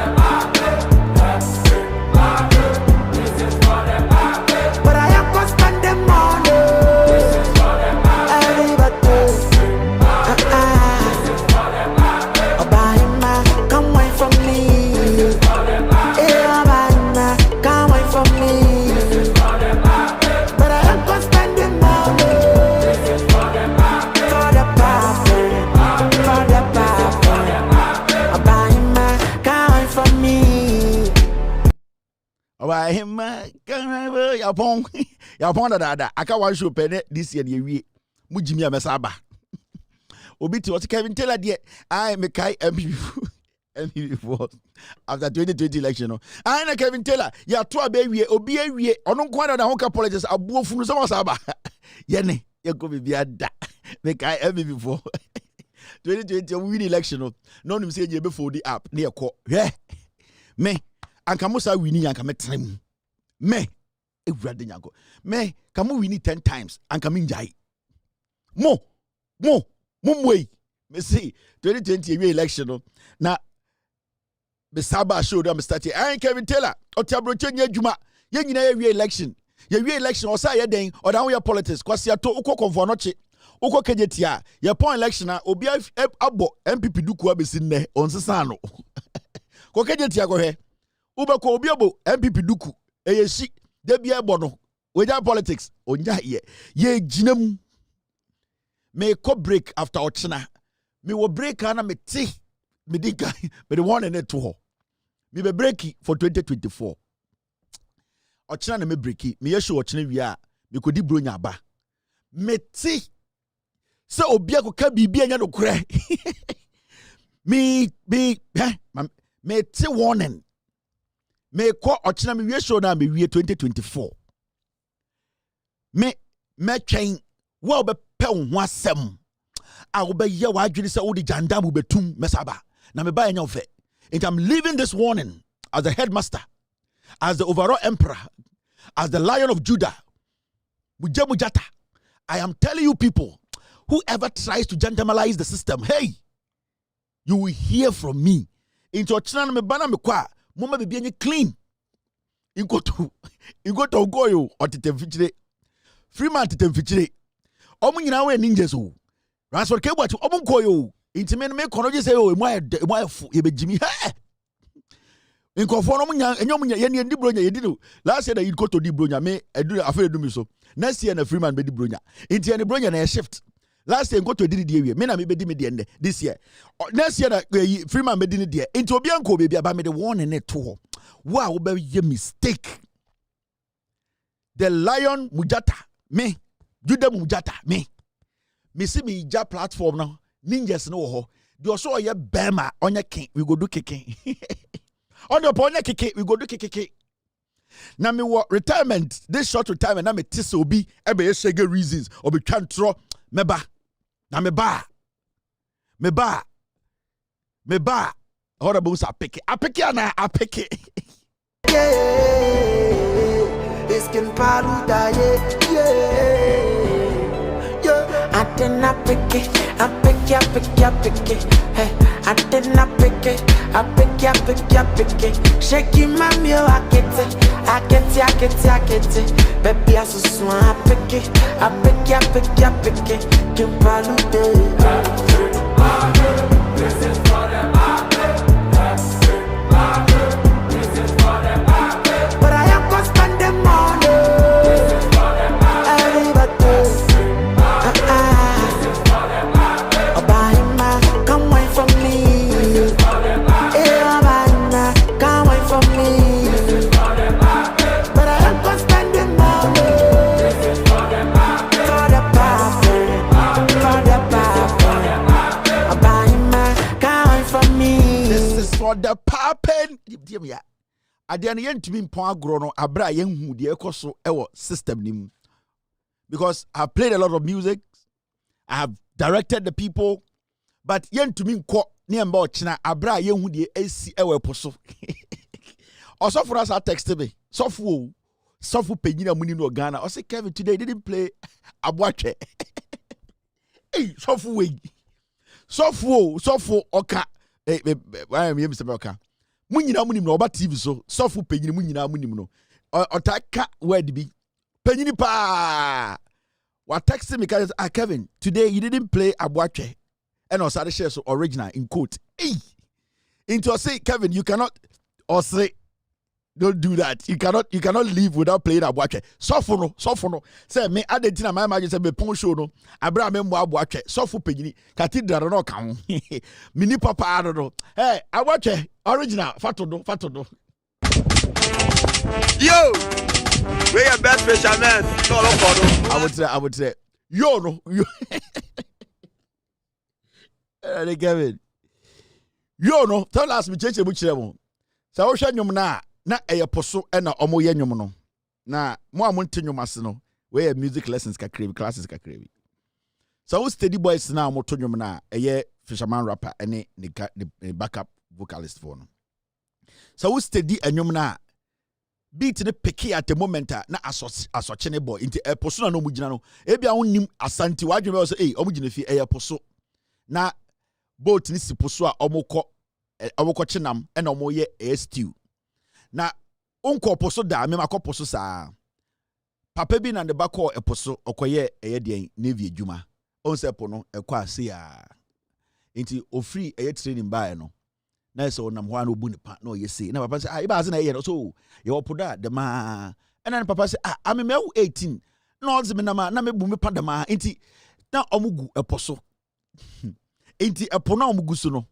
him yapon da aka wan show pene this year ye mujimi amesaba obi ti what Kevin Taylor there I me kai MP4 after 2020 election no I na Kevin Taylor ya to abewie obi awie ono nko da ho ka politics abuofunu so masaba ye ne ye go bibia da me kai MP4 2020 we win election no nim say je be for the app na ekọ me anka mo sa win anka metrem me ewurade nyanko me ka mo win 10 times anka me njai mo mwei me see 2020 we election na be saba show them start I Kevin Taylor otiabroche nya adwuma ye nyina ye we election o say ye den o dan we politics kwase ato ukọ konfo no che ukọ kejetia ye pon election a obi abo MPP duku abesi nne onsesa no ko kejetia ko he ubeko obi abo MPP duku eyesi de bia ebo no weja politics onya ye ginam me ko break after ochina me wo break ana me ti me di guy me the one in it to ho me be breaki for 2024 ochina na me breaki me ye show ochina wi a me ko di bronya ba me ti se obi akoka bibia anya no kure me ti warning me ko ochina me wi show na me wi 2024 me twen wo be pe ho asem a wo be ye wa adwiri se wo di janda mu betum mesaba na me ba enya ofe. And I'm leaving this warning as the headmaster, as the overall emperor, as the Lion of Judah. Mujata. I am telling you people, whoever tries to gentlemanize the system, hey, you will hear from me. Into China me bana me kwa, mama be any clean. You go to go yo or titemfichire. Freeman titemfichire. Omu nyina we ninjas o. Ransford Kebwa to omu koyo. Intimate me kono say oh my ye be Jimmy hey in conform enyom ye ndi bronya ye di last year that you go to di bronya me edu afa edu mi so next year na Freeman be di bronya inti any bronya na shift last year go to di die me na me be di me di ende this year next year that Freeman be di die inti obi anko be aba me the one in it to wow wo be ye mistake the Lion Mujata me Judah Mujata me see me ja platform now ninjas no ho the also ye bema onye king we go do kicking on the onye kicking we go do kicking na me wo retirement this short retirement na me tise obi e be shege reasons obi twantro meba na me ba horrible sa pick ana pick
yeah this can paluda yeah I did not pick it, I pick it, hey, I did not pick it, I pick it, shaking my meal, I get it, baby I so swan, I pick it, Kim Palude. This is for them, but I am gonna spend the money. This is for them,
the papen ya ade na yentumi mpon agro no abra yenhu de ekoso ewo system nim because I've played a lot of music, I have directed the people, but yentumi nko ne mba ochina abra yenhu de esi ewo eposo also for us text me sofu penyina muni no Ghana o say Kevin today didn't play abwache hey sofu oka why am Mr. Belka? Munyina munim no oba TV so sofu penyini munyina munim no otaka word bi penyini pa wa text me cause Kevin today you didn't play abwache and also share so original in quote hey into say Kevin you cannot or say don't do that. You cannot leave without playing abwache. Sofu no. Say me adentina my imagine say me pon show no. Abra me mo abwache. Sofu penyini. Cathedral no kan. Mini papa no. Hey, abwache original. Fatodo.
Yo. We your best fisherman. No.
I would say yo no. Hey Kevin. Yo no. Tell us me cheche mu kire mo. Sa wo hwa nwom na eyeposo na omo ye nwom no na mo amonte nwom ase no we music lessons kakrebi classes kakrebi so we steady boys na mo to nwom na eye fisherman rapper any the backup vocalist for no. So we steady enyom na beat ne picky at the moment na asochene boy into a poso no mugina no ebia wonnim asanti wadwe be say omugina fi poso na boat ni siposo a omokọ chenam e na omoye stew na onko poso da me makọ poso saa papa bi na ne bakọ eposo okoye den navy adwuma onse po no ekọ ase ya nti ofri training bae no na so nam ho an obu ne pa na oyese na papa say iba ase na no so ye opoda de ma na papa say ame me 18 na ozi me na me bu me pa de ma nti na omugu eposo nti epo na omugu so no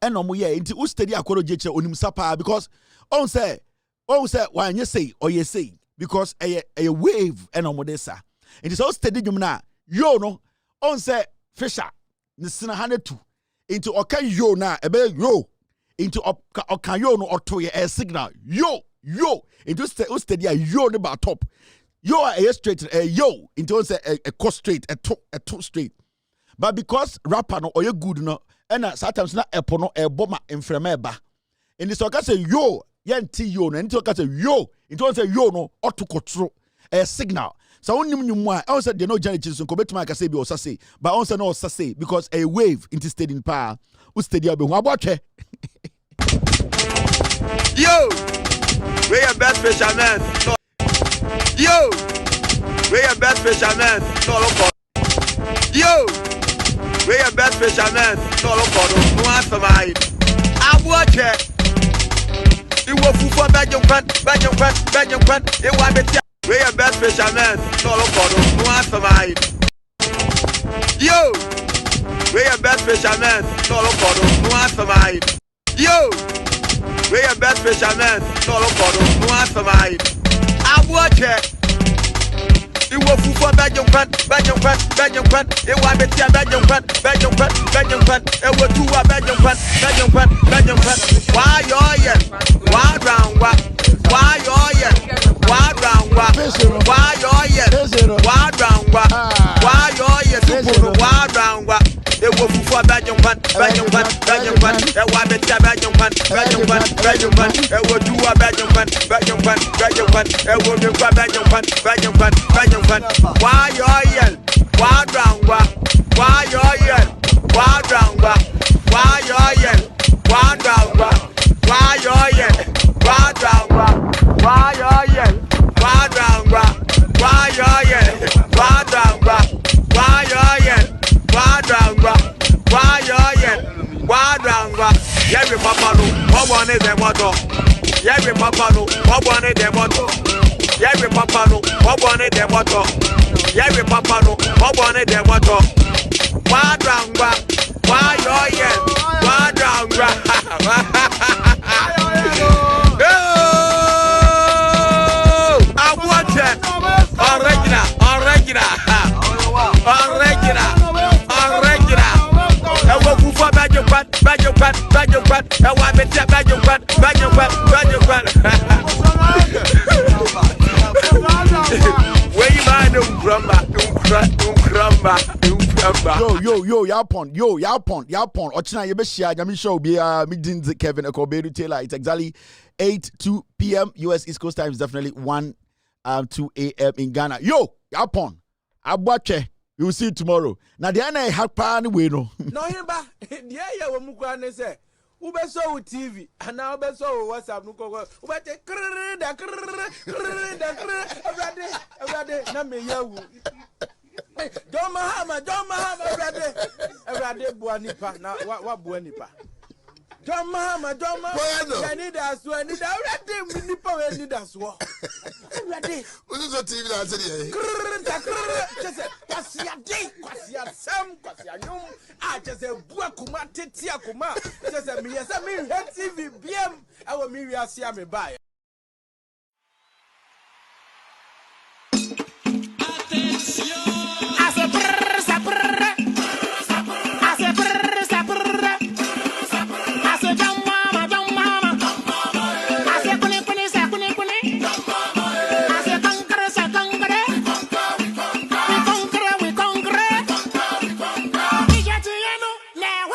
na omoye nti u study akoro jeche onim sapa because on say wan you say or you say because a wave and omodesa nti so study dwum na yo no on say fisher ni sina 102 nti oka yo na ebe yo into oka yo no oto ye a signal yo into study a yo ne ba top yo a straight yo into say a cost straight a two straight but because rapper no oye good no and sometimes na epo no e boma enfrema ba in this oka say yo yenti yo no into oka say yo into say yo no oto control a signal so onim nyum a I say they no jani chinso ko betuma ka say bi osa say but on say no osa say because a wave into stadium pa u stadium be ho abotwe
yo we are best fisherman yo we are best fisherman no look yo we are best fisherman no look no answer my abotwe iwo fufu bajum kwan e wa betia we are best fisherman no look no answer my yo we are best fisherman no look no answer my yo we are best fisherman no look no answer my abotwe iwo fufu bajum kwan e wa betia bajum kwan e wo tuwa bajum kwan why yo yeah why round why yo yeah why round why yo yeah why round why yo yeah super why round e wo fufu bajum kwan e wa betia bajum kwan e wo tuwa bajum kwan e wo me kwa bajum kwan why yo yeah why round why yo yeah why round why yo yeah why round why yo yeah why round why yo yeah why round why yo yeah why round why yo yeah why round why yo yeah why round yeah we papa no what one is the motor yeah we papa no what one is the motor yeah we papa no what one is the motor yeah we papa no what one is the motor why round why yo yeah why round
Yo, yapon. Ochina yebeshia nyami show be meetings Kevin Ekobedu Taylor. It's exactly 8-2 p.m. US East Coast time is definitely 1-2 a.m. in Ghana. Yo, yapon. Abwache. We will see you tomorrow. Now the ana hakpa ni we no.
No himba. Yeah, we mukwa ne say. Ube so TV and now ube so WhatsApp no ko. Ube te everyday na me yawu. Don't mahama, everyday buanipa na wa buanipa. Don't mahama. I need us to need everyday nipa we need us wo. Everyday.
Who's on TV that said
just kwasia sam kwasia nyum a just bua kuma tetia kuma just me yes me TV biem awo me wiase me buy.
Now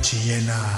Chiena.